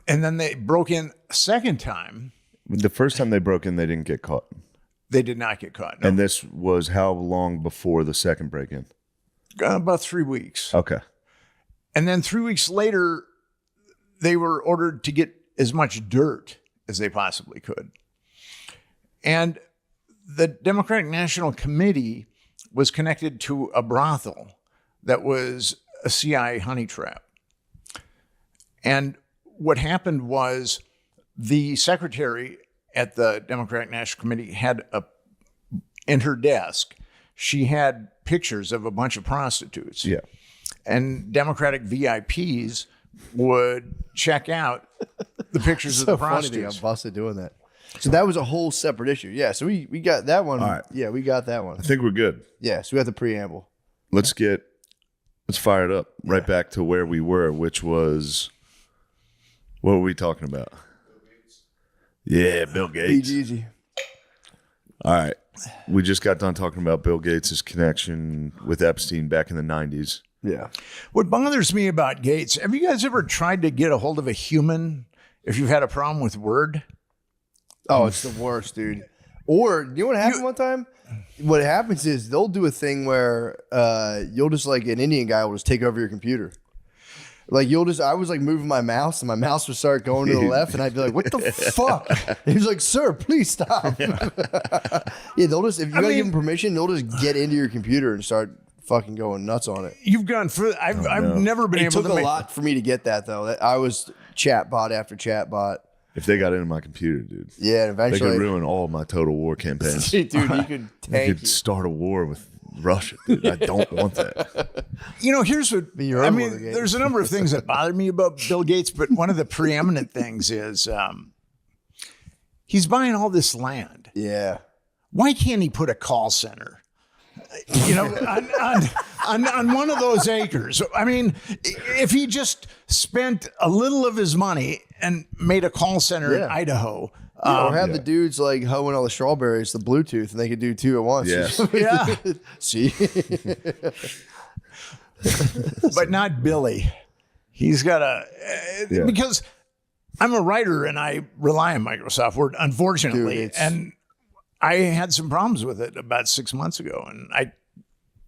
And then they broke in a second time. The first time they broke in, they didn't get caught. They did not get caught. No. And this was how long before the second break-in? About 3 weeks. Okay. And then 3 weeks later, they were ordered to get as much dirt as they possibly could. And the Democratic National Committee was connected to a brothel that was a CIA honey trap. And what happened was the secretary at the Democratic National Committee had in her desk, she had pictures of a bunch of prostitutes. Yeah. And Democratic VIPs would check out the pictures of the Funny they prostitutes. got busted doing that. So that was a whole separate issue. Yeah. So we got that one. All right. Yeah, we got that one. I think we're good. Yeah. So we got the preamble. Let's fire it up right back to where we were, which was, what were we talking about? Yeah, Bill Gates. Easy. All right. We just got done talking about Bill Gates' connection with Epstein back in the 90s. Yeah. What bothers me about Gates, have you guys ever tried to get a hold of a human if you've had a problem with Word? Oh, it's the worst, dude. Or you know what happened one time? What happens is they'll do a thing where you'll just like an Indian guy will just take over your computer. Like I was like moving my mouse and my mouse would start going to the left and I'd be like, what the fuck? And he's like, sir, please stop. Yeah, they'll just, if you gotta give them permission, they'll just get into your computer and start fucking going nuts on it. You've gone for, I've never been It able took to a lot for me to get that though. I was chatbot after chatbot. If they got into my computer, dude, Yeah, and they eventually. could ruin all of my total war campaigns. Dude, you could They tank could start a war with Russia, dude. I don't want that. You know, here's what your I own mean. Watergate. There's a number of things that bother me about Bill Gates, but one of the preeminent things is he's buying all this land. Yeah. Why can't he put a call center? You know, on one of those acres. I mean, if he just spent a little of his money and made a call center in Yeah. Idaho. or have the dudes like hoeing all the strawberries, the Bluetooth, and they could do 2 at once. Yeah. Yeah, See? but not Billy. He's got because I'm a writer and I rely on Microsoft Word, unfortunately. Dude, and I had some problems with it about 6 months ago, and I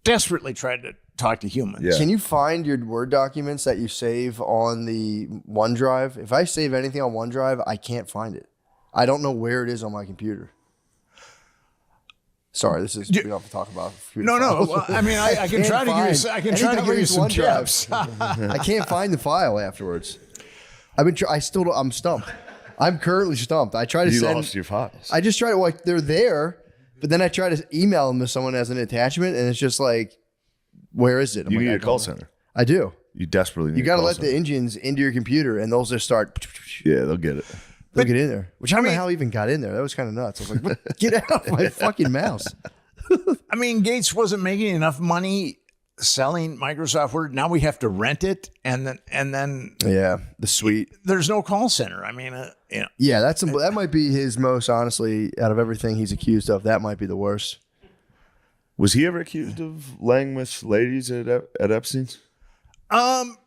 desperately tried to talk to humans. Yeah. Can you find your Word documents that you save on the OneDrive? If I save anything on OneDrive, I can't find it. I don't know where it is on my computer. Sorry, we don't have to talk about computer No. files. Well, I mean, I can try to give you. I can try to give you some tips. I can't find the file afterwards. I'm stumped. I'm currently stumped. I try to You send. lost your files. I just try to they're there, but then I try to email them to someone as an attachment, and it's just like, where is it? I'm You like, need I a call don't know. center. I do. You desperately need You got to a call let center. the engines into your computer, and they'll just start. Yeah, they'll get it. They'll get in there. Which I don't know how I even got in there. That was kind of nuts. I was like, what? Get out of my fucking mouse. I mean, Gates wasn't making enough money selling Microsoft Word. Now we have to rent it, and then Yeah, the suite. there's no call center. I mean, Yeah, that might be his most, honestly, out of everything he's accused of, that might be the worst. Was he ever accused of laying with ladies at Epstein's?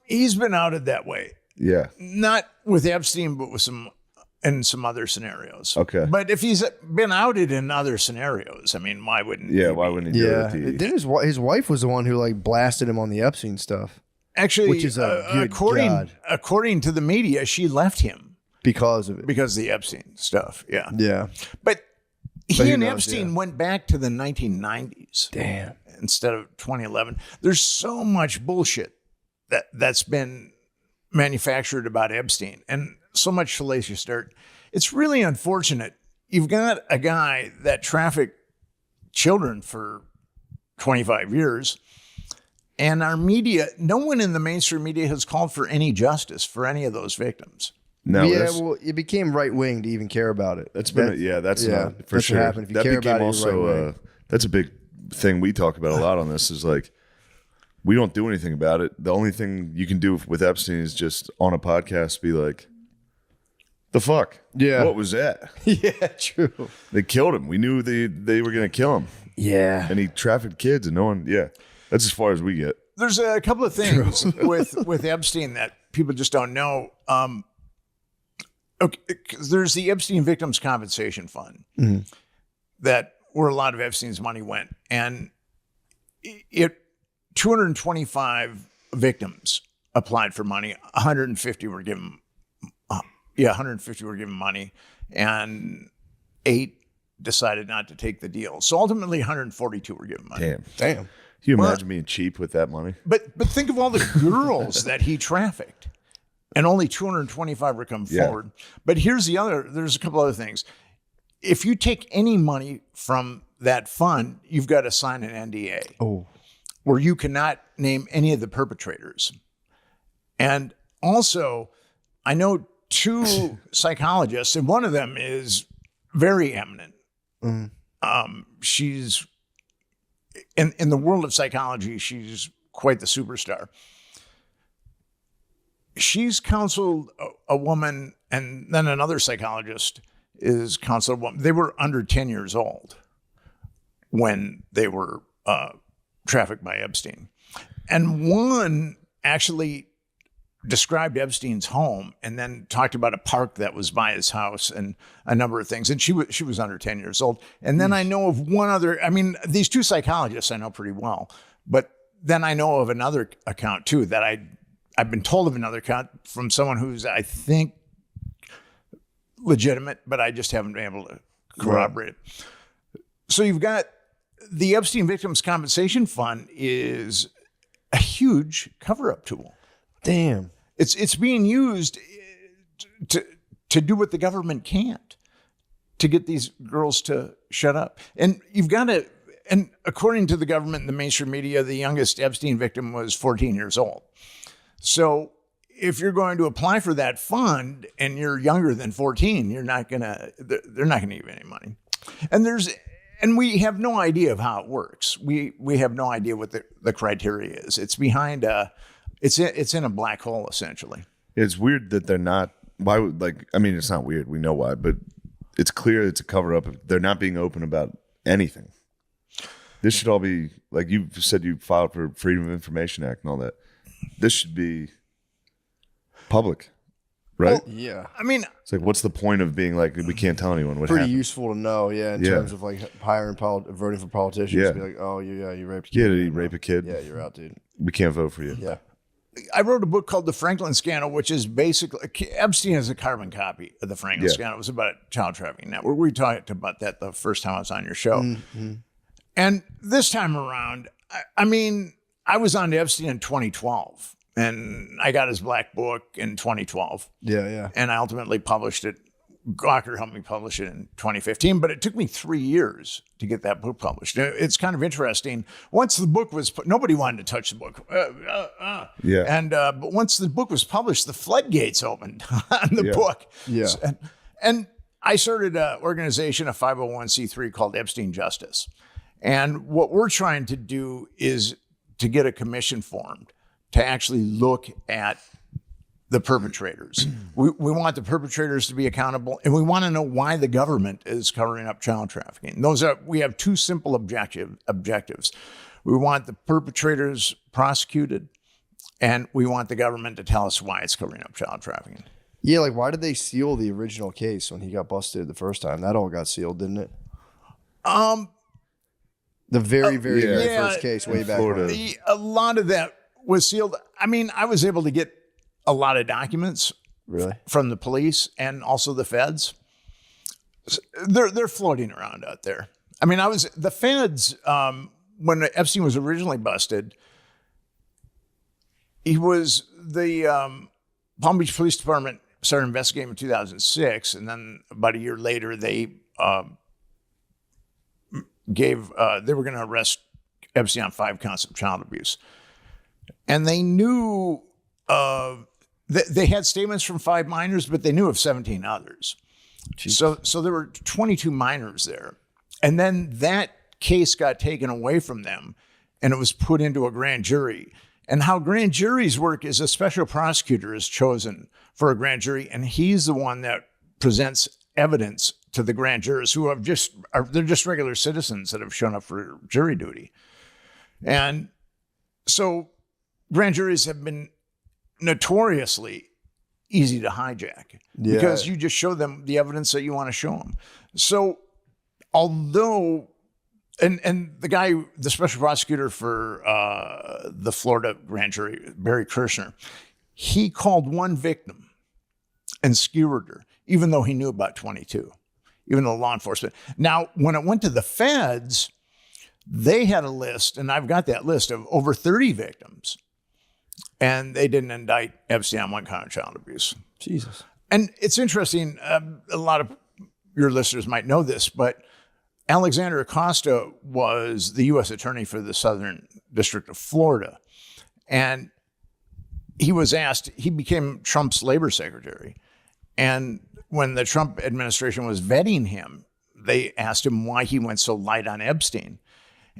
he's been outed that way. Yeah. Not with Epstein, but with some other scenarios. Okay. But if he's been outed in other scenarios, I mean, why wouldn't? Yeah, he why be? wouldn't he do Yeah. it? Then his wife was the one who like blasted him on the Epstein stuff Actually, Which is a good God. according to the media, she left him because of it. because of the Epstein stuff. Yeah. Yeah. But who he and knows, Epstein yeah. went back to the 1990s. Damn. Instead of 2011. There's so much bullshit that's been manufactured about Epstein and so much salacious dirt. It's really unfortunate. You've got a guy that trafficked children for 25 years, and our media, no one in the mainstream media has called for any justice for any of those victims. No, yeah, that's, well, it became right wing to even care about it. that's been that's yeah, not for that's what sure. happened. If you That care became about it, you're also right-wing. that's a big thing we talk about a lot on this. Is like we don't do anything about it. The only thing you can do with Epstein is just on a podcast be like, "The fuck? Yeah. what was that? Yeah, true. They killed him. We knew they were gonna kill him, Yeah. and he trafficked kids, and no one. Yeah, that's as far as we get. There's a couple of things with Epstein that people just don't know. Okay, 'cause there's the Epstein Victims Compensation Fund that where a lot of Epstein's money went, and it 225 victims applied for money. 150 were given. 150 were given money, and 8 decided not to take the deal. So ultimately, 142 were given money. Damn. Can you imagine being cheap with that money? But think of all the girls that he trafficked, and only 225 were come Yeah. forward. But there's a couple other things. If you take any money from that fund, you've got to sign an NDA. Oh. Where you cannot name any of the perpetrators. And also, I know 2 psychologists, and one of them is very eminent. She's in the world of psychology, she's quite the superstar. She's counseled a woman, and then another psychologist is counseled a woman. They were under 10 years old when they were trafficked by Epstein. And one actually described Epstein's home and then talked about a park that was by his house and a number of things. And she was under 10 years old. And then I know of one other, I mean, these 2 psychologists I know pretty well, but then I know of another account too that I've been told of another account from someone who's, I think, legitimate, but I just haven't been able to corroborate it. So you've got the Epstein Victims Compensation Fund is a huge cover-up tool. Damn. It's being used to do what the government can't, to get these girls to shut up. And you've got to, and according to the government and the mainstream media, the youngest Epstein victim was 14 years old. So if you're going to apply for that fund and you're younger than 14, they're not going to give you any money. And and we have no idea of how it works. We have no idea what the criteria is. It's behind it's in a black hole essentially. It's weird that they're not. Why would it's not weird. We know why, but it's clear it's a cover up. They're not being open about anything. This should all be like you said. You filed for Freedom of Information Act and all that. This should be public, right? Yeah. I mean, It's like, what's the point of being like we can't tell anyone what Pretty happened? useful to know, in terms of like voting for politicians. Yeah. Be like, oh, you raped a Yeah, kid. did he rape a kid? Yeah, you're out, dude. We can't vote for you. Yeah. I wrote a book called The Franklin Scandal, which is basically Epstein is a carbon copy of the Franklin Yeah. Scandal. It was about a child trafficking network. We talked about that the first time I was on your show. And this time around, I mean, I was on to Epstein in 2012, and I got his black book in 2012, Yeah. and I ultimately published it. Gawker helped me publish it in 2015, but it took me 3 years to get that book published. It's kind of interesting. Once the book was nobody wanted to touch the book. Yeah. And but once the book was published, the floodgates opened on the Yeah. book. Yeah. And I started an organization, a 501c3 called Epstein Justice. And what we're trying to do is to get a commission formed to actually look at the perpetrators. We want the perpetrators to be accountable, and we want to know why the government is covering up child trafficking. We have two simple objectives. We want the perpetrators prosecuted, and we want the government to tell us why it's covering up child trafficking. Yeah, like why did they seal the original case when he got busted the first time? That all got sealed, didn't it? The very first case way back Florida. when. A lot of that was sealed. I mean, I was able to get a lot of documents Really? from the police and also the feds. They're floating around out there. I mean, the feds when Epstein was originally busted. He was the Palm Beach Police Department started investigating in 2006, and then about a year later they they were going to arrest Epstein on 5 counts of child abuse, and they knew. They had statements from 5 minors, but they knew of 17 others. So there were 22 minors there. And then that case got taken away from them and it was put into a grand jury. And how grand juries work is a special prosecutor is chosen for a grand jury, and he's the one that presents evidence to the grand jurors who they're just regular citizens that have shown up for jury duty. And so grand juries have been notoriously easy to hijack because you just show them the evidence that you want to show them. So although, and the special prosecutor for the Florida grand jury, Barry Kirshner, he called one victim and skewered her, even though he knew about 22, even though law enforcement. Now, when it went to the feds, they had a list, and I've got that list of over 30 victims. And they didn't indict Epstein on 1 count of child abuse. Jesus. And it's interesting. A lot of your listeners might know this, but Alexander Acosta was the U.S. attorney for the Southern District of Florida. And he became Trump's labor secretary. And when the Trump administration was vetting him, they asked him why he went so light on Epstein.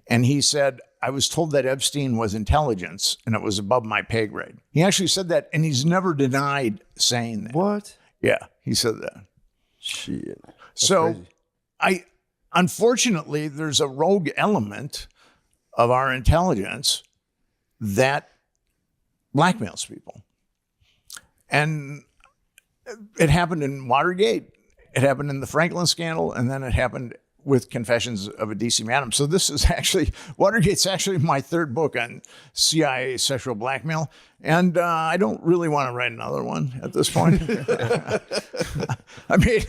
And he said, I was told that Epstein was intelligence and it was above my pay grade. He actually said that, and he's never denied saying that. What? Yeah, he said that. Shit. That's So crazy. Unfortunately, there's a rogue element of our intelligence that blackmails people. And it happened in Watergate. It happened in the Franklin scandal, and then it happened with Confessions of a DC Madam. So this is Watergate's actually my 3rd book on CIA sexual blackmail. And I don't really want to write another one at this point. I mean,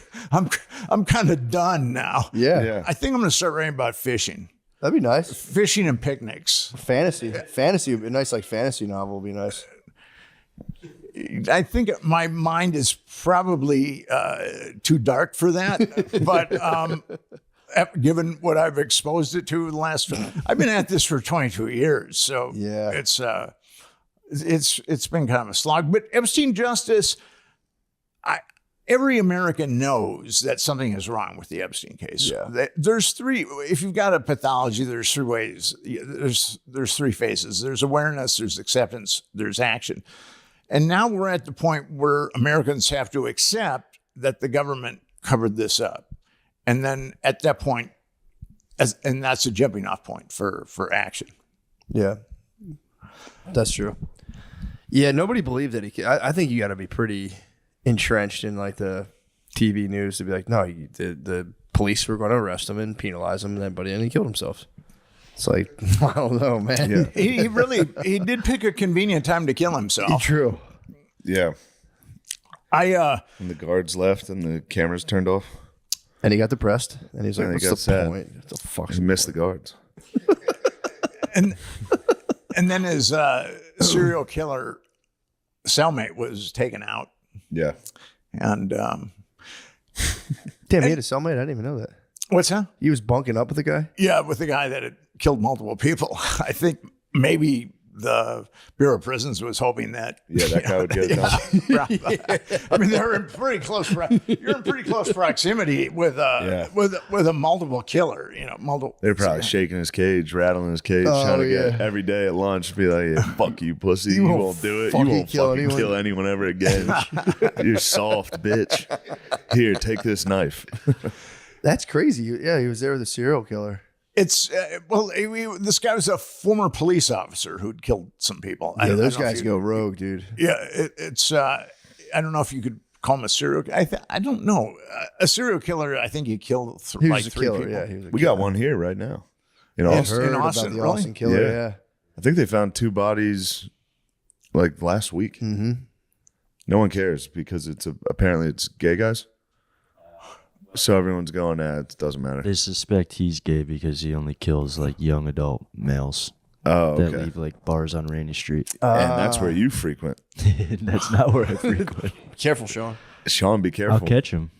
I'm kind of done now. Yeah. I think I'm going to start writing about fishing. That'd be nice. Fishing and picnics. Fantasy, a nice like fantasy novel would be nice. I think my mind is probably too dark for that, but given what I've exposed it to the last, I've been at this for 22 years, so Yeah. it's been kind of a slog. But Epstein Justice, every American knows that something is wrong with the Epstein case. Yeah. There's three. If you've got a pathology, there's three ways. There's three phases. There's awareness. There's acceptance. There's action. And now we're at the point where Americans have to accept that the government covered this up, and then at that point, and that's a jumping off point for action. Yeah, that's true. Yeah, nobody believed that he. I think you got to be pretty entrenched in like the TV news to be like, no, the police were going to arrest him and penalize him, and then he killed himself. It's like, I don't know, man. Yeah. He did pick a convenient time to kill himself. True. Yeah. I And the guards left and the cameras turned off. And he got depressed, and he's like, And he what's got the sad. point? What the fuck's He missed the guards. and then his serial killer cellmate was taken out, Yeah. and Damn, he had a cellmate? I didn't even know that. what's that? He was bunking up with the guy? Yeah, with the guy that had killed multiple people. I think maybe the Bureau of Prisons was hoping that. Yeah, that guy would get it done. I mean, they're in pretty close. You're in pretty close proximity with with a multiple killer. You know, multiple. They're probably shaking his cage, rattling his cage, Oh, trying to yeah. get every day at lunch, be like, yeah, fuck you, pussy. You won't do it. You fucking won't kill fucking anyone." kill anyone ever again. You're soft, bitch. Here, take this knife. That's crazy. Yeah, he was there with a serial killer. It's this guy was a former police officer who'd killed some people. Yeah, those don't know if guys you- go rogue, dude. Yeah, it's. I don't know if you could call him a serial. I don't know. A serial killer. I think he killed He was like a three killer. people. Yeah, he was a We killer. got one here right now in Yes. Austin. In Heard Austin, about the really? Austin killer. Yeah. Yeah. I think they found 2 bodies like last week. Mm-hmm. No one cares because apparently it's gay guys. So everyone's going, it doesn't matter. They suspect he's gay because he only kills like young adult males Oh, that okay. leave like bars on Rainy Street. And that's where you frequent. That's not where I frequent. Careful, Sean. Sean, be careful. I'll catch him.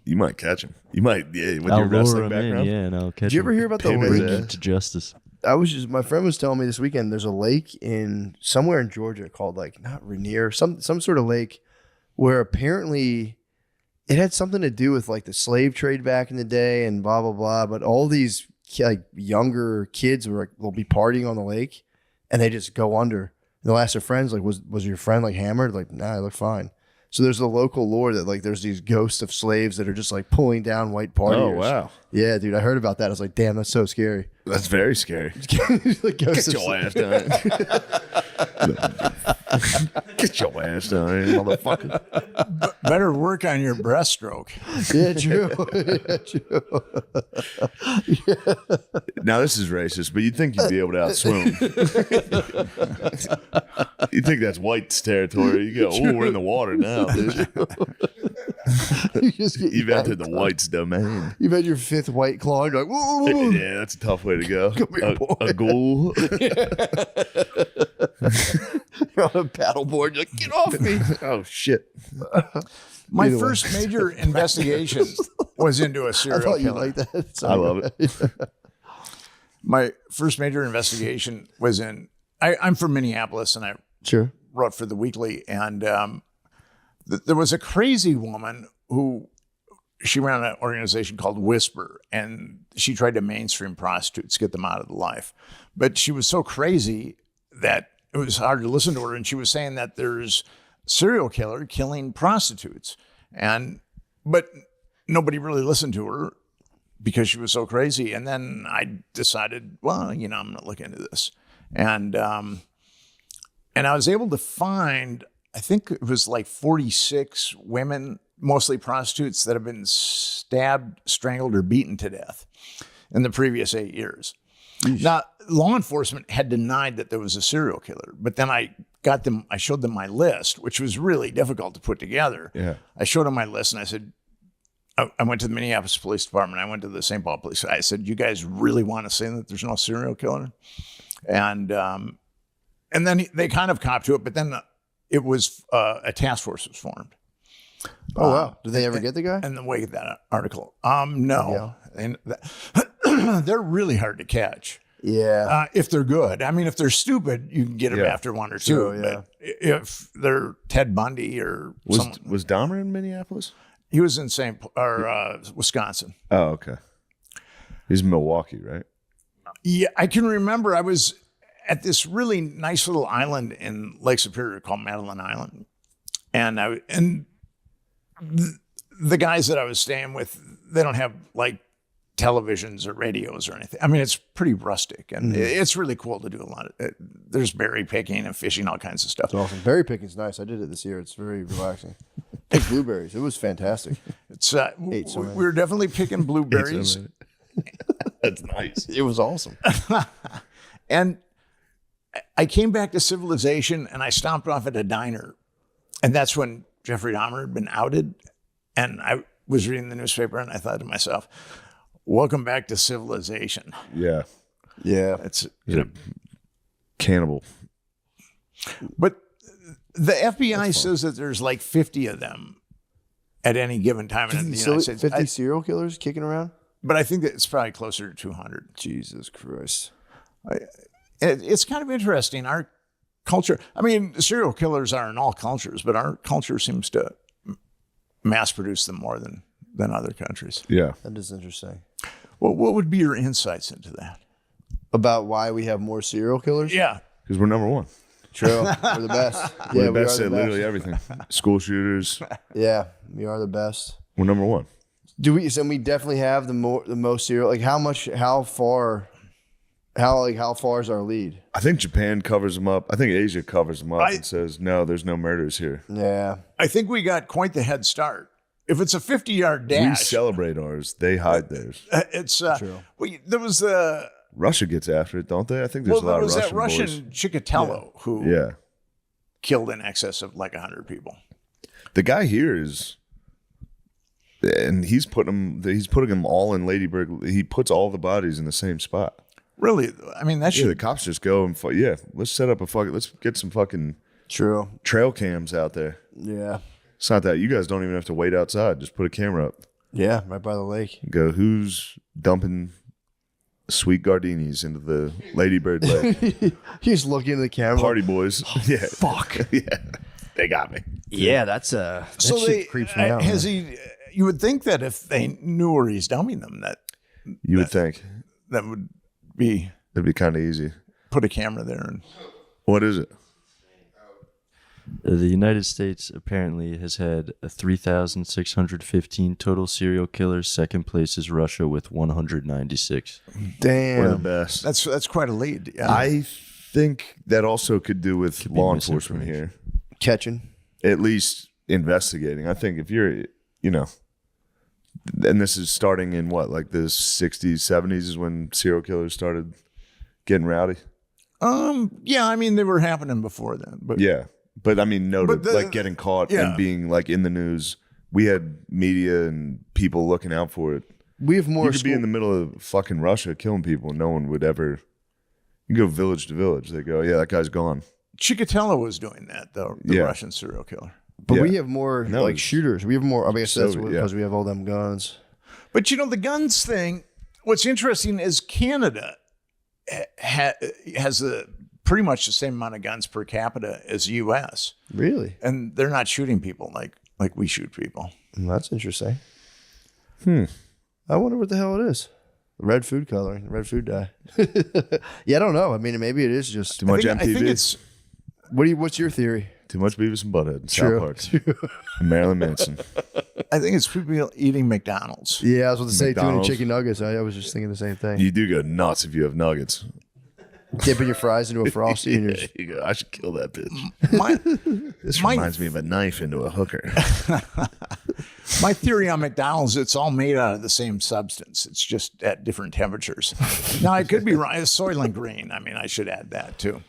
You might catch him. You might, yeah, with I'll your lure wrestling him background. in, yeah, and I'll catch Did you him. ever hear about the Pin him Bring in lake? him to justice. My friend was telling me this weekend there's a lake in somewhere in Georgia called like not Rainier, some sort of lake where apparently it had something to do with like the slave trade back in the day and blah blah blah. But all these like younger kids will be partying on the lake and they just go under. And they'll ask their friends like, was your friend like hammered? Like, nah, I look fine. So there's the local lore that like there's these ghosts of slaves that are just like pulling down white partiers. Oh, wow. Yeah, dude, I heard about that. I was like, damn, that's so scary. That's very scary. Like ghosts Get of your ass down. Get your ass down, motherfucker. Better work on your breaststroke. Yeah, true. Yeah, true. Now, this is racist, but you'd think you'd be able to outswim. You think that's white's territory. You go, oh, we're in the water now, dude. You just get You've entered the white's domain. You've had your 5th white claw. And you're like, whoa, whoa, whoa. Yeah, that's a tough way to go. here, boy. A ghoul. You're on a paddleboard. You're like, get off me. Oh, shit. My Either way. first major investigation was into a I serial thought you killer. liked that. I love it. My first major investigation was in. I'm from Minneapolis, and I Sure. wrote for the Weekly, and there was a crazy woman who she ran an organization called Whisper, and she tried to mainstream prostitutes, get them out of the life. But she was so crazy that it was hard to listen to her, and she was saying that there's serial killer killing prostitutes, but nobody really listened to her because she was so crazy. And then I decided, well, I'm going to look into this, and I was able to find, I think it was like 46 women, mostly prostitutes, that have been stabbed, strangled, or beaten to death in the previous 8 years. Now, law enforcement had denied that there was a serial killer, but then I showed them my list, which was really difficult to put together. Yeah. I showed them my list and I said, I went to the Minneapolis Police Department. I went to the St. Paul Police. I said, you guys really want to say that there's no serial killer? And then they kind of copped to it, but then it was a task force was formed. Oh, wow. Did they ever get the guy? And the way that article, no, and they're really hard to catch. Yeah. If they're good. I mean, if they're stupid, you can get them Yeah. after one or two. True, yeah. But if they're Ted Bundy or someone, Was Dahmer in Minneapolis? He was in Wisconsin. Oh, okay. He's in Milwaukee, right? Yeah, I can remember I was at this really nice little island in Lake Superior called Madeline Island. And the guys that I was staying with, they don't have like televisions or radios or anything. I mean, it's pretty rustic, and it's really cool to do a lot of it. There's berry picking and fishing, all kinds of stuff. It's awesome. Berry picking's nice. I did it this year. It's very relaxing. Pick blueberries. It was fantastic. It's Ate so many. we were definitely picking blueberries. That's nice. It was awesome. And I came back to civilization, and I stopped off at a diner, and that's when Jeffrey Dahmer had been outed. And I was reading the newspaper, and I thought to myself, welcome back to civilization. Yeah. Yeah. It's He's a cannibal. But the FBI says that there's like 50 of them at any given time in the United States. 50 serial killers kicking around? But I think that it's probably closer to 200. Jesus Christ. It's kind of interesting. Our culture, I mean, serial killers are in all cultures, but our culture seems to mass produce them more than other countries. Yeah. That is interesting. Well, what would be your insights into that? About why we have more serial killers? Yeah. Because we're number one. True. We're the best. We're Yeah, the we best are at the literally best. everything. School shooters. Yeah, we are the best. We're number one. Do we? So we definitely have the most serial. Like how far is our lead? I think Japan covers them up. I think Asia covers them up and says, no, there's no murders here. Yeah. I think we got quite the head start. If it's a 50-yard We dash, celebrate ours. They hide theirs. it's True. well, there was Russia gets after it, don't they? I think there's a lot there of was that Russian Russian boys. Chikatilo who Yeah. killed in excess of like 100 people. The guy here is, and he's putting them all in Lady Bird. He puts all the bodies in the same spot. Really, I mean that Yeah, the should cops just go and let's set up let's get some fucking True. trail cams out there. Yeah. It's not that you guys don't even have to wait outside. Just put a camera up. Yeah, right by the lake. Go, who's dumping sweet gardinis into the Lady Bird lake? He's looking at the camera. Party boys. Yeah. Fuck. Yeah. They got me. Yeah, that so shit they creeps me out. has he? You would think that if they knew where he's dumping them, You would think. that would be It'd be kind of easy. put a camera there and What is it? The United States apparently has had 3,615 total serial killers. Second place is Russia with 196. We're the Damn. best. that's quite a lead. Yeah. I think that also could do with be law enforcement here. Catching. At least investigating. I think if you're, and this is starting in what, like the 60s, 70s is when serial killers started getting rowdy? Yeah, I mean they were happening before then, but Yeah. But I mean, But the- like getting caught yeah. and being like in the news. We had media and people looking out for it. We have more You could be in the middle of fucking Russia killing people. No one would ever. You go village to village. They go, yeah, that guy's gone. Chikatilo was doing that though. The Yeah. Russian serial killer. But Yeah. we have more No, like it's- shooters. We have more. I guess that's Soviet, yeah. because we have all them guns. But the guns thing. What's interesting is Canada has pretty much the same amount of guns per capita as U.S. Really? and they're not shooting people like we shoot people. That's interesting. I wonder what the hell it is. Red food coloring, red food dye. Yeah, I don't know. I mean, maybe it is just. Too much I think MTV. it's What's your theory? Too much Beavis and Butthead. True. South Park. And Marilyn Manson. people eating McDonald's. Yeah, I was about to say too many McDonald's. chicken nuggets. I was just thinking the same thing. You do go nuts if you have nuggets. Dipping your fries into a frosty and you're just, You go, I should kill that bitch. My, This My- reminds me of a knife into a hooker. my theory on McDonald's, it's all made out of the same substance. It's just at different temperatures. Now, I could be wrong. It's Soylent Green. I mean, I should add that too.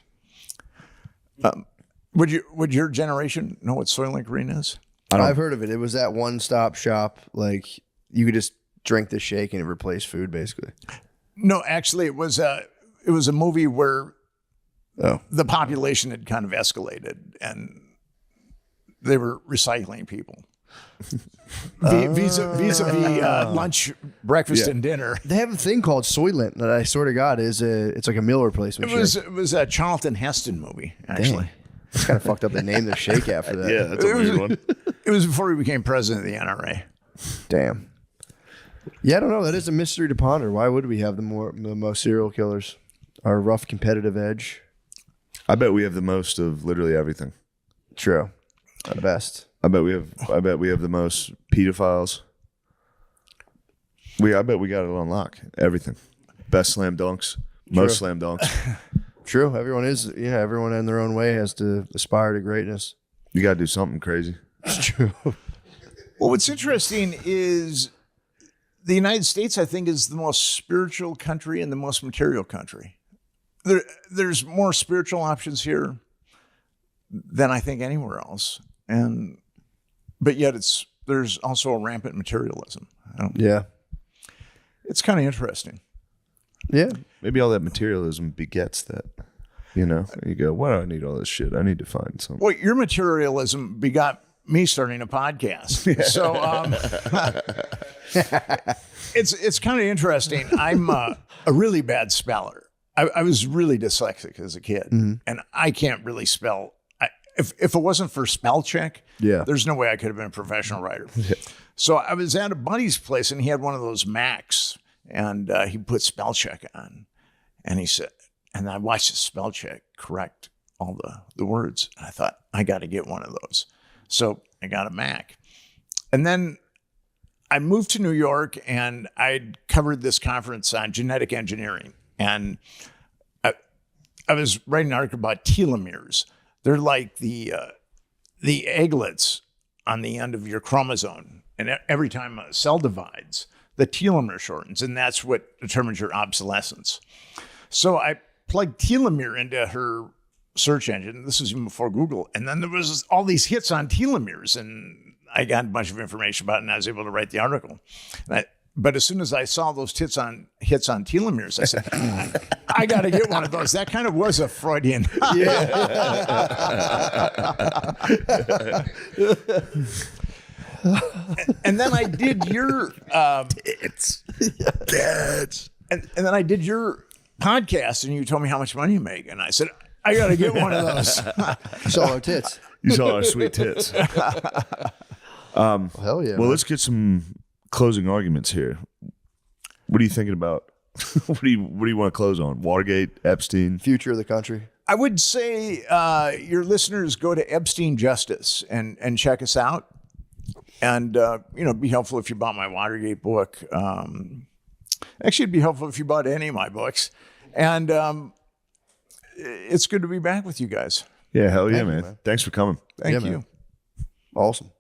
Would your generation know what Soylent Green is? I've heard of it. It was that one-stop shop. Like you could just drink the shake and it replaced food, basically. No, actually, it was a movie where Oh. the population had kind of escalated and they were recycling people. Vis-a-vis lunch, breakfast, Yeah. and dinner. They have a thing called Soylent that I swear to God it's like a meal replacement. shake. It was a Charlton Heston movie, actually. It's kind of fucked up. They named their shake after that. Yeah, that's a weird one. It was before he became president of the NRA. Damn. Yeah, I don't know. That is a mystery to ponder. Why would we have the most serial killers? Our rough competitive edge. I bet we have the most of literally everything. True. The best. I bet we have the most pedophiles. I bet we got it on lock. Everything. Best slam dunks. Most slam dunks. True. Everyone in their own way has to aspire to greatness. You got to do something crazy. It's true. Well, what's interesting is the United States, I think, is the most spiritual country and the most material country. There's more spiritual options here than I think anywhere else. But yet there's also a rampant materialism. Yeah. It's kind of interesting. Yeah. Maybe all that materialism begets that. You know, you go, why do I need all this shit? I need to find something. Well, your materialism begot me starting a podcast. Yeah. So it's kind of interesting. I'm a really bad speller. I was really dyslexic as a kid, and I can't really spell. If it wasn't for spell check, there's no way I could have been a professional writer. Yeah. So I was at a buddy's place, and he had one of those Macs, and he put spell check on, and he said, and I watched the spell check correct all the words, and I thought, I got to get one of those. So I got a Mac, and then I moved to New York, and I covered this conference on genetic engineering, and I was writing an article about telomeres. They're like the egglets on the end of your chromosome. And every time a cell divides, the telomere shortens, and that's what determines your obsolescence. So I plugged telomere into her search engine. This was even before Google. And then there was all these hits on telomeres, and I got a bunch of information about it, and I was able to write the article. But as soon as I saw those hits on telomeres, I said, I got to get one of those. That kind of was a Freudian. And then I did your Tits. And then I did your podcast, and you told me how much money you make, and I said, I got to get one of those. You saw our tits. You saw our sweet tits. Hell yeah. Well, let's get some closing arguments here. What are you thinking about? What do you want to close on? Watergate, Epstein, Future of the country. I would say your listeners go to Epstein Justice and check us out. And, it'd be helpful if you bought my Watergate book. Actually, it'd be helpful if you bought any of my books. And it's good to be back with you guys. Yeah, hell yeah, man. Thanks for coming. Thank you. Man. Awesome.